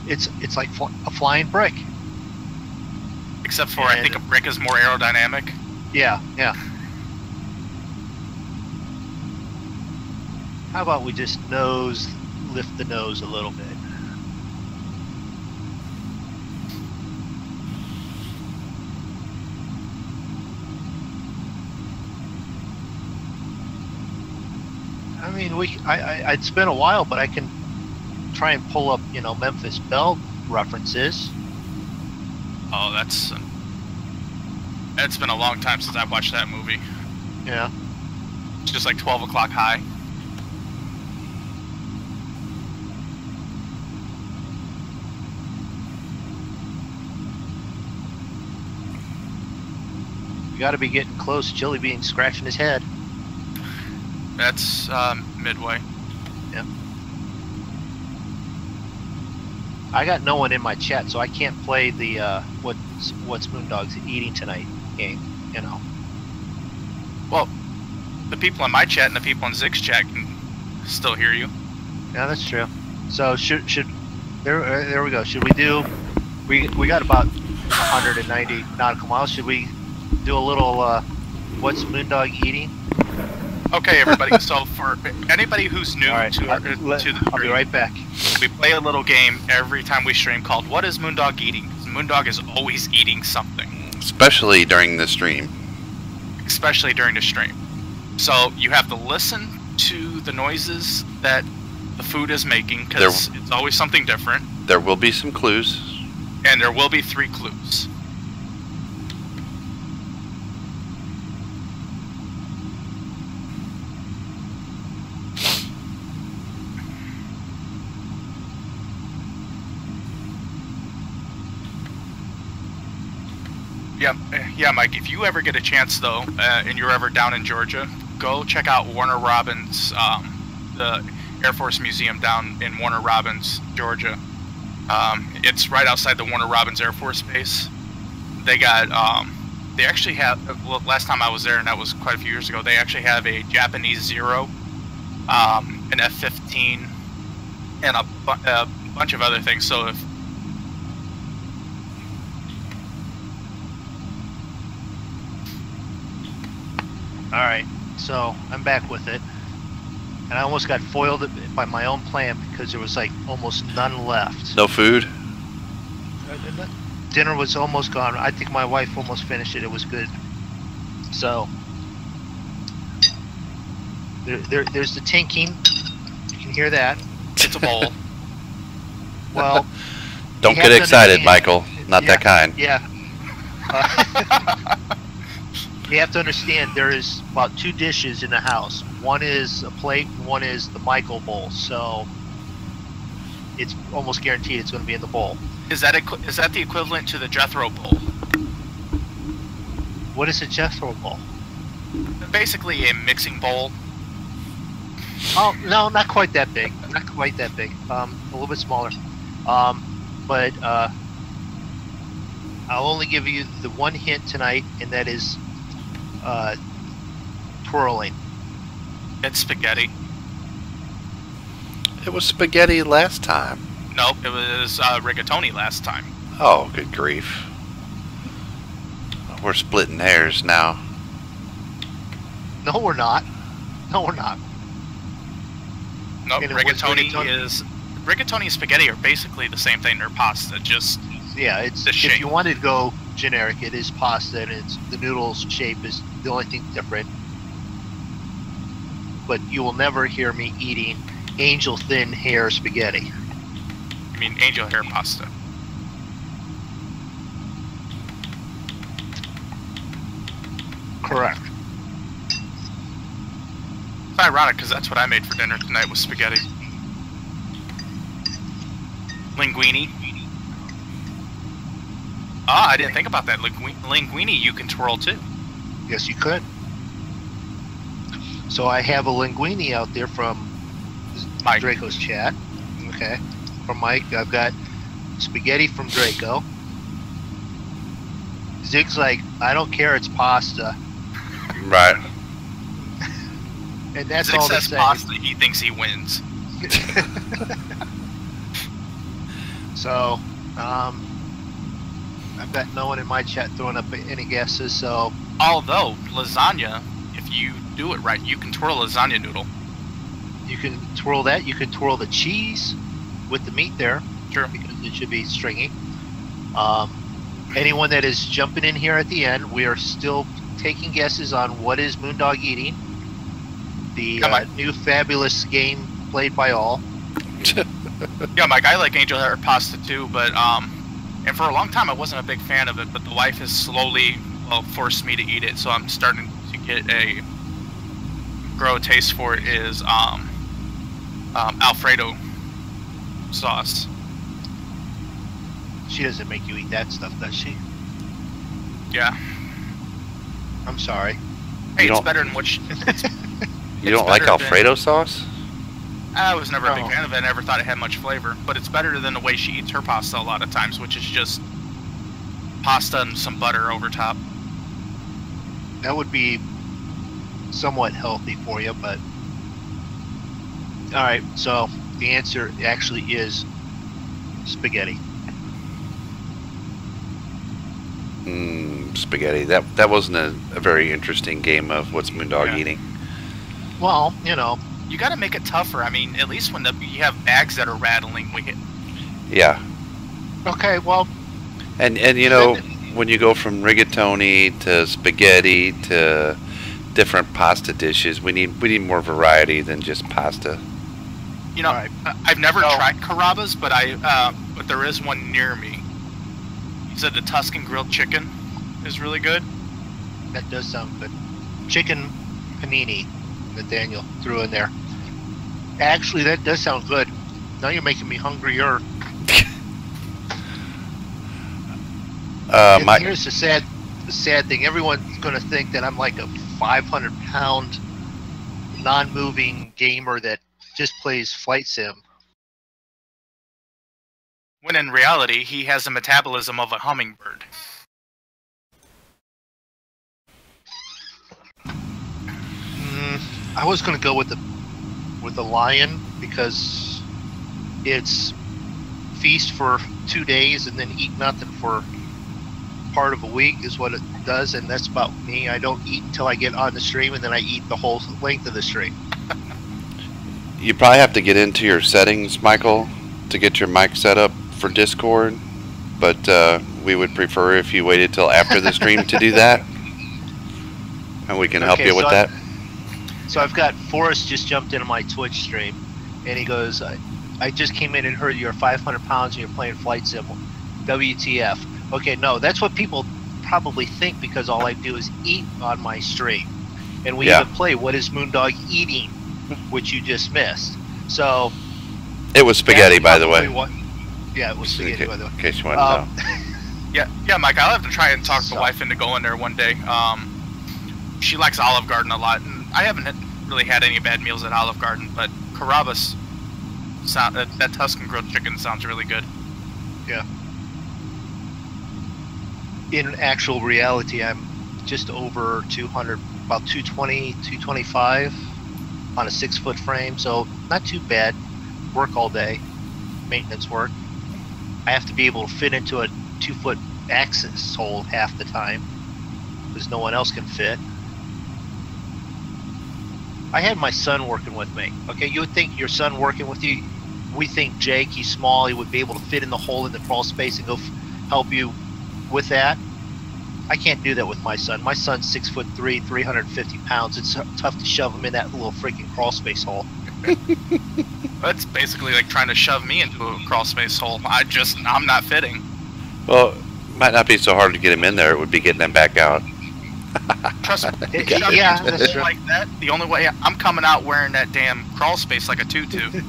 Speaker 1: It's like a flying brick.
Speaker 3: Except for, I think a brick is more aerodynamic.
Speaker 1: Yeah, yeah. How about we just lift the nose a little bit? I mean, it's been a while, but I can try and pull up, Memphis Belle references.
Speaker 3: Oh, it's been a long time since I've watched that movie.
Speaker 1: Yeah.
Speaker 3: It's just like 12 o'clock high.
Speaker 1: We got to be getting close. Chili Bean scratching his head.
Speaker 3: That's midway.
Speaker 1: Yeah. I got no one in my chat, so I can't play the what's Moondog's eating tonight game.
Speaker 3: Well, the people in my chat and the people in Zig's chat can still hear you.
Speaker 1: Yeah, that's true. So should there we go. Should we do? We got about 190 nautical miles. Should we do a little what's Moondog eating?
Speaker 3: Okay, everybody. So for anybody who's new to the stream,
Speaker 1: I'll be right back.
Speaker 3: We play a little game every time we stream called "What is Moondog eating?" Moondog is always eating something,
Speaker 2: especially during the stream.
Speaker 3: Especially during the stream. So you have to listen to the noises that the food is making because it's always something different.
Speaker 2: There will be some clues,
Speaker 3: and there will be 3 clues. Yeah, Mike, if you ever get a chance, though, and you're ever down in Georgia, go check out Warner Robins, the Air Force Museum down in Warner Robins, Georgia. It's right outside the Warner Robins Air Force Base. They got, they actually have, well, last time I was there, and that was quite a few years ago, they actually have a Japanese Zero, an F-15, and a bunch of other things. So if
Speaker 1: Alright, so I'm back with it. And I almost got foiled by my own plan because there was like almost none left.
Speaker 2: No food?
Speaker 1: Dinner was almost gone. I think my wife almost finished it. It was good. So, there's the tinking. You can hear that.
Speaker 3: It's a bowl.
Speaker 1: Well,
Speaker 2: don't get excited, Michael. Not that kind.
Speaker 1: Yeah. You have to understand there is about 2 dishes in the house. One is a plate, one is the Michael bowl. So it's almost guaranteed it's going to be in the bowl.
Speaker 3: Is that the equivalent to the Jethro bowl?
Speaker 1: What is a Jethro bowl?
Speaker 3: Basically a mixing bowl.
Speaker 1: Oh no, not quite that big. Not quite that big. A little bit smaller. But I'll only give you the one hint tonight, and that is twirling.
Speaker 3: It's spaghetti.
Speaker 2: It was spaghetti last time.
Speaker 3: Nope, it was rigatoni last time.
Speaker 2: Oh, good grief. We're splitting hairs now.
Speaker 1: No, we're not. No, we're not.
Speaker 3: Nope, rigatoni and spaghetti are basically the same thing. They're pasta, just
Speaker 1: it's
Speaker 3: the shape.
Speaker 1: If you wanted to go generic, it is pasta, and the noodle's shape is the only thing different. But you will never hear me eating angel thin hair spaghetti.
Speaker 3: I mean angel hair pasta.
Speaker 1: Correct.
Speaker 3: It's ironic because that's what I made for dinner tonight was spaghetti. Linguine. Ah, I didn't think about that. Linguine you can twirl too.
Speaker 1: Yes, you could. So I have a linguine out there from
Speaker 3: Mike.
Speaker 1: Draco's chat. Okay. From Mike, I've got spaghetti from Draco. Zig's like, I don't care, it's pasta.
Speaker 2: Right.
Speaker 1: And that's
Speaker 3: Zig
Speaker 1: all they're
Speaker 3: says
Speaker 1: saying.
Speaker 3: pasta, he thinks he wins.
Speaker 1: So, I've got no one in my chat throwing up any guesses, so...
Speaker 3: Although, lasagna, if you do it right, you can twirl a lasagna noodle.
Speaker 1: You can twirl that. You can twirl the cheese with the meat there.
Speaker 3: Sure.
Speaker 1: Because it should be stringy. Anyone that is jumping in here at the end, we are still taking guesses on what is Moondog eating. The new fabulous game played by all.
Speaker 3: Yeah, Mike, I like angel hair pasta too, but and for a long time I wasn't a big fan of it, but the wife has slowly forced me to eat it, so I'm starting to grow a taste for it. Is Alfredo sauce.
Speaker 1: She doesn't make you eat that stuff, does she?
Speaker 3: Yeah.
Speaker 1: I'm sorry.
Speaker 3: Hey, it's better than what she...
Speaker 2: You don't like Alfredo sauce?
Speaker 3: I was never a big fan of it. I never thought it had much flavor. But it's better than the way she eats her pasta a lot of times, which is just pasta and some butter over top.
Speaker 1: That would be somewhat healthy for you, but... Alright, so the answer actually is spaghetti.
Speaker 2: Spaghetti. That wasn't a very interesting game of what's Moondog eating.
Speaker 1: Well, you know...
Speaker 3: You got to make it tougher. I mean, at least when you have bags that are rattling, we hit.
Speaker 2: Yeah.
Speaker 1: Okay, well...
Speaker 2: And you know, when you go from rigatoni to spaghetti to different pasta dishes, we need more variety than just pasta.
Speaker 3: You know, I've never tried Carrabba's, but but there is one near me. He said the Tuscan grilled chicken is really good.
Speaker 1: That does sound good. Chicken panini that Daniel threw in there. Actually, that does sound good. Now you're making me hungrier. Here's the sad thing. Everyone's going to think that I'm like a 500-pound, non-moving gamer that just plays flight sim.
Speaker 3: When in reality, he has the metabolism of a hummingbird.
Speaker 1: I was going to go with the lion because it's feast for 2 days and then eat nothing for part of a week is what it does, and that's about me. I don't eat until I get on the stream, and then I eat the whole length of the stream.
Speaker 2: You probably have to get into your settings, Michael, to get your mic set up for Discord, but we would prefer if you waited till after the stream to do that, and we can help you with that.
Speaker 1: So I've got Forrest just jumped into my Twitch stream, and he goes, I just came in and heard you're 500 pounds and you're playing Flight Sim. WTF. Okay, no, that's what people probably think because all I do is eat on my stream. And we even play What is Moondog Eating, which you just missed. So...
Speaker 2: It was spaghetti, by the way.
Speaker 1: Yeah, it was spaghetti, by the way.
Speaker 2: In case you wanted to know.
Speaker 3: Yeah, Mike, I'll have to try and talk the wife into going there one day. She likes Olive Garden a lot, and I haven't really had any bad meals at Olive Garden, but Carrabba's, that Tuscan grilled chicken sounds really good.
Speaker 1: Yeah. In actual reality, I'm just over 200, about 220, 225 on a 6-foot frame, so not too bad. Work all day, maintenance work. I have to be able to fit into a 2-foot access hole half the time because no one else can fit. I had my son working with me. Okay, you would think your son working with you, we think Jake, he's small, he would be able to fit in the hole in the crawl space and go help you with that. I can't do that with my son. My son's 6'3", 350 pounds. It's tough to shove him in that little freaking crawl space hole.
Speaker 3: That's basically like trying to shove me into a crawl space hole. I'm not fitting.
Speaker 2: Well, it might not be so hard to get him in there. It would be getting him back out.
Speaker 3: Trust me.
Speaker 1: Yeah, that's true.
Speaker 3: Like that. The only way I'm coming out wearing that damn crawl space like a tutu.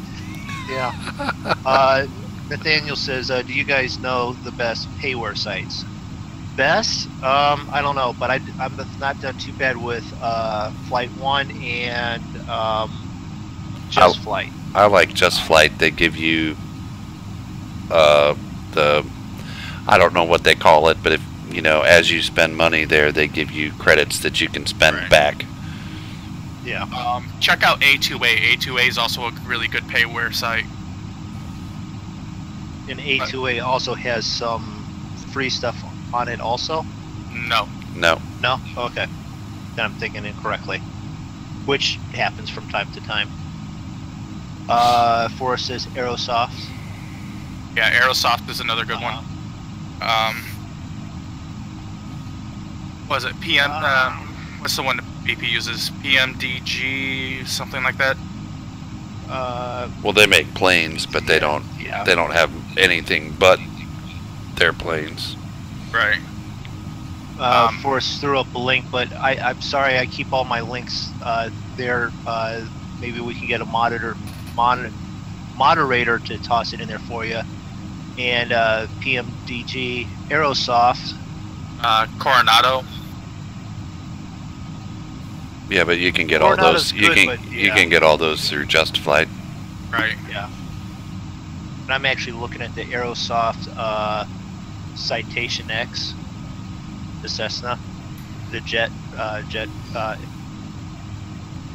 Speaker 1: Yeah. Nathaniel says, do you guys know the best payware sites? Best? I don't know, but I'm not done too bad with Flight 1 and Just Flight.
Speaker 2: I like Just Flight. They give you the, I don't know what they call it, but if you know, as you spend money there, they give you credits that you can spend back.
Speaker 1: Yeah.
Speaker 3: Check out A2A. A2A is also a really good payware site.
Speaker 1: And A2A also has some free stuff on it also?
Speaker 3: No.
Speaker 2: No.
Speaker 1: No? Okay. Then I'm thinking incorrectly. Which happens from time to time. Forrest says Aerosoft.
Speaker 3: Yeah, Aerosoft is another good one. Was it PM? What's the one that BP uses? PMDG, something like that.
Speaker 2: Well, they make planes, but they don't.
Speaker 1: Yeah.
Speaker 2: They don't have anything but their planes.
Speaker 3: Right.
Speaker 1: Forrest threw up a link, but I'm sorry, I keep all my links there. Maybe we can get a moderator to toss it in there for you. And PMDG, Aerosoft.
Speaker 3: Coronado.
Speaker 2: Yeah, but you can get all those. You
Speaker 1: good,
Speaker 2: can get all those through Just Flight.
Speaker 3: Right.
Speaker 1: Yeah. And I'm actually looking at the Aerosoft Citation X, the Cessna, the jet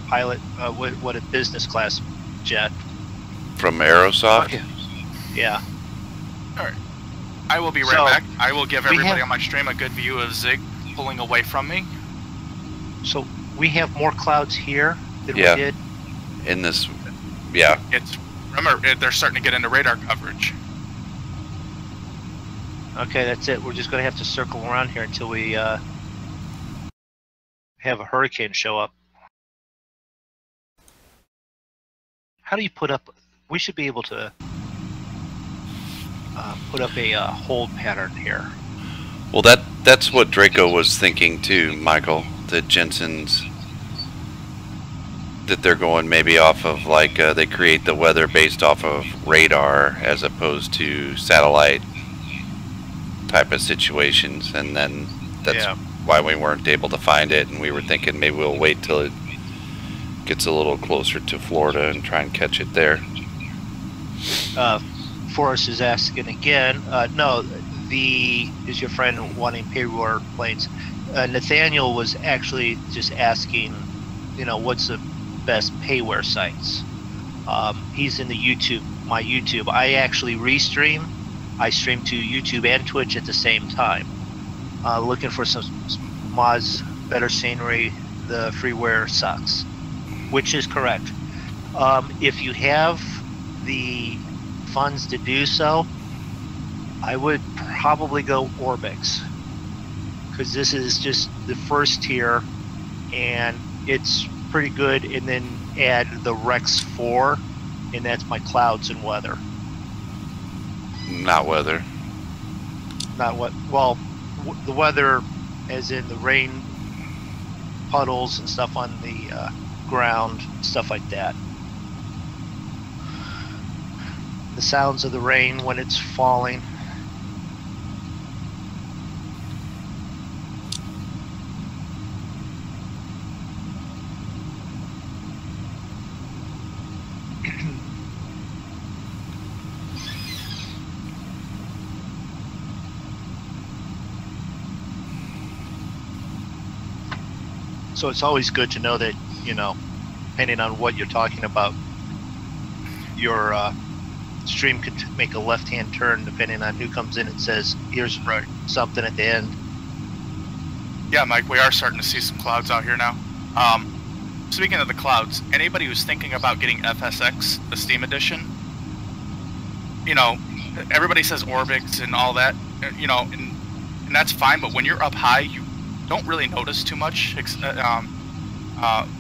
Speaker 1: pilot, what a business class jet.
Speaker 2: From Aerosoft?
Speaker 1: Okay. Yeah.
Speaker 3: Alright. I will be right back. I will give everybody on my stream a good view of Zig pulling away from me.
Speaker 1: So we have more clouds here than we did?
Speaker 2: In this, yeah.
Speaker 3: Remember, they're starting to get into radar coverage.
Speaker 1: Okay, that's it. We're just going to have to circle around here until we have a hurricane show up. How do you put up... We should be able to put up a hold pattern here.
Speaker 2: Well, that's what Draco was thinking too, Michael. That Jensen's... that they're going maybe off of, like, they create the weather based off of radar as opposed to satellite type of situations, and then that's why we weren't able to find it, and we were thinking maybe we'll wait till it gets a little closer to Florida and try and catch it there.
Speaker 1: Forrest is asking again, no, is your friend wanting payware planes? Nathaniel was actually just asking, you know, what's the best payware sites. He's in the my YouTube. I actually restream. I stream to YouTube and Twitch at the same time. Looking for some mods, better scenery. The freeware sucks, which is correct. If you have the funds to do so, I would probably go Orbix, because this is just the first tier and it's pretty good, and then add the Rex 4, and that's my clouds and weather.
Speaker 2: Not weather.
Speaker 1: Not what? Well, the weather, as in the rain, puddles and stuff on the ground, stuff like that. The sounds of the rain when it's falling. So it's always good to know that, you know, depending on what you're talking about, your stream could make a left-hand turn depending on who comes in and says, here's something at the end.
Speaker 3: Yeah, Mike, we are starting to see some clouds out here now. Speaking of the clouds, anybody who's thinking about getting FSX, the Steam Edition, you know, everybody says Orbix and all that, you know, and that's fine, but when you're up high, you don't really notice too much,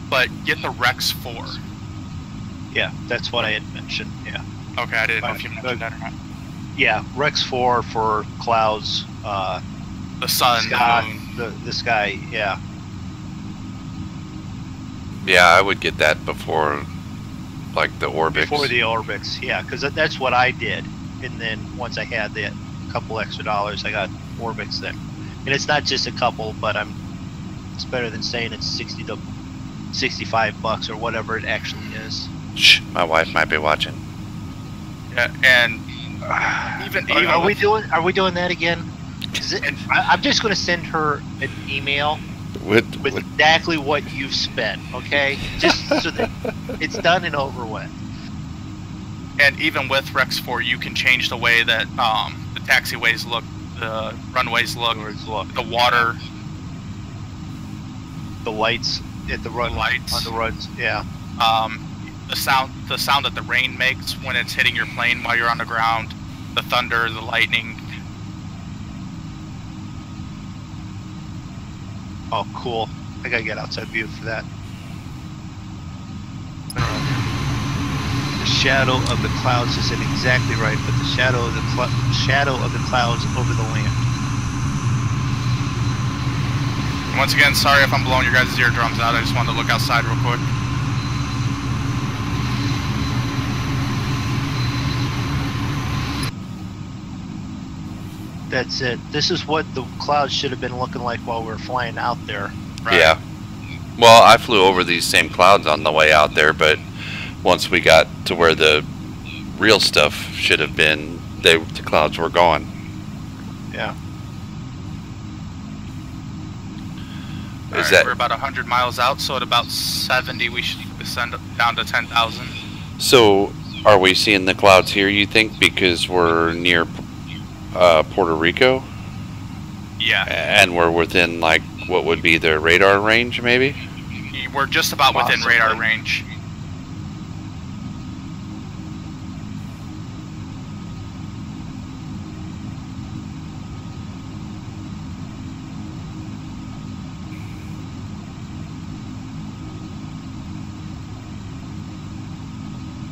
Speaker 3: but get the Rex 4.
Speaker 1: Yeah, that's what I had mentioned, yeah.
Speaker 3: Okay, I didn't know if you mentioned that or not.
Speaker 1: Yeah, Rex 4 for clouds,
Speaker 3: the sun,
Speaker 1: sky, the sky, yeah.
Speaker 2: Yeah, I would get that before, like, the Orbix.
Speaker 1: Before the Orbix, yeah, because that's what I did. And then once I had that couple extra dollars, I got Orbix then. And it's not just a couple, but it's better than saying it's 60 to $65 or whatever it actually is.
Speaker 2: Shh, my wife might be watching.
Speaker 3: Yeah, and
Speaker 1: Are we doing that again? I'm just going to send her an email with exactly what you've spent, okay? Just so that it's done and over with.
Speaker 3: And even with Rex 4, you can change the way that the taxiways look, the runways look, the water,
Speaker 1: the lights at the run,
Speaker 3: lights
Speaker 1: on the runs, yeah.
Speaker 3: The sound that the rain makes when it's hitting your plane while you're on the ground, the thunder, the lightning.
Speaker 1: Oh, cool! I gotta get outside view for that. The shadow of the clouds isn't exactly right, but the shadow of the clouds over the land.
Speaker 3: Once again, sorry if I'm blowing your guys' eardrums out. I just wanted to look outside real quick.
Speaker 1: That's it. This is what the clouds should have been looking like while we were flying out there.
Speaker 3: Right?
Speaker 2: Yeah. Well, I flew over these same clouds on the way out there, but once we got to where the real stuff should have been, the clouds were gone.
Speaker 1: Yeah.
Speaker 3: We're about 100 miles out, so at about 70 we should descend down to 10,000.
Speaker 2: So, are we seeing the clouds here, you think, because we're near Puerto Rico?
Speaker 3: Yeah.
Speaker 2: And we're within, like, what would be the radar range, maybe?
Speaker 3: We're just about within radar range.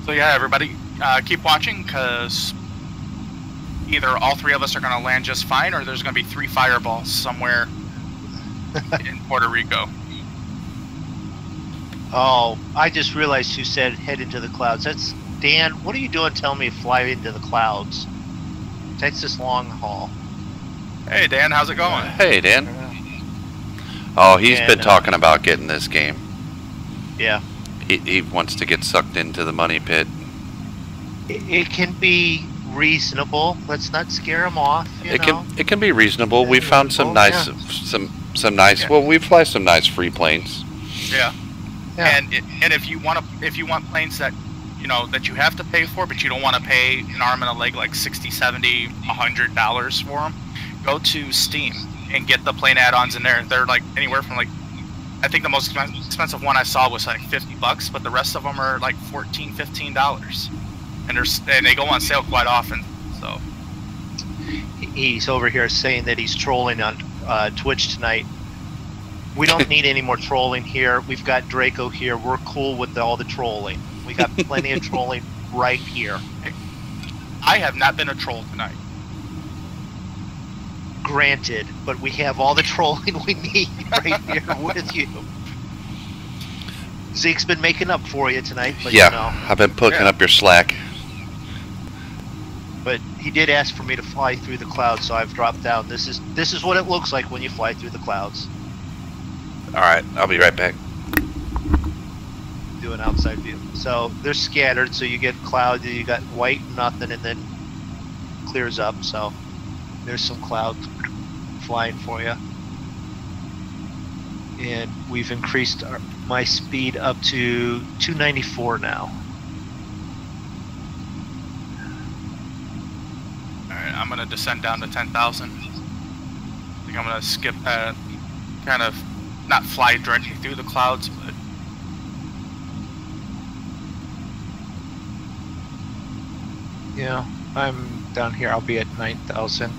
Speaker 3: So yeah, everybody, keep watching, because either all three of us are going to land just fine, or there's going to be 3 fireballs somewhere in Puerto Rico.
Speaker 1: Oh, I just realized who said head into the clouds. That's Dan. What are you doing telling me to fly into the clouds? Texas long haul.
Speaker 3: Hey Dan, how's it going?
Speaker 2: Hey Dan. Oh, he's been talking about getting this game.
Speaker 1: Yeah.
Speaker 2: He wants to get sucked into the money pit.
Speaker 1: It can be reasonable. Let's not scare him off.
Speaker 2: It can be reasonable. We found some nice
Speaker 1: Yeah.
Speaker 2: Well, we fly some nice free planes.
Speaker 3: Yeah.
Speaker 1: Yeah.
Speaker 3: And if you want planes that that you have to pay for, but you don't want to pay an arm and a leg like $60, $70, $100 for them, go to Steam and get the plane add-ons in there. They're like anywhere from like, I think the most expensive one I saw was like $50, but the rest of them are like $14, $15, and they go on sale quite often. So
Speaker 1: he's over here saying that he's trolling on Twitch tonight. We don't need any more trolling here. We've got Draco here. We're cool with all the trolling. We got plenty of trolling right here.
Speaker 3: I have not been a troll tonight.
Speaker 1: Granted, but we have all the trolling we need right here with you. Zeke's been making up for you tonight, but
Speaker 2: yeah, I've been picking up your slack.
Speaker 1: But he did ask for me to fly through the clouds, so I've dropped down. This is what it looks like when you fly through the clouds.
Speaker 2: All right, I'll be right back.
Speaker 1: Do an outside view. So they're scattered, so you get clouds, you got white, nothing, and then clears up. So there's some clouds flying for you. And we've increased my speed up to 294 now.
Speaker 3: Alright, I'm going to descend down to 10,000. I think I'm going to skip kind of not fly directly through the clouds, but
Speaker 1: yeah, I'm down here. I'll be at 9,000.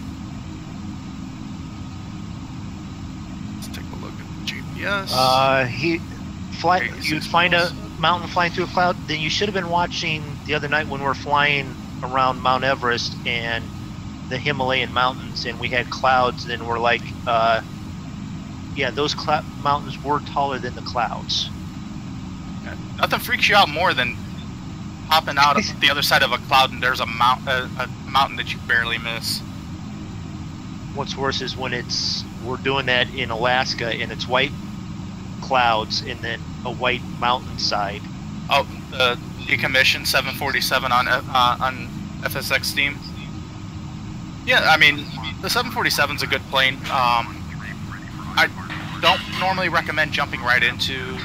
Speaker 3: let's take a look at the GPS.
Speaker 1: You find a mountain flying through a cloud, then you should have been watching the other night when we're flying around Mount Everest and the Himalayan mountains, and we had clouds, and we're like, yeah, those mountains were taller than the clouds.
Speaker 3: Nothing freaks you out more than hopping out of the other side of a cloud and there's a mountain that you barely miss.
Speaker 1: What's worse is when we're doing that in Alaska and it's white clouds and then a white mountainside,
Speaker 3: Oh, the decommissioned 747 on FSX Steam. Yeah, I mean, the 747's a good plane. I don't normally recommend jumping right into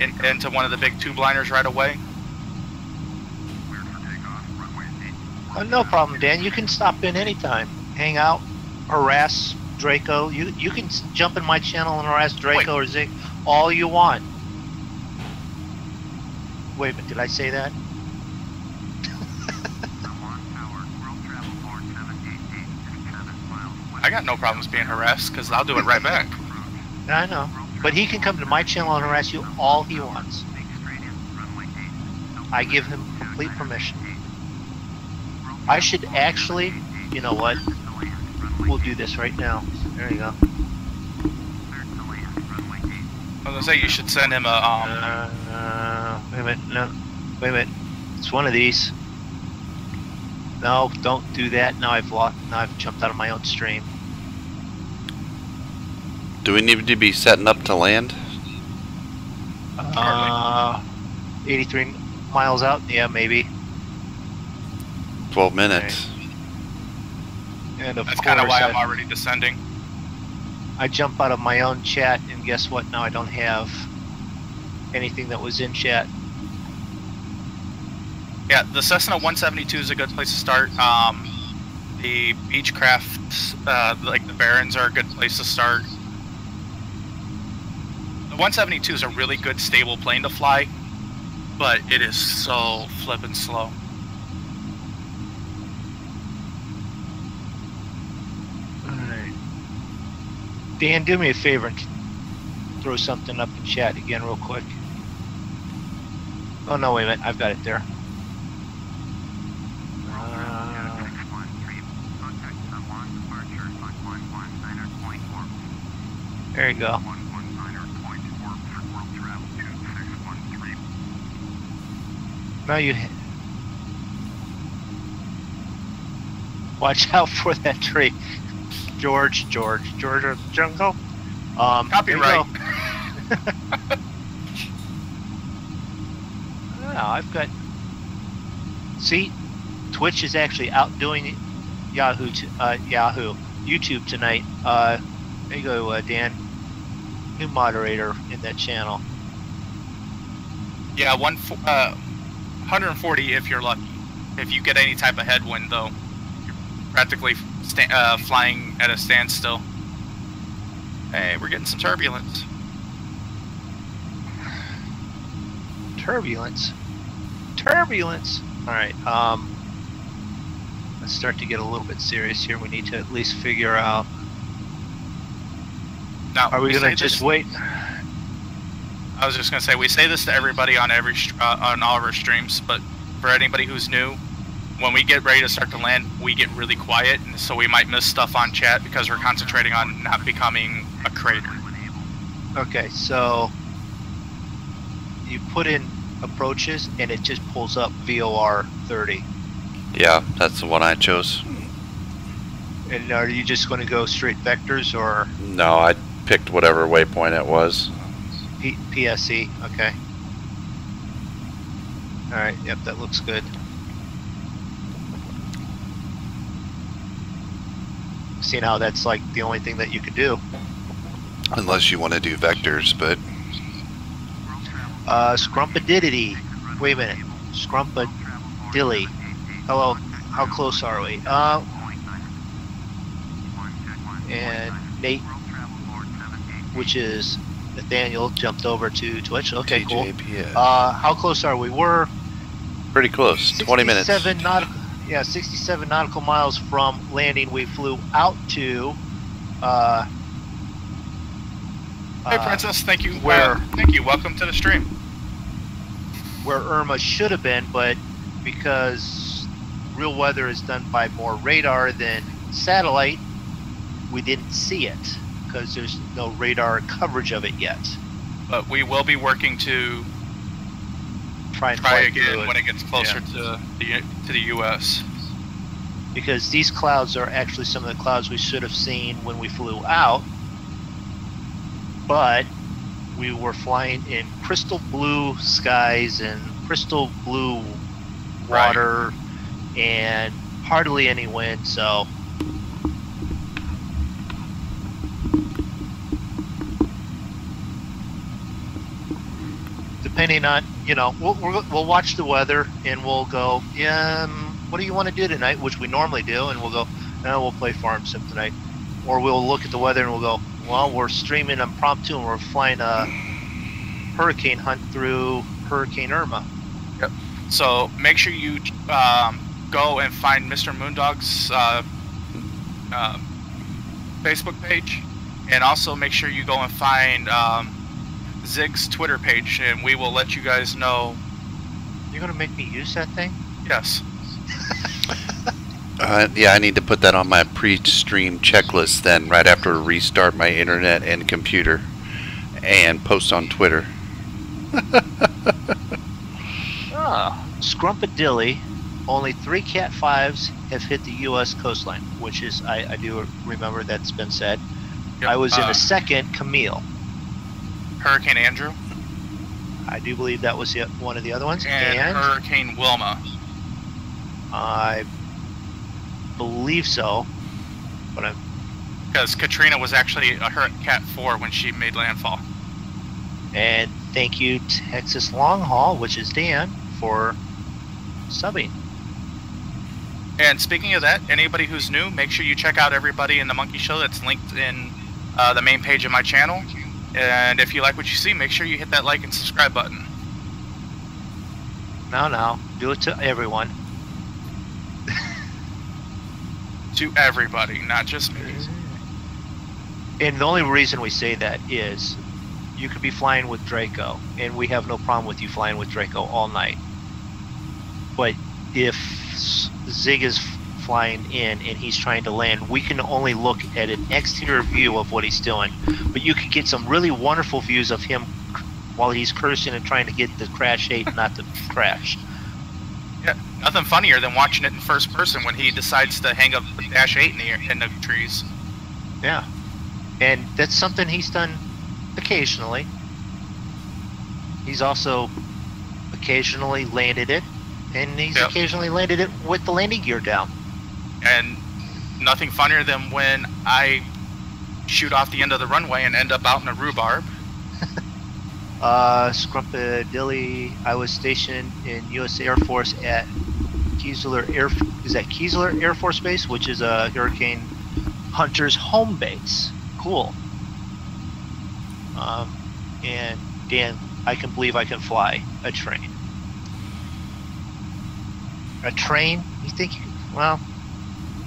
Speaker 3: into one of the big tube liners right away.
Speaker 1: No problem, Dan. You can stop in anytime. Hang out, harass Draco. You can jump in my channel and harass Draco or Zig all you want. Wait a minute, did I say that?
Speaker 3: I got no problems being harassed because I'll do it right back.
Speaker 1: I know. But he can come to my channel and harass you all he wants. I give him complete permission. I should actually, you know what? We'll do this right now. There you go.
Speaker 3: I was gonna say you should send him a
Speaker 1: wait a minute, no, wait a minute. It's one of these. No, don't do that. Now I've jumped out of my own stream.
Speaker 2: Do we need to be setting up to land?
Speaker 1: 83 miles out. Yeah, maybe.
Speaker 2: 12 minutes.
Speaker 1: Okay. And of
Speaker 3: That's
Speaker 1: course,
Speaker 3: kind of why I'm already descending.
Speaker 1: I jump out of my own chat, and guess what? Now I don't have anything that was in chat.
Speaker 3: Yeah, the Cessna 172 is a good place to start. The Beechcraft, like the Barons, are a good place to start. The 172 is a really good, stable plane to fly, but it is so flippin' slow.
Speaker 1: Alright. Dan, do me a favor and throw something up in chat again real quick. Oh no, wait a minute, I've got it there. There you go. Now you watch out for that tree, George of the Jungle.
Speaker 3: Copyright.
Speaker 1: I've got. See, Twitch is actually outdoing YouTube tonight. There you go, Dan. New moderator in that channel.
Speaker 3: Yeah, 140 if you're lucky. If you get any type of headwind, though, you're practically flying at a standstill. Hey, we're getting some turbulence.
Speaker 1: Turbulence. All right. Let's start to get a little bit serious here. We need to at least figure out.
Speaker 3: Now,
Speaker 1: are we gonna just wait?
Speaker 3: I was just gonna say we say this to everybody on on all of our streams, but for anybody who's new, when we get ready to start to land, we get really quiet, and so we might miss stuff on chat because we're concentrating on not becoming a crater.
Speaker 1: Okay, so you put in approaches, and it just pulls up VOR 30.
Speaker 2: Yeah, that's the one I chose.
Speaker 1: And are you just going to go straight vectors, or?
Speaker 2: No, I picked whatever waypoint it was.
Speaker 1: PSE, okay. Alright, yep, that looks good. Seeing how that's like the only thing that you could do.
Speaker 2: Unless you want to do vectors, but...
Speaker 1: Scrumpadidity. Wait a minute. Scrumpadilly. Hello, how close are we? And Nate, which is Nathaniel, jumped over to Twitch. Okay,
Speaker 2: TJPS.
Speaker 1: cool. How close are we? We're
Speaker 2: pretty close. 20 minutes.
Speaker 1: 67 nautical miles from landing. We flew out to.
Speaker 3: Hey, Princess. Thank you.
Speaker 1: Where?
Speaker 3: Thank you. Welcome to the stream.
Speaker 1: Where Irma should have been, but because real weather is done by more radar than satellite, we didn't see it because there's no radar coverage of it yet.
Speaker 3: But we will be working to try again when it gets closer to the U.S.
Speaker 1: Because these clouds are actually some of the clouds we should have seen when we flew out, but we were flying in crystal blue skies and crystal blue water, and hardly any wind, so depending on, we'll watch the weather and we'll go, what do you want to do tonight, which we normally do, and we'll go, no, we'll play Farm Sim tonight. Or we'll look at the weather and we'll go, well, we're streaming impromptu and we're flying a hurricane hunt through Hurricane Irma.
Speaker 3: Yep. So make sure you go and find Mr. Moondog's Facebook page, and also make sure you go and find Zig's Twitter page, and we will let you guys know.
Speaker 1: You're gonna make me use that thing?
Speaker 3: Yes.
Speaker 2: Yeah, I need to put that on my pre-stream checklist then, right after I restart my internet and computer, and post on Twitter.
Speaker 1: Scrumpadilly, only 3 Cat 5s have hit the U.S. coastline, which is, I do remember that's been said. Yep. I was in the second, Camille.
Speaker 3: Hurricane Andrew?
Speaker 1: I do believe that was one of the other ones.
Speaker 3: And Hurricane Wilma.
Speaker 1: I believe so, but
Speaker 3: because Katrina was actually a Cat 4 when she made landfall.
Speaker 1: And thank you, Texas Long Haul, which is Dan, for subbing.
Speaker 3: And speaking of that, anybody who's new, make sure you check out everybody in the Monkey Show. That's linked in the main page of my channel. And if you like what you see, make sure you hit that like and subscribe button.
Speaker 1: No, do it to everyone.
Speaker 3: To everybody, not just me.
Speaker 1: And the only reason we say that is you could be flying with Draco, and we have no problem with you flying with Draco all night. But if Zig is flying in and he's trying to land, we can only look at an exterior view of what he's doing. But you can get some really wonderful views of him while he's cursing and trying to get the crash 8 not to crash.
Speaker 3: Yeah, nothing funnier than watching it in first person when he decides to hang up the Dash 8 in the trees.
Speaker 1: Yeah, and that's something he's done occasionally. He's also occasionally landed it, and he's occasionally landed it with the landing gear down.
Speaker 3: And nothing funnier than when I shoot off the end of the runway and end up out in a rhubarb.
Speaker 1: Scrumpadilly, I was stationed in U.S. Air Force at Keesler Air Force Base, which is a Hurricane Hunter's home base. Cool. And Dan, I can believe I can fly a train. A train? You think? Well,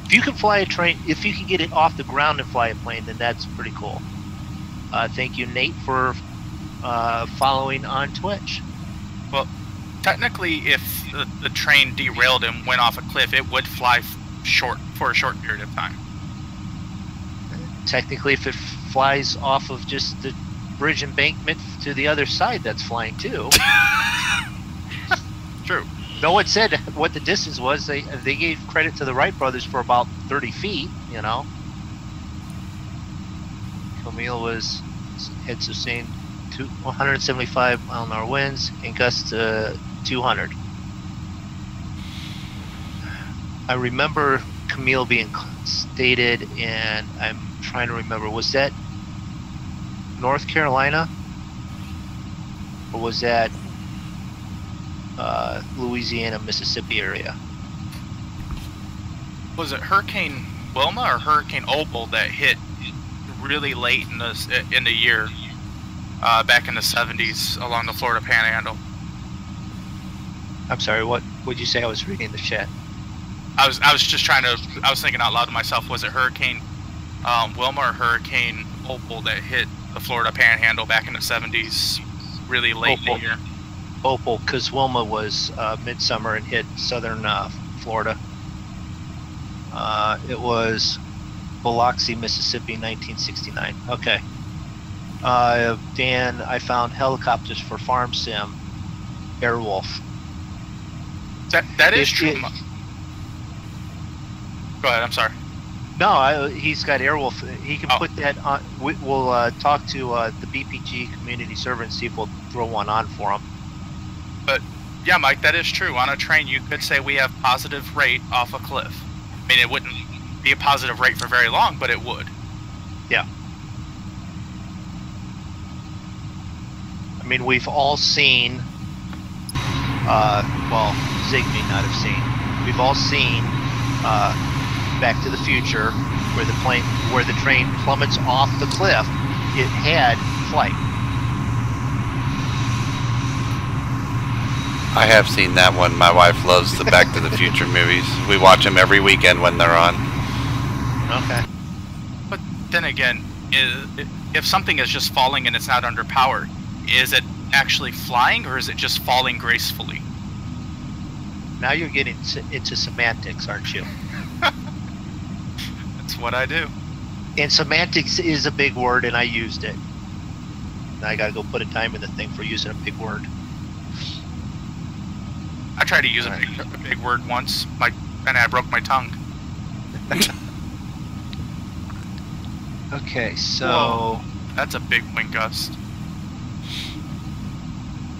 Speaker 1: if you can fly a train, if you can get it off the ground and fly a plane, then that's pretty cool. Thank you, Nate, for following on Twitch.
Speaker 3: Well, technically, if the train derailed and went off a cliff, it would fly for a short period of time.
Speaker 1: Technically, if it flies off of just the bridge embankment to the other side, that's flying too.
Speaker 3: True.
Speaker 1: No one said what the distance was. They gave credit to the Wright brothers for about 30 feet, Camille had sustained 175 mile-an-hour winds and gusts to 200. I remember Camille being stated, and I'm trying to remember, was that North Carolina? Or was that Louisiana, Mississippi area?
Speaker 3: Was it Hurricane Wilma or Hurricane Opal that hit really late in the year, back in the 70s along the Florida Panhandle?
Speaker 1: I'm sorry, what would you say? I was reading the chat.
Speaker 3: I was thinking out loud to myself, was it Hurricane Wilma or Hurricane Opal that hit the Florida Panhandle back in the 70s really late in the year?
Speaker 1: Opal, because Wilma was midsummer and hit southern Florida. It was Biloxi, Mississippi, 1969. Okay. Dan, I found helicopters for Farm Sim, Airwolf.
Speaker 3: That is true. Go ahead, I'm sorry.
Speaker 1: he's got Airwolf. He can put that on. We'll talk to the BPG community server and see if we'll throw one on for him.
Speaker 3: But yeah, Mike, that is true. On a train, you could say we have positive rate off a cliff. I mean, it wouldn't be a positive rate for very long, but it would.
Speaker 1: Yeah. I mean, we've all seen. Well, Zig may not have seen. We've all seen Back to the Future, where the train plummets off the cliff. It had flight.
Speaker 2: I have seen that one. My wife loves the Back to the Future movies. We watch them every weekend when they're on.
Speaker 1: Okay.
Speaker 3: But then again, if something is just falling and it's not under power, is it actually flying or is it just falling gracefully?
Speaker 1: Now you're getting into semantics, aren't you?
Speaker 3: That's what I do.
Speaker 1: And semantics is a big word, and I used it. Now I gotta go put a time in the thing for using a big word.
Speaker 3: I tried to use a big word once, and I broke my tongue.
Speaker 1: Okay, so...
Speaker 3: Whoa, that's a big wind gust.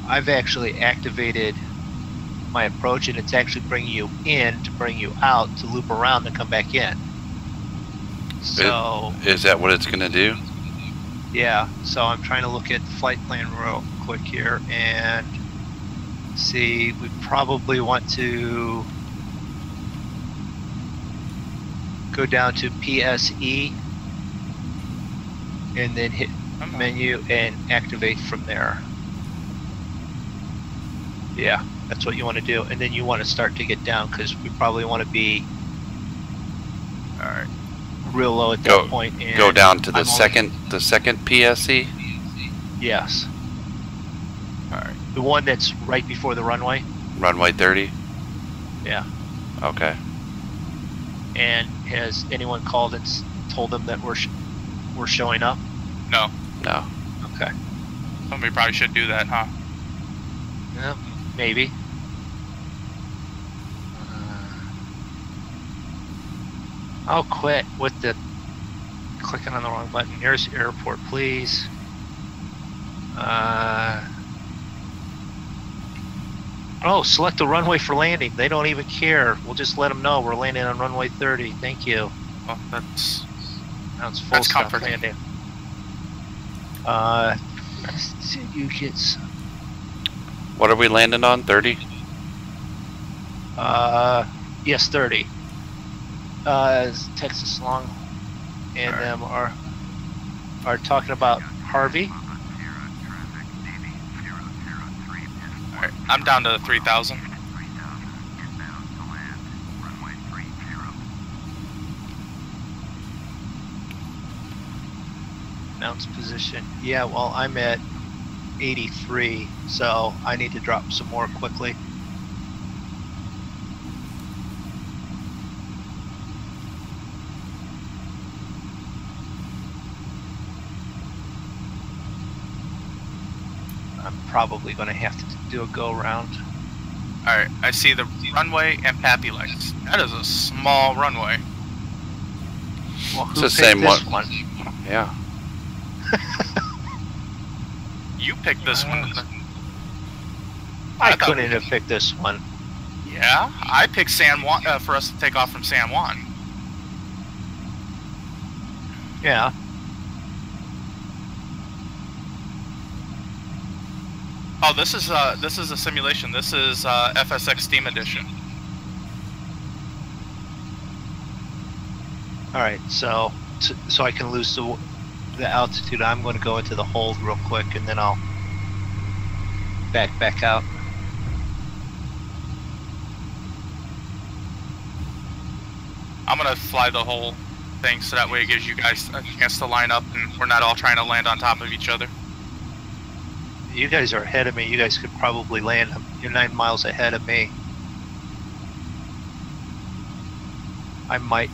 Speaker 1: I've actually activated my approach, and it's actually bringing you in to bring you out to loop around and come back in. So...
Speaker 2: Is that what it's going to do?
Speaker 1: Yeah, so I'm trying to look at the flight plan real quick here, and see, we probably want to go down to PSE and then hit menu and activate from there. Yeah, that's what you want to do, and then you want to start to get down because we probably want to be real low at that point. And
Speaker 2: go down to the second PSE.
Speaker 1: Yes. All right. The one that's right before the runway.
Speaker 2: Runway 30.
Speaker 1: Yeah.
Speaker 2: Okay.
Speaker 1: And has anyone called and told them that we're showing up?
Speaker 3: No.
Speaker 2: No.
Speaker 1: Okay.
Speaker 3: Somebody probably should do that, huh?
Speaker 1: Yeah, maybe. I'll quit with the clicking on the wrong button. Here's airport, please. Oh, select the runway for landing. They don't even care. We'll just let them know we're landing on runway 30. Thank you.
Speaker 3: Well, that's
Speaker 1: full stop
Speaker 3: comforting.
Speaker 1: landing. You get some.
Speaker 2: What are we landing on? 30?
Speaker 1: Yes, 30. Texas Long and them are talking about Harvey.
Speaker 3: Alright, I'm down to 3,000.
Speaker 1: Announce position. Yeah, well, I'm at 83, so I need to drop some more quickly. I'm probably going to have to do a go round.
Speaker 3: Alright, I see the runway and Pappy Lights. That is a small runway.
Speaker 1: Well, who
Speaker 2: It's the same
Speaker 1: picked this
Speaker 2: one. Yeah.
Speaker 3: You picked this one.
Speaker 1: I couldn't have picked this one.
Speaker 3: Yeah, I picked San Juan for us to take off from San Juan.
Speaker 1: Yeah.
Speaker 3: Oh, this is a simulation. This is FSX Steam Edition.
Speaker 1: All right, so I can lose the altitude. I'm going to go into the hold real quick, and then I'll back out.
Speaker 3: I'm gonna fly the whole thing so that way it gives you guys a chance to line up, and we're not all trying to land on top of each other.
Speaker 1: You guys are ahead of me. You guys could probably land. You're 9 miles ahead of me. I might.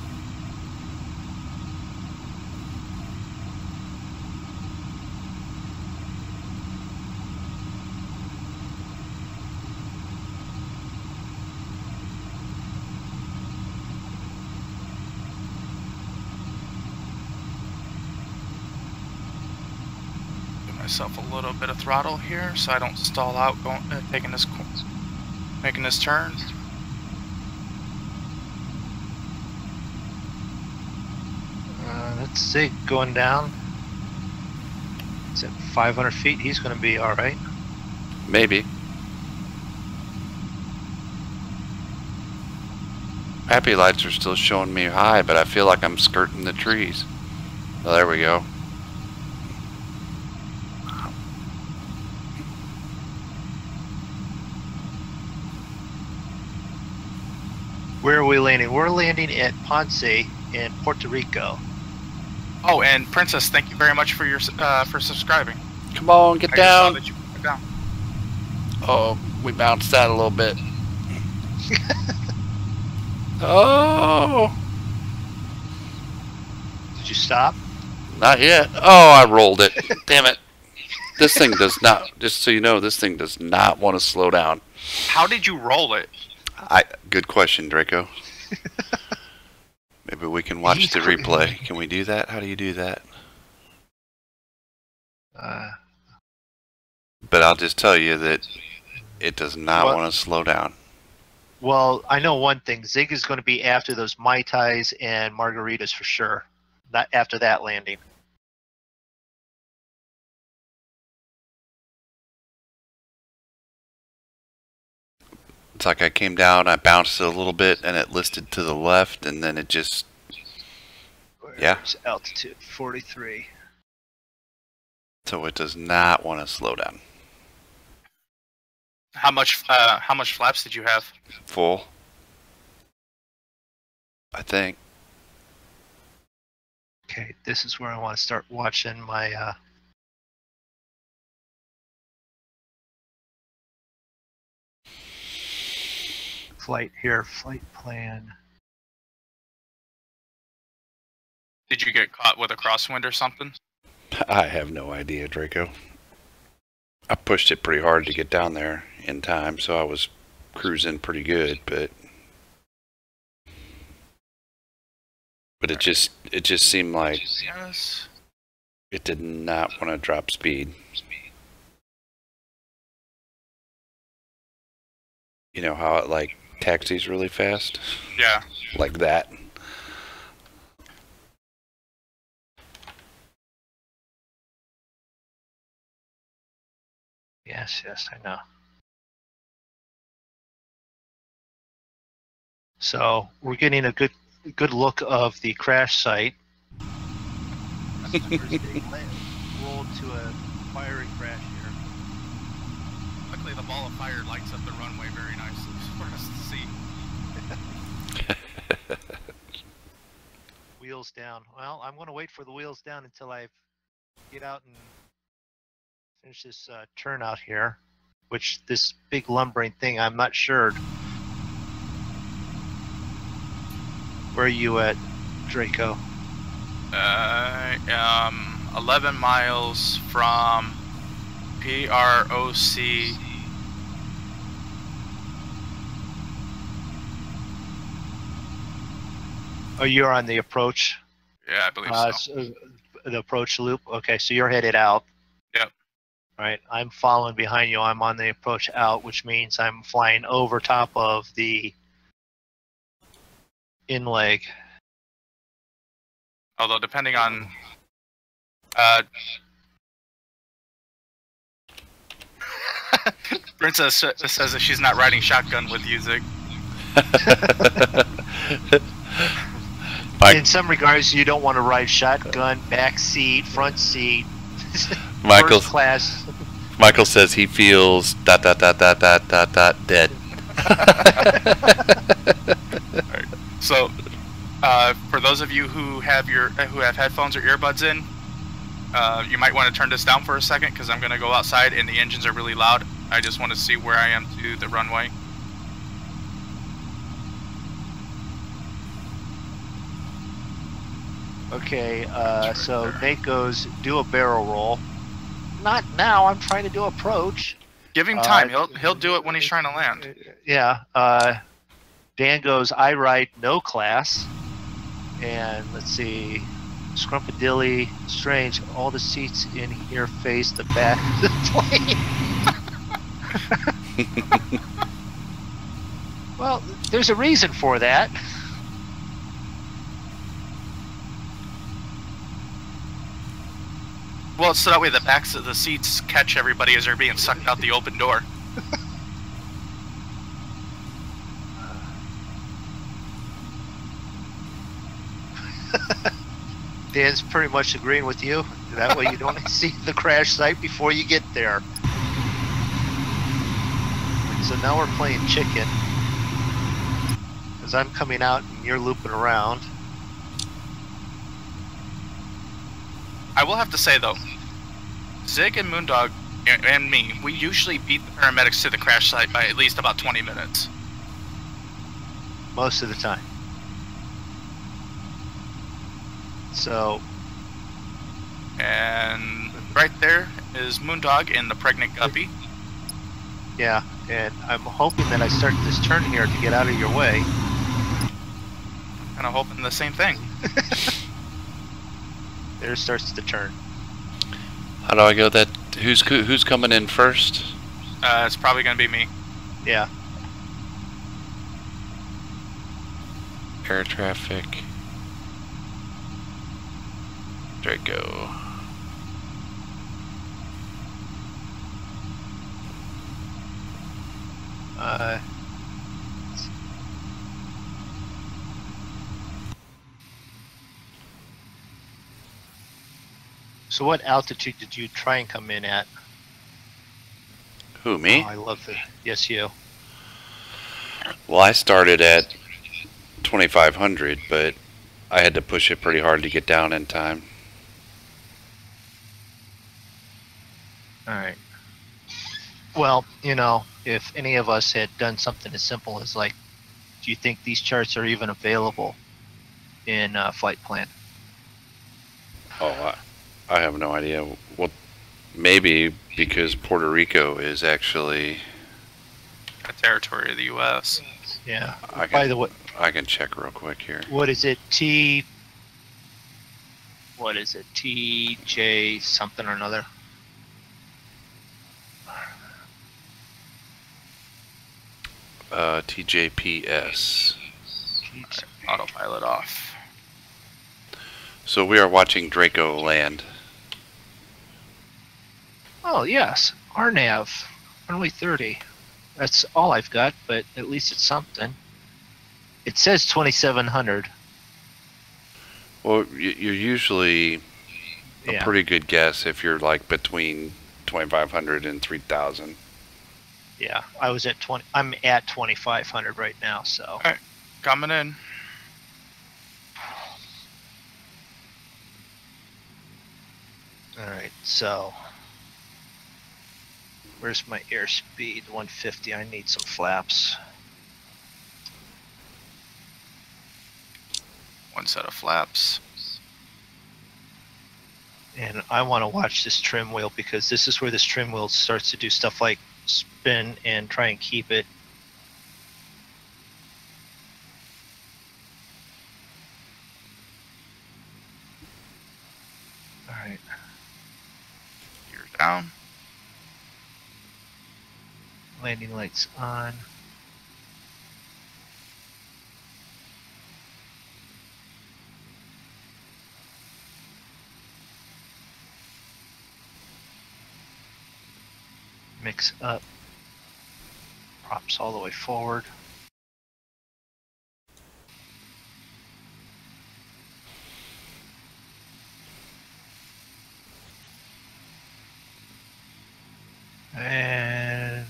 Speaker 3: myself a little bit of throttle here so I don't stall out making this turn.
Speaker 1: That's Zig going down. It's at 500 feet. He's going to be all right.
Speaker 2: Maybe. Happy lights are still showing me high, but I feel like I'm skirting the trees. Oh, there we go.
Speaker 1: Where are we landing? We're landing at Ponce in Puerto Rico.
Speaker 3: Oh, and Princess, thank you very much for your for subscribing.
Speaker 2: Come on, get
Speaker 3: I just saw
Speaker 2: down.
Speaker 3: that you put it down.
Speaker 2: Oh, we bounced out a little bit. Oh,
Speaker 1: Did you stop?
Speaker 2: not yet. Oh, I rolled it. Damn it. This thing does not, just so you know, this thing does not want to slow down.
Speaker 3: How did you roll it?
Speaker 2: Good question, Draco. Maybe we can watch the replay. Can we do that? How do you do that? But I'll just tell you that it does not want to slow down.
Speaker 1: Well, I know one thing. Zig is going to be after those Mai Tais and margaritas for sure. Not after that landing.
Speaker 2: It's like I came down, I bounced a little bit, and it listed to the left, and then it just... Yeah.
Speaker 1: Where's altitude? 43.
Speaker 2: So it does not want to slow down.
Speaker 3: How much flaps did you have?
Speaker 2: Full. I think.
Speaker 1: Okay, this is where I want to start watching my flight here, flight plan.
Speaker 3: Did you get caught with a crosswind or something?
Speaker 2: I have no idea, Draco. I pushed it pretty hard to get down there in time, so I was cruising pretty good, but it just seemed like
Speaker 3: Yes.
Speaker 2: it did not want to drop speed. You know how it like taxis really fast?
Speaker 3: Yeah.
Speaker 2: Like that.
Speaker 1: Yes, I know. So we're getting a good look of the crash site. Rolled to a fiery crash here.
Speaker 3: Luckily, the ball of fire lights up the runway very nicely for us to see.
Speaker 1: Wheels down. Well, I'm going to wait for the wheels down until I get out and finish this turn out here, which this big lumbering thing, I'm not sure. Where are you at, Draco?
Speaker 3: 11 miles from PROC.
Speaker 1: Oh, you're on the approach?
Speaker 3: Yeah, I believe so.
Speaker 1: The approach loop? Okay, so you're headed out.
Speaker 3: Yep.
Speaker 1: Right, I'm following behind you. I'm on the approach out, which means I'm flying over top of the in-leg.
Speaker 3: Although, depending on... Princess says that she's not riding shotgun with you, Zig.
Speaker 1: In some regards, you don't want to ride shotgun, back seat, front seat, first class.
Speaker 2: Michael says he feels ... dead.
Speaker 3: Right. So, for those of you who have headphones or earbuds in, you might want to turn this down for a second because I'm going to go outside and the engines are really loud. I just want to see where I am to the runway.
Speaker 1: Okay, so Nate goes, do a barrel roll. Not now, I'm trying to do approach.
Speaker 3: Give him time, he'll do it when he's trying to land.
Speaker 1: Yeah, Dan goes, I ride no class. And let's see, Scrumpadilly, strange. All the seats in here face the back of the plane. Well, there's a reason for that.
Speaker 3: Well, so that way the backs of the seats catch everybody as they're being sucked out the open door.
Speaker 1: Dan's pretty much agreeing with you. That way you don't see the crash site before you get there. So now we're playing chicken. Because I'm coming out and you're looping around.
Speaker 3: I will have to say, though, Zig and Moondog and me, we usually beat the paramedics to the crash site by at least about 20 minutes.
Speaker 1: Most of the time. So.
Speaker 3: And right there is Moondog and the pregnant guppy.
Speaker 1: Yeah, and I'm hoping that I start this turn here to get out of your way.
Speaker 3: Kind of hoping the same thing.
Speaker 1: There starts the turn.
Speaker 2: How do I go that? Who's coming in first?
Speaker 3: It's probably going to be me.
Speaker 1: Yeah.
Speaker 2: Air traffic. Draco.
Speaker 1: So what altitude did you try and come in at?
Speaker 2: Who, me?
Speaker 1: Oh, I love it. Yes, you.
Speaker 2: Well, I started at 2,500, but I had to push it pretty hard to get down in time.
Speaker 1: Alright. Well, you know, if any of us had done something as simple as like, do you think these charts are even available in Flight Plan?
Speaker 2: Oh, I have no idea. Well, maybe because Puerto Rico is actually
Speaker 3: A territory of the U.S.
Speaker 1: Yeah. By the way,
Speaker 2: I can check real quick here.
Speaker 1: what is it? What is it? TJ something or another?
Speaker 2: TJPS.
Speaker 3: Autopilot off.
Speaker 2: So we are watching Draco land.
Speaker 1: Oh, yes. RNAV. Only 30. That's all I've got, but at least it's something. It says 2,700.
Speaker 2: Well, you're usually a
Speaker 1: Yeah.
Speaker 2: pretty good guess if you're like between 2,500 and 3,000.
Speaker 1: Yeah, I was at 20. I'm at 2,500 right now, so.
Speaker 3: Alright, coming in.
Speaker 1: Alright, so. Where's my airspeed? 150. I need some flaps.
Speaker 3: One set of flaps.
Speaker 1: And I want to watch this trim wheel because this is where this trim wheel starts to do stuff like spin and try and keep it. All right.
Speaker 3: Gear down.
Speaker 1: Landing lights on. Mix up. Props all the way forward. And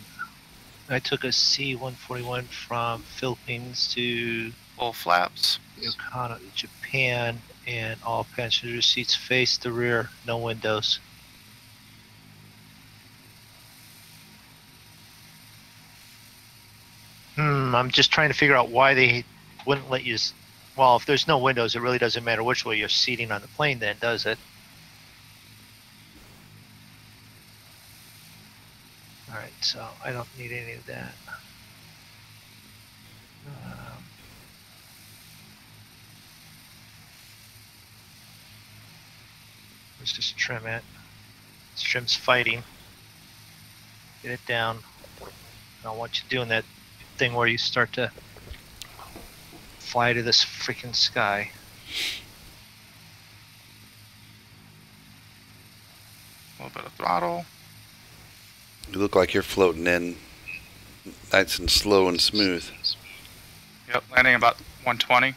Speaker 1: I took a C-141 from Philippines to
Speaker 3: Full flaps.
Speaker 1: Yokohama, Japan, and all passenger seats face the rear, no windows. I'm just trying to figure out why they wouldn't let you. Well, if there's no windows, it really doesn't matter which way you're seating on the plane, then, does it? All right, so I don't need any of that. Let's just trim it. This trim's fighting. Get it down. I don't want you doing that thing where you start to fly to this freaking sky.
Speaker 3: A little bit of throttle.
Speaker 2: You look like you're floating in nice and slow and smooth.
Speaker 3: Yep, landing about 120.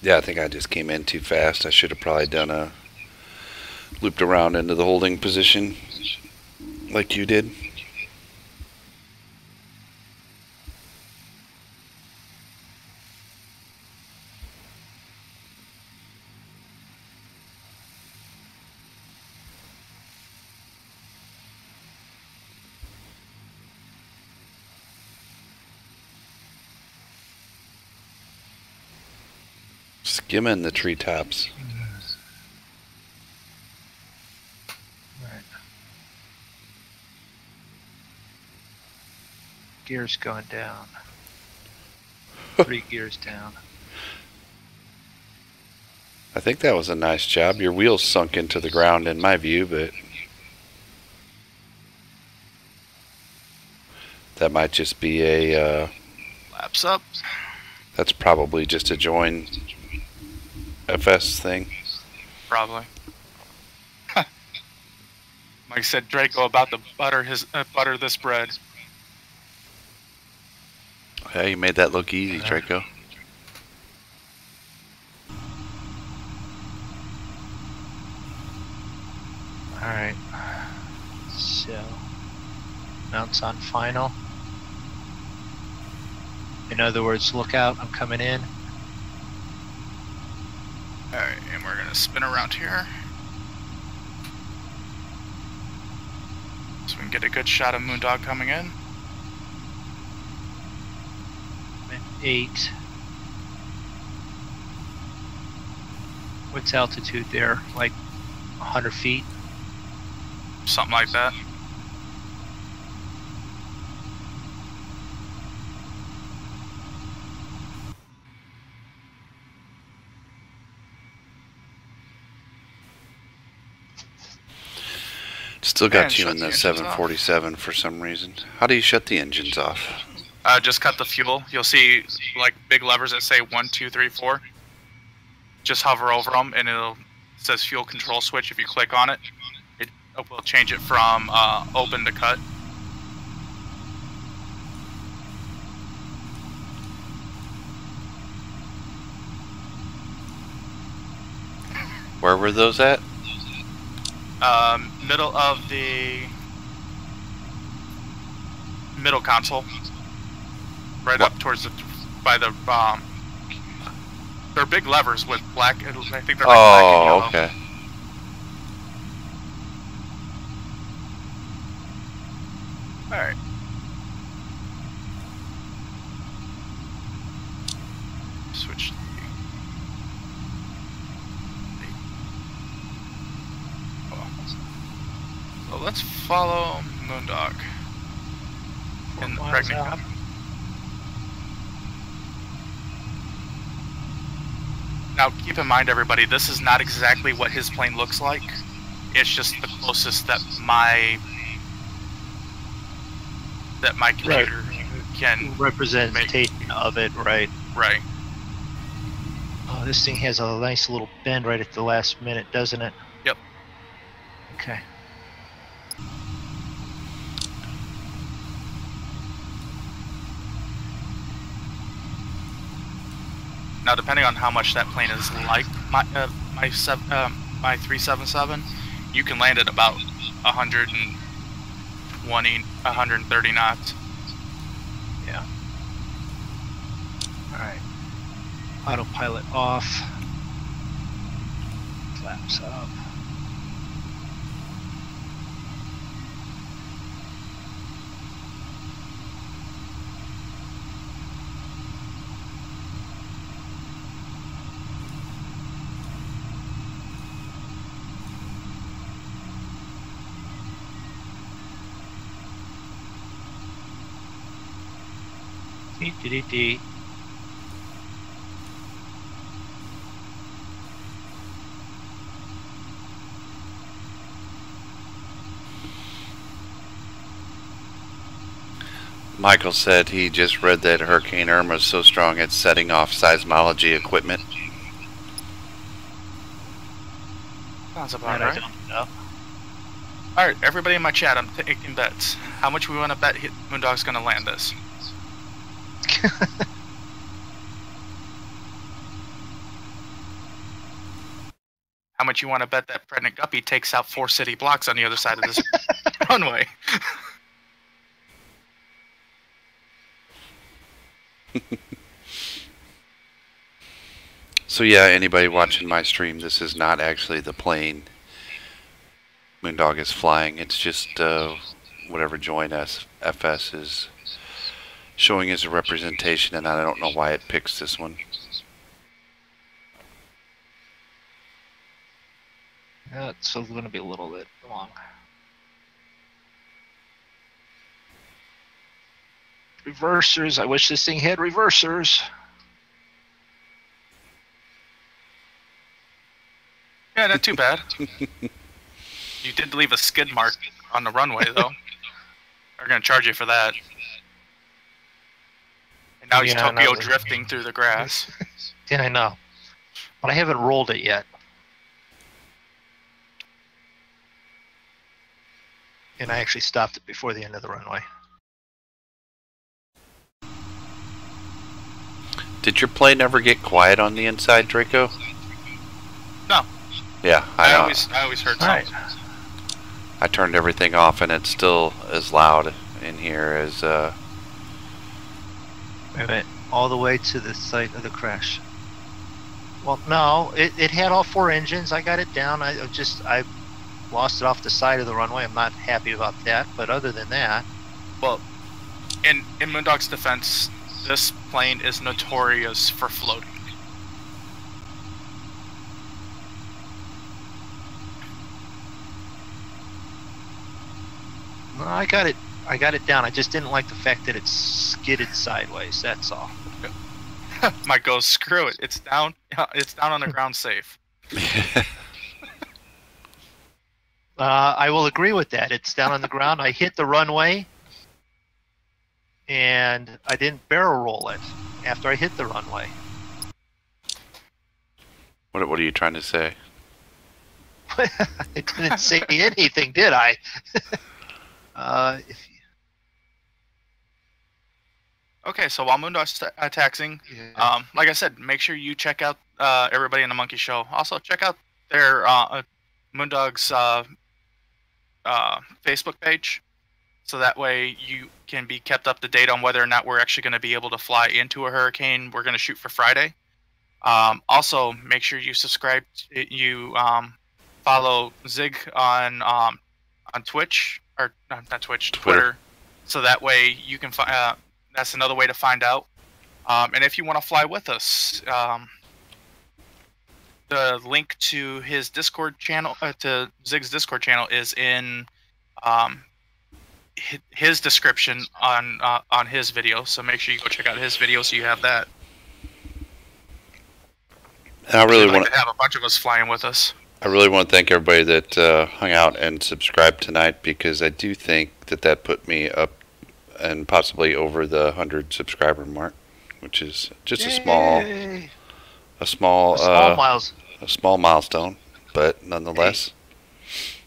Speaker 2: Yeah, I think I just came in too fast. I should have probably done looped around into the holding position like you did. Skimming the treetops.
Speaker 1: Right. Gears going down. 3 gears down.
Speaker 2: I think that was a nice job. Your wheels sunk into the ground in my view, but that might just be a
Speaker 3: Laps up.
Speaker 2: that's probably just a join FS thing.
Speaker 3: Probably. Mike said Draco about to butter this bread.
Speaker 2: Yeah, you made that look easy, Draco.
Speaker 1: Alright. So, mounts on final. In other words, look out, I'm coming in.
Speaker 3: Alright, and we're gonna spin around here. So we can get a good shot of Moondog coming in.
Speaker 1: I'm at 8. What's altitude there? Like 100 feet?
Speaker 3: Something like that.
Speaker 2: Still got
Speaker 3: And
Speaker 2: you
Speaker 3: shut
Speaker 2: in
Speaker 3: the
Speaker 2: the
Speaker 3: engines
Speaker 2: 747 for some reason. How do you shut the engines off?
Speaker 3: Just cut the fuel. You'll see like big levers that say 1, 2, 3, 4. Just hover over them, and it says fuel control switch. If you click on it, it will change it from open to cut.
Speaker 2: Where were those at?
Speaker 3: Middle of the middle console, right up towards the by the they're big levers with black. I think they're like black and yellow.
Speaker 2: Okay.
Speaker 3: All right. Switch. So let's follow Moondog in the pregnant cup. Now keep in mind, everybody, this is not exactly what his plane looks like. It's just the closest that my computer can
Speaker 1: representation of it, right?
Speaker 3: Right.
Speaker 1: Oh, this thing has a nice little bend right at the last minute, doesn't it?
Speaker 3: Yep.
Speaker 1: Okay.
Speaker 3: Now, depending on how much that plane is like my 377, you can land at about 120, 130 knots.
Speaker 1: Yeah. All right. Autopilot off. Flaps up. Dee.
Speaker 2: Michael said he just read that Hurricane Irma is so strong it's setting off seismology equipment.
Speaker 3: Sounds about
Speaker 1: That I
Speaker 3: right.
Speaker 1: don't know.
Speaker 3: Alright, everybody in my chat, I'm taking bets. How much we want to bet Moondog's going to land this? How much you want to bet that pregnant guppy takes out 4 city blocks on the other side of this runway?
Speaker 2: So yeah, anybody watching my stream, this is not actually the plane Moondog is flying. It's just whatever Join FS is showing as a representation, and I don't know why it picks this one.
Speaker 1: Yeah, it's still going to be a little bit long. Reversers. I wish this thing had reversers.
Speaker 3: Yeah, not too bad. You did leave a skid mark on the runway, though. They're going to charge you for that. And now he's
Speaker 1: Yeah,
Speaker 3: Tokyo
Speaker 1: no,
Speaker 3: drifting through the grass.
Speaker 1: Yeah, I know. But I haven't rolled it yet. And I actually stopped it before the end of the runway.
Speaker 2: Did your plane ever get quiet on the inside, Draco?
Speaker 3: No.
Speaker 2: Yeah,
Speaker 3: I always heard
Speaker 1: Alright.
Speaker 3: something.
Speaker 2: I turned everything off, and it's still as loud in here as
Speaker 1: Wait a minute. All the way to the site of the crash. Well, no, it had all 4 engines. I got it down. I lost it off the side of the runway. I'm not happy about that, but other than that,
Speaker 3: Well, in Moondog's defense, this plane is notorious for floating.
Speaker 1: no, I got it down. I just didn't like the fact that it skidded sideways. That's all.
Speaker 3: Mike goes, screw it. It's down. It's down on the ground safe.
Speaker 1: I will agree with that. It's down on the ground. I hit the runway, and I didn't barrel roll it after I hit the runway.
Speaker 2: What are you trying to say?
Speaker 1: I didn't say anything, did I? If
Speaker 3: Okay, so while Moondog's taxing,
Speaker 1: yeah.
Speaker 3: like I said, make sure you check out everybody in the Monkey Show. Also, check out their Moondog's Facebook page, so that way you can be kept up to date on whether or not we're actually going to be able to fly into a hurricane. We're going to shoot for Friday. Also, make sure you subscribe. You follow Zig on Twitch, or not Twitch, Twitter, so that way you can find. That's another way to find out. And if you want to fly with us, the link to his Discord channel, to Zig's Discord channel, is in his description on his video. So make sure you go check out his video so you have that.
Speaker 2: I really want
Speaker 3: to have a bunch of us flying with us.
Speaker 2: I really want to thank everybody that hung out and subscribed tonight, because I do think that put me up and possibly over the 100 subscriber mark, which is just a small milestone, but nonetheless.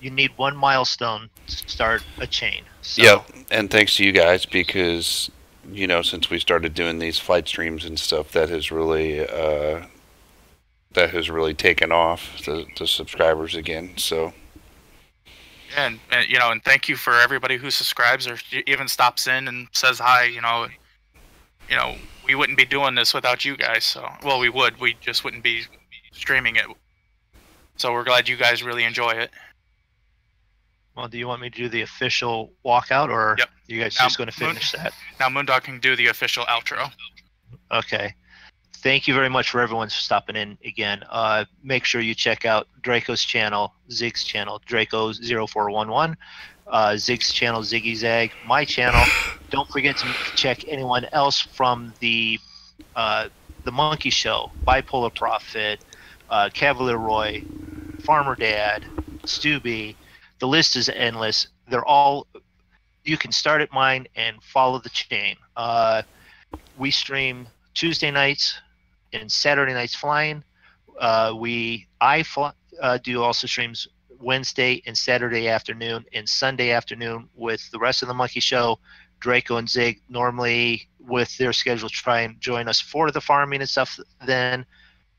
Speaker 1: You need one milestone to start a chain. So.
Speaker 2: Yeah, and thanks to you guys, because since we started doing these flight streams and stuff, that has really taken off the subscribers again. So.
Speaker 3: And thank you for everybody who subscribes or even stops in and says hi. We wouldn't be doing this without you guys. So, well, we would. We just wouldn't be streaming it. So we're glad you guys really enjoy it.
Speaker 1: Well, do you want me to do the official walkout, or
Speaker 3: yep.
Speaker 1: You guys just going to finish that?
Speaker 3: Now Moondog can do the official outro.
Speaker 1: Okay. thank you very much for everyone stopping in again. Make sure you check out Draco's channel, Zig's channel, Draco0411, Zig's channel, Ziggy Zag, my channel. Don't forget to check anyone else from the Monkey Show, Bipolar Prophet, Cavalier Roy, Farmer Dad, Stubby. The list is endless. They're all, you can start at mine and follow the chain. We stream Tuesday nights and Saturday nights flying. I do also streams Wednesday and Saturday afternoon and Sunday afternoon with the rest of the Monkey Show. Draco and Zig normally with their schedule try and join us for the farming and stuff then,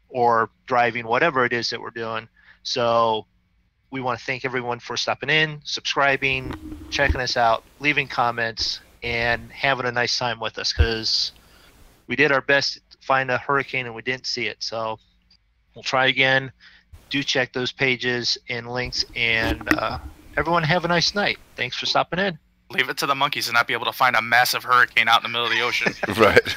Speaker 1: or driving, whatever it is that we're doing. So we want to thank everyone for stopping in, subscribing, checking us out, leaving comments, and having a nice time with us, because we did our best to find a hurricane and we didn't see it. So we'll try again. Do check those pages and links, and everyone have a nice night. Thanks for stopping in.
Speaker 3: Leave it to the monkeys to not be able to find a massive hurricane out in the middle of the ocean.
Speaker 2: Right.